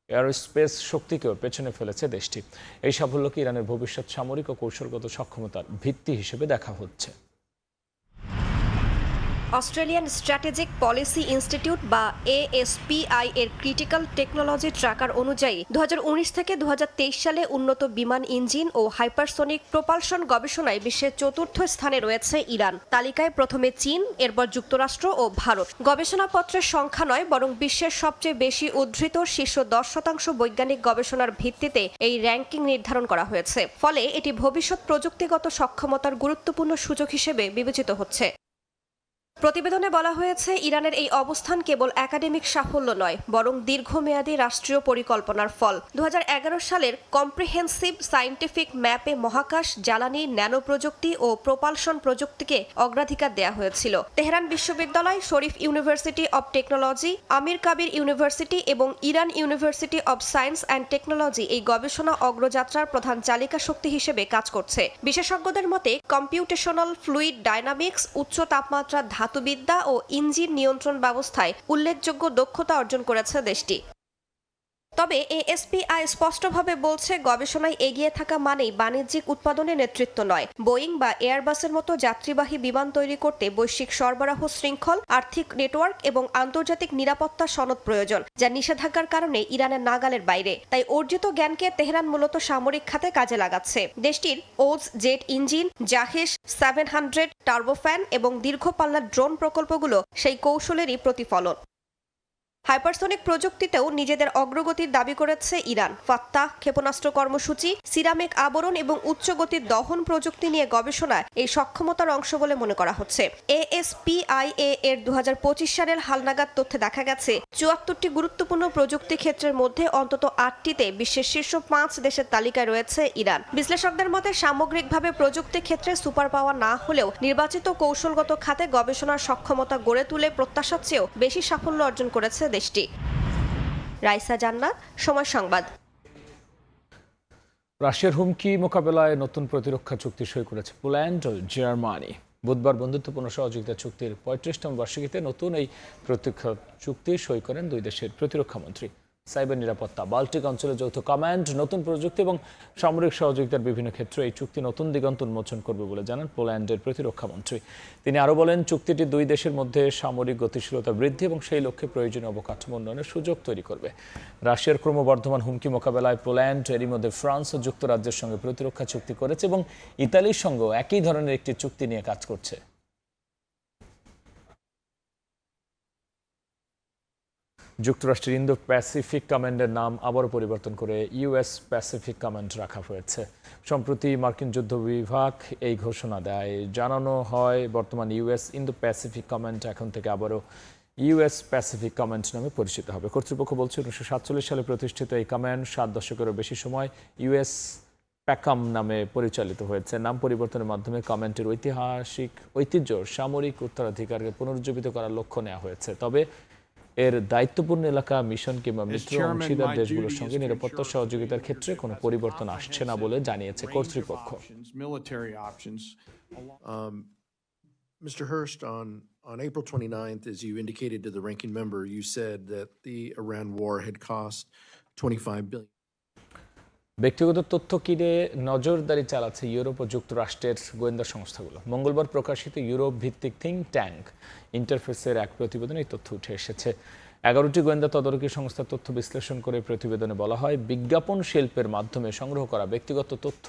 এয়ারস্পেস শক্তিকেও পেছনে ফেলেছে দেশটি। এই সাফল্যকে ইরানের ভবিষ্যৎ সামরিক ও কৌশলগত সক্ষমতার ভিত্তি হিসেবে দেখা হচ্ছে। অস্ট্রেলিয়ান স্ট্র্যাটেজিক পলিসি ইনস্টিটিউট বা ASPI এর ক্রিটিক্যাল টেকনোলজি ট্র্যাকার অনুযায়ী 2019 থেকে 2023 সালে উন্নত বিমান ইঞ্জিন ও হাইপারসোনিক প্রপালশন গবেষণায় বিশ্বের 4র্থ স্থানে রয়েছে ইরান। তালিকায় প্রথমে চীন, এরপর যুক্তরাষ্ট্র ও ভারত। গবেষণাপত্রের সংখ্যা নয়, বরং বিশ্বের সবচেয়ে বেশি উদ্ধৃত শীর্ষ 10% বৈজ্ঞানিক গবেষণার ভিত্তিতে এই র্যাঙ্কিং নির্ধারণ করা হয়েছে। ফলে এটি ভবিষ্যৎ প্রযুক্তিগত সক্ষমতার গুরুত্বপূর্ণ সুযোগ হিসেবে বিবেচিত হচ্ছে। প্রতিবেদনে বলা হয়েছে, ইরানের এই অবস্থান কেবল একাডেমিক সাফল্য নয়, বরং দীর্ঘমেয়াদী রাষ্ট্রীয় পরিকল্পনার ফল। 2011 সালের কম্প্রিহেন্সিভ সায়েন্টিফিক ম্যাপে মহাকাশ, জ্বালানি, ন্যানো প্রযুক্তি ও প্রপালশন প্রযুক্তিকে অগ্রাধিকার দেওয়া হয়েছিল। তেহরান বিশ্ববিদ্যালয়, Sharif university of technology, Amir Kabir university এবং Iran university of science and technology এই গবেষণা অগ্রযাত্রার প্রধান চালিকা শক্তি হিসেবে কাজ করছে। বিশেষজ্ঞদের মতে, কম্পিউটেশনাল ফ্লুইড ডায়নামিক্স, উচ্চ তাপমাত্রা ধাতুবিদ্যা ও ইঞ্জিন নিয়ন্ত্রণ ব্যবস্থায় উল্লেখযোগ্য দক্ষতা অর্জন করেছে দেশটি। তবে ASPI স্পষ্টভাবে বলছে, গবেষণায় এগিয়ে থাকা মানেই বাণিজ্যিক উৎপাদনে নেতৃত্ব নয়। বোয়িং বা এয়ারবাসের মতো যাত্রীবাহী বিমান তৈরি করতে বৈশ্বিক সরবরাহ শৃঙ্খল, আর্থিক নেটওয়ার্ক এবং আন্তর্জাতিক নিরাপত্তা সনদ প্রয়োজন, যা নিষেধাজ্ঞার কারণে ইরানের নাগালের বাইরে। তাই অর্জিত জ্ঞানকে তেহরান মূলত সামরিক খাতে কাজে লাগাচ্ছে। দেশটির ওজ জেট ইঞ্জিন, জাহেজ 700 টার্বোফ্যান এবং দীর্ঘ পাল্লার ড্রোন প্রকল্পগুলো সেই কৌশলেরই প্রতিফলন। হাইপারসোনিক প্রযুক্তিতেও নিজেদের অগ্রগতির দাবি করেছে ইরান। ফাত্তাহ ক্ষেপণাস্ত্র কর্মসূচি, সিরামিক আবরণ এবং উচ্চ গতির দহন প্রযুক্তি নিয়ে গবেষণা এই সক্ষমতার অংশ বলে মনে করা হচ্ছে। ASPI এর 2025 সালের হালনাগাদ তথ্যে দেখা গেছে, 74টি গুরুত্বপূর্ণ প্রযুক্তি ক্ষেত্রের মধ্যে অন্তত 8টিতে বিশ্বের শীর্ষ 5 দেশের তালিকায় রয়েছে ইরান। বিশ্লেষকদের মতে, সামগ্রিকভাবে প্রযুক্তি ক্ষেত্রে সুপার পাওয়ার না হলেও নির্বাচিত কৌশলগত খাতে গবেষণার সক্ষমতা গড়ে তুলে প্রত্যাশার চেয়েও বেশি সাফল্য অর্জন করেছে দেশটি। রাইসা জান্নাত, সময় সংবাদ। রাশিয়ার হুমকি মোকাবেলায় নতুন প্রতিরক্ষা চুক্তি সই করেছে পোল্যান্ড ও জার্মানি। বুধবার বন্ধুত্বপূর্ণ সহযোগিতা চুক্তির 35তম বার্ষিকীতে নতুন এই প্রতিরক্ষা চুক্তি সই করেন দুই দেশের প্রতিরক্ষা মন্ত্রী। সাইবার নিরাপত্তা, বাল্টিক অঞ্চলে যৌথ কমান্ড, নতুন প্রযুক্তি এবং সামরিক সহযোগিতার বিভিন্ন ক্ষেত্রে এই চুক্তি নতুন দিগন্ত উন্মোচন করবে বলে জানান পোল্যান্ডের প্রতিরক্ষা মন্ত্রী। তিনি আরও বলেন, চুক্তিটি দুই দেশের মধ্যে সামরিক গতিশীলতা বৃদ্ধি এবং সেই লক্ষ্যে প্রয়োজনীয় অবকাঠামো উন্নয়নের সুযোগ তৈরি করবে। রাশিয়ার ক্রমবর্ধমান হুমকি মোকাবেলায় পোল্যান্ড এরই মধ্যে ফ্রান্স ও যুক্তরাজ্যের সঙ্গে প্রতিরক্ষা চুক্তি করেছে এবং ইতালির সঙ্গেও একই ধরনের একটি চুক্তি নিয়ে কাজ করছে। যুক্তরাষ্ট্রের ইন্দো প্যাসিফিক কমান্ডের নাম আবারও পরিবর্তন করে US প্যাসিফিক কমান্ড রাখা হয়েছে। সম্প্রতি মার্কিন যুদ্ধ বিভাগ এই ঘোষণা দেয়। জানানো হয়, বর্তমান US ইন্দো প্যাসিফিক কমান্ড এখন থেকে আবারও US প্যাসিফিক কমান্ড নামে পরিচিত হবে। কর্তৃপক্ষ বলছে, 1947 সালে প্রতিষ্ঠিত এই কমান্ড 7 দশকেরও বেশি সময় US প্যাকাম নামে পরিচালিত হয়েছে। নাম পরিবর্তনের মাধ্যমে কমান্ডের ঐতিহ্য সামরিক উত্তরাধিকারকে পুনরুজ্জীবিত করার লক্ষ্য নেওয়া হয়েছে। তবে এর দায়িত্বপূর্ণ এলাকা, মিশন কিংবা মিত্র অংশীদার দেশগুলোর সঙ্গে নিরাপত্তা সহযোগিতার ক্ষেত্রে কোনো পরিবর্তন আসছে না বলে জানিয়েছে কর্তৃপক্ষ। Mr. Hurst, on April 29th, as you indicated to the ranking member, you said that the Iran war had cost $25 billion. ব্যক্তিগত তথ্য কিনে নজরদারি চালাচ্ছে ইউরোপ ও যুক্তরাষ্ট্রের গোয়েন্দা সংস্থাগুলো। মঙ্গলবার প্রকাশিত ইউরোপ ভিত্তিক থিঙ্ক ট্যাঙ্ক ইন্টারফেসের এক প্রতিবেদনে এই তথ্য উঠে এসেছে। 11টি গোয়েন্দা তদারকি সংস্থার তথ্য বিশ্লেষণ করে প্রতিবেদনে বলা হয়, বিজ্ঞাপন শিল্পের মাধ্যমে সংগ্রহ করা ব্যক্তিগত তথ্য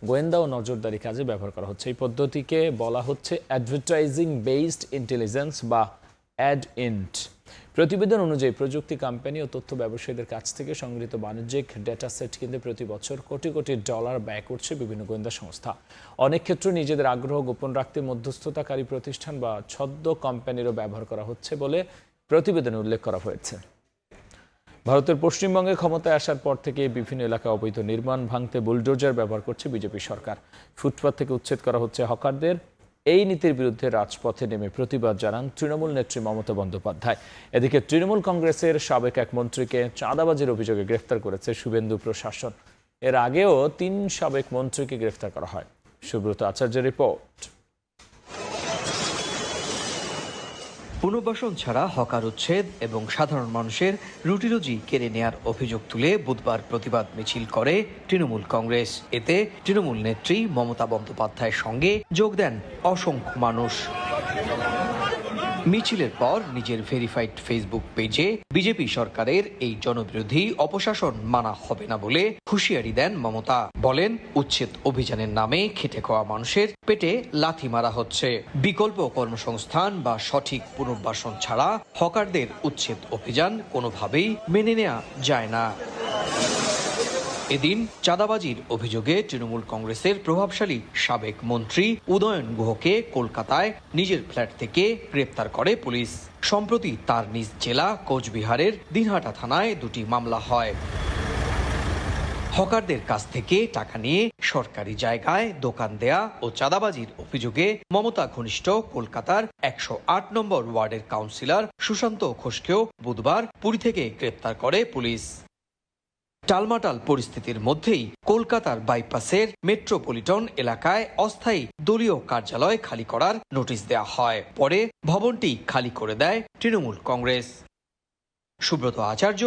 গোয়েন্দা ও নজরদারি কাজে ব্যবহার করা হচ্ছে। এই পদ্ধতিকে বলা হচ্ছে অ্যাডভার্টাইজিং বেসড ইন্টেলিজেন্স বা অ্যাড-ইন্ট। প্রতিবেদন অনুযায়ী প্রযুক্তি কোম্পানি ও তথ্য ব্যবসায়ীদের কাছ থেকে সংগৃহীত বাণিজ্যিক ডেটা সেট কিনতে প্রতি বছর কোটি কোটি ডলার ব্যয় করছে বিভিন্ন গোয়েন্দা সংস্থা। অনেক ক্ষেত্রে নিজেদের আগ্রহ গোপন রাখতে মধ্যস্থতাকারী প্রতিষ্ঠান বা ছদ্ম কোম্পানিরও ব্যবহার করা হচ্ছে বলে প্রতিবেদনে উল্লেখ করা হয়েছে। ভারতের পশ্চিমবঙ্গে ক্ষমতায় আসার পর থেকে বিভিন্ন এলাকায় অবৈধ নির্মাণ ভাঙতে বুলডোজার ব্যবহার করছে বিজেপি সরকার। ফুটপাত থেকে উচ্ছেদ করা হচ্ছে হকারদের। এই নীতির বিরুদ্ধে রাজপথে নেমে প্রতিবাদ জানান তৃণমূল নেত্রী মমতা বন্দ্যোপাধ্যায়। এদিকে তৃণমূল কংগ্রেসের সাবেক এক মন্ত্রীকে চাঁদাবাজির অভিযোগে গ্রেফতার করেছে শুভেন্দু প্রশাসন। এর আগেও 3 সাবেক মন্ত্রীকে গ্রেফতার করা হয়। সুব্রত আচার্যের রিপোর্ট। পুনর্বাসন ছাড়া হকার উচ্ছেদ এবং সাধারণ মানুষের রুটিরুজি কেড়ে নেয়ার অভিযোগ তুলে বুধবার প্রতিবাদ মিছিল করে তৃণমূল কংগ্রেস। এতে তৃণমূল নেত্রী মমতা বন্দ্যোপাধ্যায়ের সঙ্গে যোগ দেন অসংখ্য মানুষ। মিছিলের পর নিজের ভেরিফাইড ফেসবুক পেজে বিজেপি সরকারের এই জনবিরোধী অপশাসন মানা হবে না বলে হুঁশিয়ারি দেন মমতা। বলেন, উচ্ছেদ অভিযানের নামে খেটে খাওয়া মানুষের পেটে লাথি মারা হচ্ছে। বিকল্প কর্মসংস্থান বা সঠিক পুনর্বাসন ছাড়া হকারদের উচ্ছেদ অভিযান কোনোভাবেই মেনে নেওয়া যায় না। এদিন চাঁদাবাজির অভিযোগে তৃণমূল কংগ্রেসের প্রভাবশালী সাবেক মন্ত্রী উদয়ন গুহকে কলকাতায় নিজের ফ্ল্যাট থেকে গ্রেপ্তার করে পুলিশ। সম্প্রতি তার নিজ জেলা কোচবিহারের দিনহাটা থানায় 2টি মামলা হয়। হকারদের কাছ থেকে টাকা নিয়ে সরকারি জায়গায় দোকান দেয়া ও চাঁদাবাজির অভিযোগে মমতা ঘনিষ্ঠ কলকাতার 108 নম্বর ওয়ার্ডের কাউন্সিলর সুশান্ত ঘোষকেও বুধবার পুরী থেকে গ্রেপ্তার করে পুলিশ। টালমাটাল পরিস্থিতির মধ্যেই কলকাতার বাইপাসের মেট্রোপলিটন এলাকায় অস্থায়ী দলীয় কার্যালয় খালি করার নোটিশ দেওয়া হয়। পরে ভবনটি খালি করে দেয় তৃণমূল কংগ্রেস। সুব্রত আচার্য,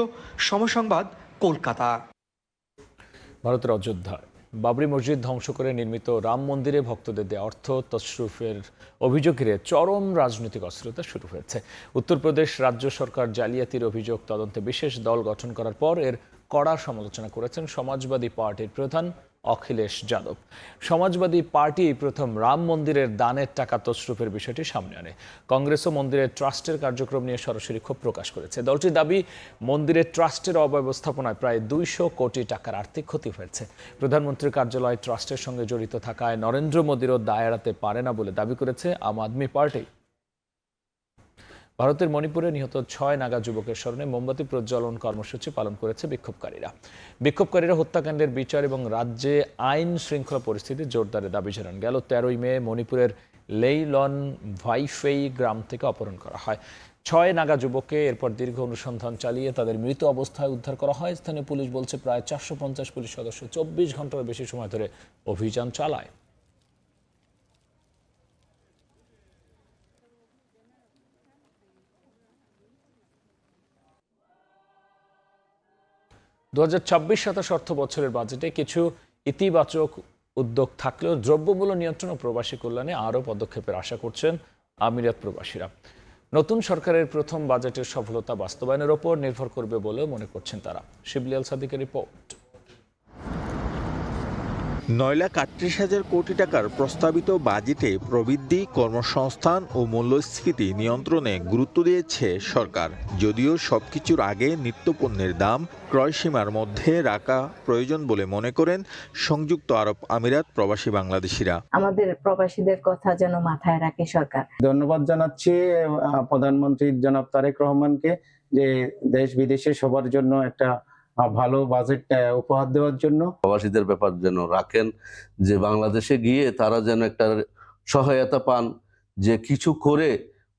সময় সংবাদ, কলকাতা। ভারতের অযোধ্যায় বাবরি মসজিদ ধ্বংস করে নির্মিত রাম মন্দিরে ভক্তদের দেওয়া অর্থ তছরুফের অভিযোগ ঘিরে চরম রাজনৈতিক অস্থিরতা শুরু হয়েছে। উত্তরপ্রদেশ রাজ্য সরকার জালিয়াতির অভিযোগ তদন্তে বিশেষ দল গঠন করার পর এর কড়া সমালোচনা করেছেন সমাজবাদী পার্টির প্রধান অখিলেশ যাদব। সমাজবাদী পার্টি প্রথম রাম মন্দিরের দানের টাকা তছরুফের বিষয়টি সামনে আনে। কংগ্রেসও মন্দিরের ট্রাস্টের কার্যক্রম নিয়ে সরাসরি ক্ষোভ প্রকাশ করেছে। দলটির দাবি, মন্দিরের ট্রাস্টের অব্যবস্থাপনায় প্রায় 200 কোটি টাকার আর্থিক ক্ষতি হয়েছে। প্রধানমন্ত্রীর কার্যালয় ট্রাস্টের সঙ্গে জড়িত থাকায় নরেন্দ্র মোদীরও দায় এড়াতে পারে না বলে দাবি করেছে আম আদমি পার্টি। ভারতের মণিপুরে নিহত 6 নাগা যুবকের স্মরণে মোমবাতি প্রজ্বলন কর্মসূচি পালন করেছে বিক্ষোভকারীরা হত্যাকাণ্ডের বিচার এবং রাজ্যে আইন শৃঙ্খলা পরিস্থিতি জোরদারের দাবি জানান। গেল 13ই মে মণিপুরের লেইলন ভাইফেই গ্রাম থেকে অপহরণ করা হয় 6 নাগা যুবককে। এরপর দীর্ঘ অনুসন্ধান চালিয়ে তাদের মৃত অবস্থায় উদ্ধার করা হয়। স্থানীয় পুলিশ বলছে প্রায় 450 পুলিশ সদস্য 24 ঘন্টার বেশি সময় ধরে অভিযান চালায়। দু 2026-27 অর্থ বছরের বাজেটে কিছু ইতিবাচক উদ্যোগ থাকলেও দ্রব্যমূল্য নিয়ন্ত্রণ ও প্রবাসী কল্যাণে আরও পদক্ষেপের আশা করছেন আমিরাত প্রবাসীরা। নতুন সরকারের প্রথম বাজেটের সফলতা বাস্তবায়নের ওপর নির্ভর করবে বলেও মনে করছেন তারা। শিবলি আল সাদিকের রিপোর্ট। 9,38,000 কোটি টাকার প্রস্তাবিত বাজেটে প্রবৃদ্ধি, কর্মসংস্থান ও মূল্যস্ফীতি নিয়ন্ত্রণে গুরুত্ব দিয়েছে সরকার। যদিও সবকিছুর আগে নিত্যপণ্যের দাম ক্রয়সীমার মধ্যে রাখা প্রয়োজন বলে মনে করেন সংযুক্ত আরব আমিরাত প্রবাসী বাংলাদেশিরা। আমাদের প্রবাসীদের কথা যেন মাথায় রাখে সরকার। ধন্যবাদ জানাচ্ছি প্রধানমন্ত্রী জনাব তারেক রহমানকে যে দেশ বিদেশে সবার জন্য একটা ভালো বাজেট উপহার দেওয়ার জন্য। প্রবাসীদের ব্যাপার যেন রাখেন, যে বাংলাদেশে গিয়ে তারা যেন একটা সহায়তা পান, যে কিছু করে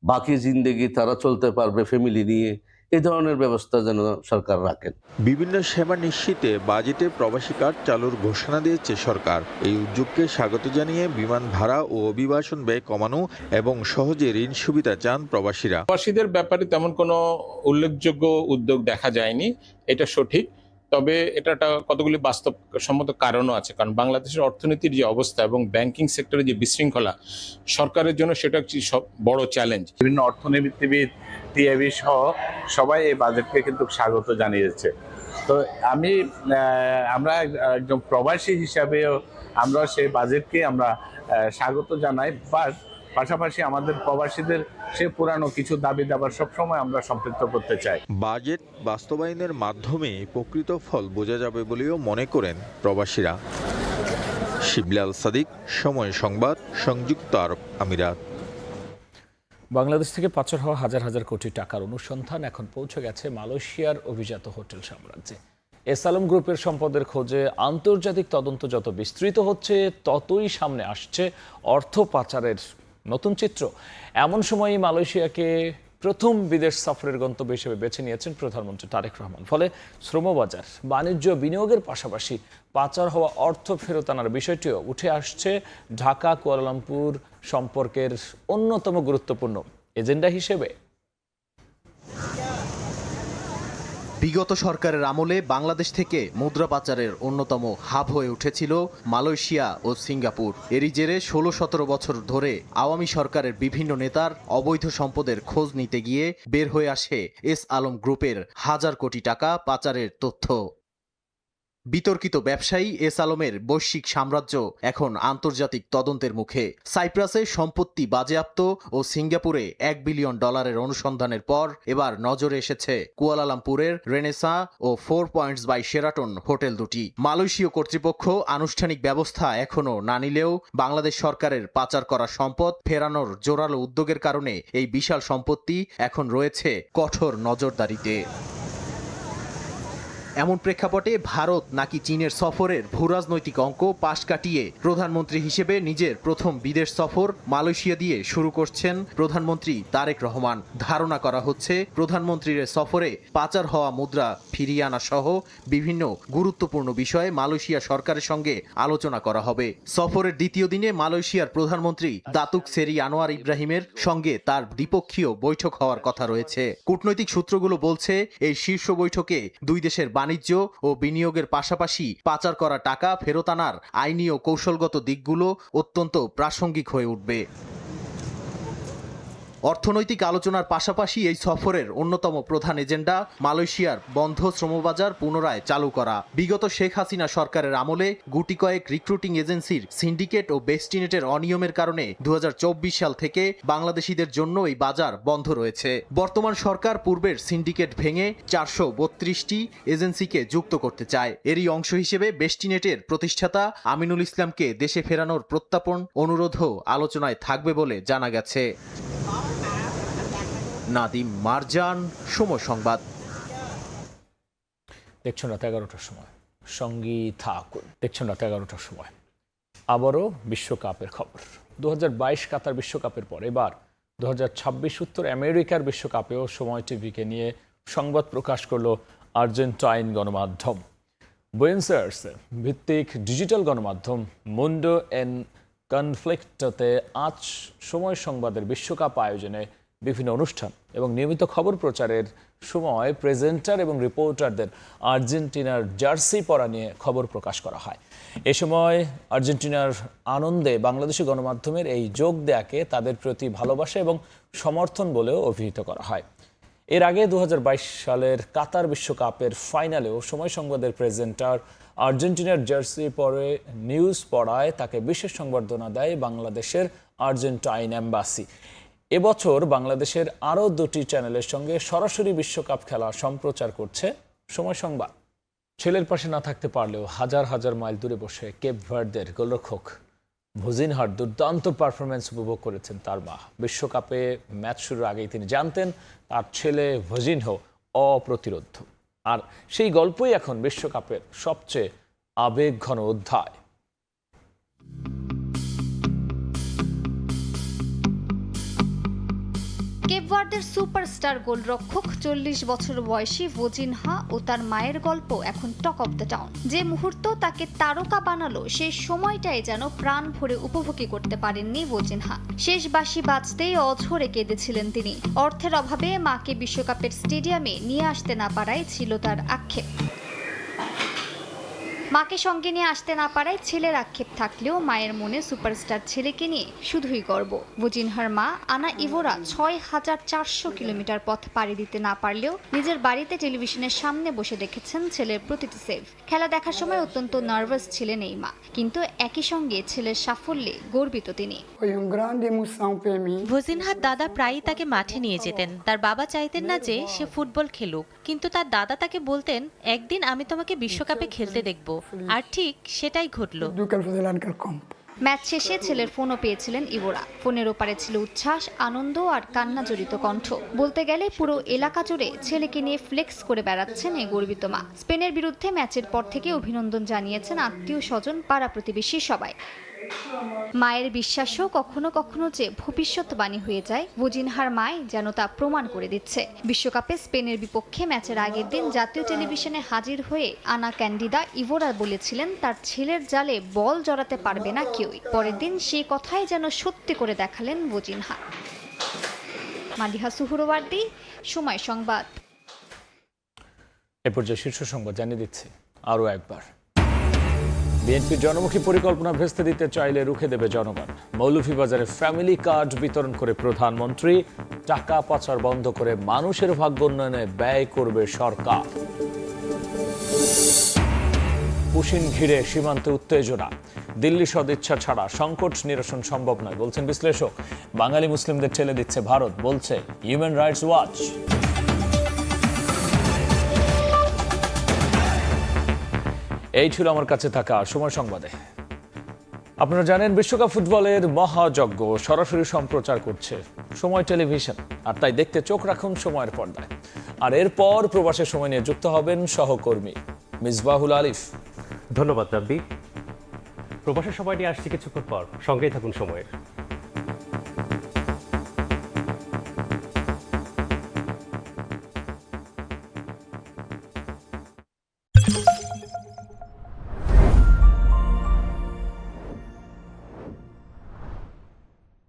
বাকি জিন্দেগি তারা চলতে পারবে ফ্যামিলি নিয়ে, এই ধরনের ব্যবস্থা যেন সরকার রাখেন। বিভিন্ন সেবা নিশ্চিতে বাজেটে প্রবাসী কার্ড চালুর ঘোষণা দিয়েছে সরকার। এই উদ্যোগকে স্বাগত জানিয়ে বিমান ভাড়া ও অভিবাসন ব্যয় কমানো এবং সহজে ঋণ সুবিধা চান প্রবাসীরা। প্রবাসীদের ব্যাপারে তেমন কোনো উল্লেখযোগ্য উদ্যোগ দেখা যায়নি, এটা সঠিক। তবে এটা কতগুলি বাস্তবসম্মত কারণও আছে, কারণ বাংলাদেশের অর্থনীতির যে অবস্থা এবং ব্যাংকিং সেক্টরে যে বিশৃঙ্খলা সরকারের জন্য সেটা একটি বড় চ্যালেঞ্জ। বিভিন্ন অর্থনীতিবিদ, টিআইবি সহ সবাই এই বাজেটকে কিন্তু স্বাগত জানিয়েছে। তো আমরা একজন প্রবাসী হিসাবেও আমরা সেই বাজেটকে আমরা স্বাগত জানাই, বাট পাশাপাশি আমাদের প্রবাসীদের সে পুরানো কিছু দাবি দাবার সবসময় আমরা সম্পৃক্ত করতে চাই। বাজেট বাস্তবায়নের মাধ্যমে প্রকৃত ফল বোঝা যাবে বলেও মনে করেন প্রবাসীরা। শিবলাল সাদিক, সময় সংবাদ, সংযুক্ত আরব আমিরাত। বাংলাদেশ থেকে পাচার হওয়া হাজার হাজার কোটি টাকার অনুসন্ধান এখন পৌঁছে গেছে মালয়েশিয়ার অভিজাত হোটেল সাম্রাজ্যে। এস আলম গ্রুপের সম্পদের খোঁজে আন্তর্জাতিক তদন্ত যত বিস্তৃত হচ্ছে, ততই সামনে আসছে অর্থ পাচারের নতুন চিত্র। এমন সময়ই মালয়েশিয়াকে প্রথম বিদেশ সফরের গন্তব্য হিসেবে বেছে নিয়েছেন প্রধানমন্ত্রী তারেক রহমান। ফলে শ্রমবাজার, বাণিজ্য, বিনিয়োগের পাশাপাশি পাচার হওয়া অর্থ ফেরত আনার বিষয়টিও উঠে আসছে ঢাকা কুয়ালালামপুর সম্পর্কের অন্যতম গুরুত্বপূর্ণ এজেন্ডা হিসেবে। বিগত সরকারের আমলে বাংলাদেশ থেকে মুদ্রা পাচারের অন্যতম হাব হয়ে উঠেছিল মালয়েশিয়া ও সিঙ্গাপুর। এরই জেরে 16-17 বছর ধরে আওয়ামী সরকারের বিভিন্ন নেতার অবৈধ সম্পদের খোঁজ নিতে গিয়ে বের হয়ে আসে এস আলম গ্রুপের হাজার কোটি টাকা পাচারের তথ্য। বিতর্কিত ব্যবসায়ী এস আলমের বৈশ্বিক সাম্রাজ্য এখন আন্তর্জাতিক তদন্তের মুখে। সাইপ্রাসে সম্পত্তি বাজেয়াপ্ত ও সিঙ্গাপুরে $1 বিলিয়ন অনুসন্ধানের পর এবার নজরে এসেছে কুয়ালালামপুরের রেনেসা ও 4 পয়েন্টস বাই শেরাটন হোটেল দুটি। মালয়েশীয় কর্তৃপক্ষ আনুষ্ঠানিক ব্যবস্থা এখনও না নিলেও বাংলাদেশ সরকারের পাচার করা সম্পদ ফেরানোর জোরালো উদ্যোগের কারণে এই বিশাল সম্পত্তি এখন রয়েছে কঠোর নজরদারিতে। এমন প্রেক্ষাপটে ভারত নাকি চীনের সফরের ভূরাজনৈতিক অঙ্ক পাশ কাটিয়ে প্রধানমন্ত্রী হিসেবে নিজের প্রথম বিদেশ সফর মালয়েশিয়া দিয়ে শুরু করছেন প্রধানমন্ত্রী তারেক রহমান। ধারণা করা হচ্ছে প্রধানমন্ত্রীর সফরে পাচার হওয়া মুদ্রা ফিরিয়ে আনা সহ বিভিন্ন গুরুত্বপূর্ণ বিষয়ে মালয়েশিয়া সরকারের সঙ্গে আলোচনা করা হবে। সফরের দ্বিতীয় দিনে মালয়েশিয়ার প্রধানমন্ত্রী দাতুক সেরি আনোয়ার ইব্রাহিমের সঙ্গে তার দ্বিপক্ষীয় বৈঠক হওয়ার কথা রয়েছে। কূটনৈতিক সূত্রগুলো বলছে এই শীর্ষ বৈঠকে দুই দেশের বাণিজ্য ও বিনিয়োগের পাশাপাশি পাচার করা টাকা ফেরত আনার আইনি ও কৌশলগত দিকগুলো অত্যন্ত প্রাসঙ্গিক হয়ে উঠবে। অর্থনৈতিক আলোচনার পাশাপাশি এই সফরের অন্যতম প্রধান এজেন্ডা মালয়েশিয়ার বন্ধ শ্রমবাজার পুনরায় চালু করা। বিগত শেখ হাসিনা সরকারের আমলে গুটি কয়েক রিক্রুটিং এজেন্সির সিন্ডিকেট ও বেস্টিনেটের অনিয়মের কারণে 2024 সাল থেকে বাংলাদেশিদের জন্য এই বাজার বন্ধ রয়েছে। বর্তমান সরকার পূর্বের সিন্ডিকেট ভেঙে 432টি এজেন্সিকে যুক্ত করতে চায়। এরই অংশ হিসেবে বেস্টিনেটের প্রতিষ্ঠাতা আমিনুল ইসলামকে দেশে ফেরানোর প্রত্যাপন অনুরোধও আলোচনায় থাকবে বলে জানা গেছে। নাদিম মারজান, সময় সংবাদ। দেখছেন রাত 11টার সময়, সঙ্গী থাকুন। দেখছেন রাত 11টার সময়। আবারও বিশ্বকাপের খবর। 2022 কাতার বিশ্বকাপের পর এবার 2026 উত্তর আমেরিকার বিশ্বকাপেও সময় টিভিকে নিয়ে সংবাদ প্রকাশ করল আর্জেন্টাইন গণমাধ্যম। বুয়েনোস আয়ার্স ভিত্তিক ডিজিটাল গণমাধ্যম মুন্ডো এন কনফ্লিক্টতে আজ সময় সংবাদের বিশ্বকাপ আয়োজনে বিভিন্ন অনুষ্ঠান এবং নিয়মিত খবর প্রচারের সময় প্রেজেন্টার এবং রিপোর্টারদের আর্জেন্টিনার জার্সি পরা নিয়ে খবর প্রকাশ করা হয়। এ সময় আর্জেন্টিনার আনন্দে বাংলাদেশি গণমাধ্যমের এই যোগ দেয়াকে তাদের প্রতি ভালোবাসা এবং সমর্থন বলেও অভিহিত করা হয়। এর আগে 2022 সালের কাতার বিশ্বকাপের ফাইনালেও সময় সংবাদের প্রেজেন্টার আর্জেন্টিনার জার্সি পরে নিউজ পড়ায় তাকে বিশেষ সংবর্ধনা দেয় বাংলাদেশের আর্জেন্টাইন এম্বাসি। এবছর বাংলাদেশের আরও 2টি চ্যানেলের সঙ্গে সরাসরি বিশ্বকাপ খেলা সম্প্রচার করছে সময় সংবাদ। ছেলের পাশে না থাকতে পারলেও হাজার হাজার মাইল দূরে বসে কেপ ভার্দের গোলরক্ষক ভুজিনহার দুর্দান্ত পারফরমেন্স উপভোগ করেছেন তার মা। বিশ্বকাপে ম্যাচ শুরুর আগেই তিনি জানতেন তার ছেলে ভজিনহো অপ্রতিরোধ। আর সেই গল্পই এখন বিশ্বকাপের সবচেয়ে আবেগঘন অধ্যায়। কেপ ভার্দের সুপারস্টার গোলরক্ষক 40 বছর বয়সী ভজিনহা ও তার মায়ের গল্প এখন টক অফ দ্য টাউন। যে মুহূর্ত তাকে তারকা বানালো সেই সময়টাই যেন প্রাণ ভরে উপভোগী করতে পারেননি ভজিনহা। শেষ বাঁশি বাজতেই অঝরে কেঁদেছিলেন তিনি। অর্থের অভাবে মাকে বিশ্বকাপের স্টেডিয়ামে নিয়ে আসতে না পারায় ছিল তার আক্ষেপ। মাকে সঙ্গে নিয়ে আসতে না পারায় ছেলের আক্ষেপ থাকলেও মায়ের মনে সুপারস্টার ছেলেকে নিয়ে শুধুই গর্ব। ভোজিনহার মা আনা ইভোরা ৬,৪০০ কিলোমিটার পথ পাড়ি দিতে না পারলেও নিজের বাড়িতে টেলিভিশনের সামনে বসে দেখেছেন ছেলের প্রতিটি সেভ। খেলা দেখার সময় অত্যন্ত নার্ভাস ছিলেন এই মা, কিন্তু একই সঙ্গে ছেলের সাফল্যে গর্বিত তিনি। ভোজিনহার দাদা প্রায়ই তাকে মাঠে নিয়ে যেতেন। তার বাবা চাইতেন না যে সে ফুটবল খেলুক, কিন্তু তার দাদা তাকে বলতেন, একদিন আমি তোমাকে বিশ্বকাপে খেলতে দেখব। আর ঠিক সেটাই ঘটল। ম্যাচ শেষে ছেলের ফোনও পেয়েছিলেন ইভোরা। ফোনের ওপারে ছিল উচ্ছ্বাস, আনন্দ আর কান্না জড়িত কণ্ঠ। বলতে গেলে পুরো এলাকা জুড়ে ছেলেকে নিয়ে ফ্লেক্স করে বেড়াচ্ছেন এই গর্বিত মা। স্পেনের বিরুদ্ধে ম্যাচের পর থেকে অভিনন্দন জানিয়েছেন আত্মীয় স্বজন, পাড়া প্রতিবেশী সবাই। মায়ের বিশ্বাসও কখনো কখনো যে ভবিষ্যৎবাণী হয়ে যায়, ভোজিনহার মাই যেন তা প্রমাণ করে দিচ্ছে। বিশ্বকাপে স্পেনের বিপক্ষে ম্যাচের আগের দিন জাতীয় টেলিভিশনে হাজির হয়ে আনা ক্যান্ডিদা ইভোরা বলেছিলেন তার ছেলের জালে বল জড়াতে পারবে না কেউই। পরের দিন সেই কথাই যেন সত্যি করে দেখালেন ভোজিনহা। মালিহা সুহরওয়ার্দী, সময় সংবাদ। এ পর্যায়ে শীর্ষ সংবাদ জানিয়ে দিচ্ছি আরও একবার। বিএনপির জনমুখী পরিকল্পনা ভেস্তে দিতে চাইলে রুখে দেবে জনগণ। মৌলভীবাজারে ফ্যামিলি কার্ড বিতরণ করে প্রধানমন্ত্রী। টাকা পাচার বন্ধ করে মানুষের ভাগ্য উন্নয়নে ব্যয় করবে সরকার। পুশিন ঘিরে সীমান্তে উত্তেজনা। দিল্লি সদিচ্ছা ছাড়া সংকট নিরসন সম্ভব নয় বলছেন বিশ্লেষক। বাঙালি মুসলিমদের ঠেলে দিচ্ছে ভারত, বলছে হিউম্যান রাইটস ওয়াচ। এই ছিল আমার কাছে থাকা সময় সংবাদে। আপনারা জানেন বিশ্বকাপ ফুটবলের মহাযজ্ঞ সরাসরি সম্প্রচার করছে সময় টেলিভিশন, আর তাই দেখতে চোখ রাখুন সময়ের পর্দায়। আর এরপর প্রবাসের সময় নিয়ে যুক্ত হবেন সহকর্মী মিসবাহুল আলিফ। ধন্যবাদ রাব্বি। প্রবাসের সময় নিয়ে আসছি কিছুক্ষণ পর, সঙ্গেই থাকুন সময়ের।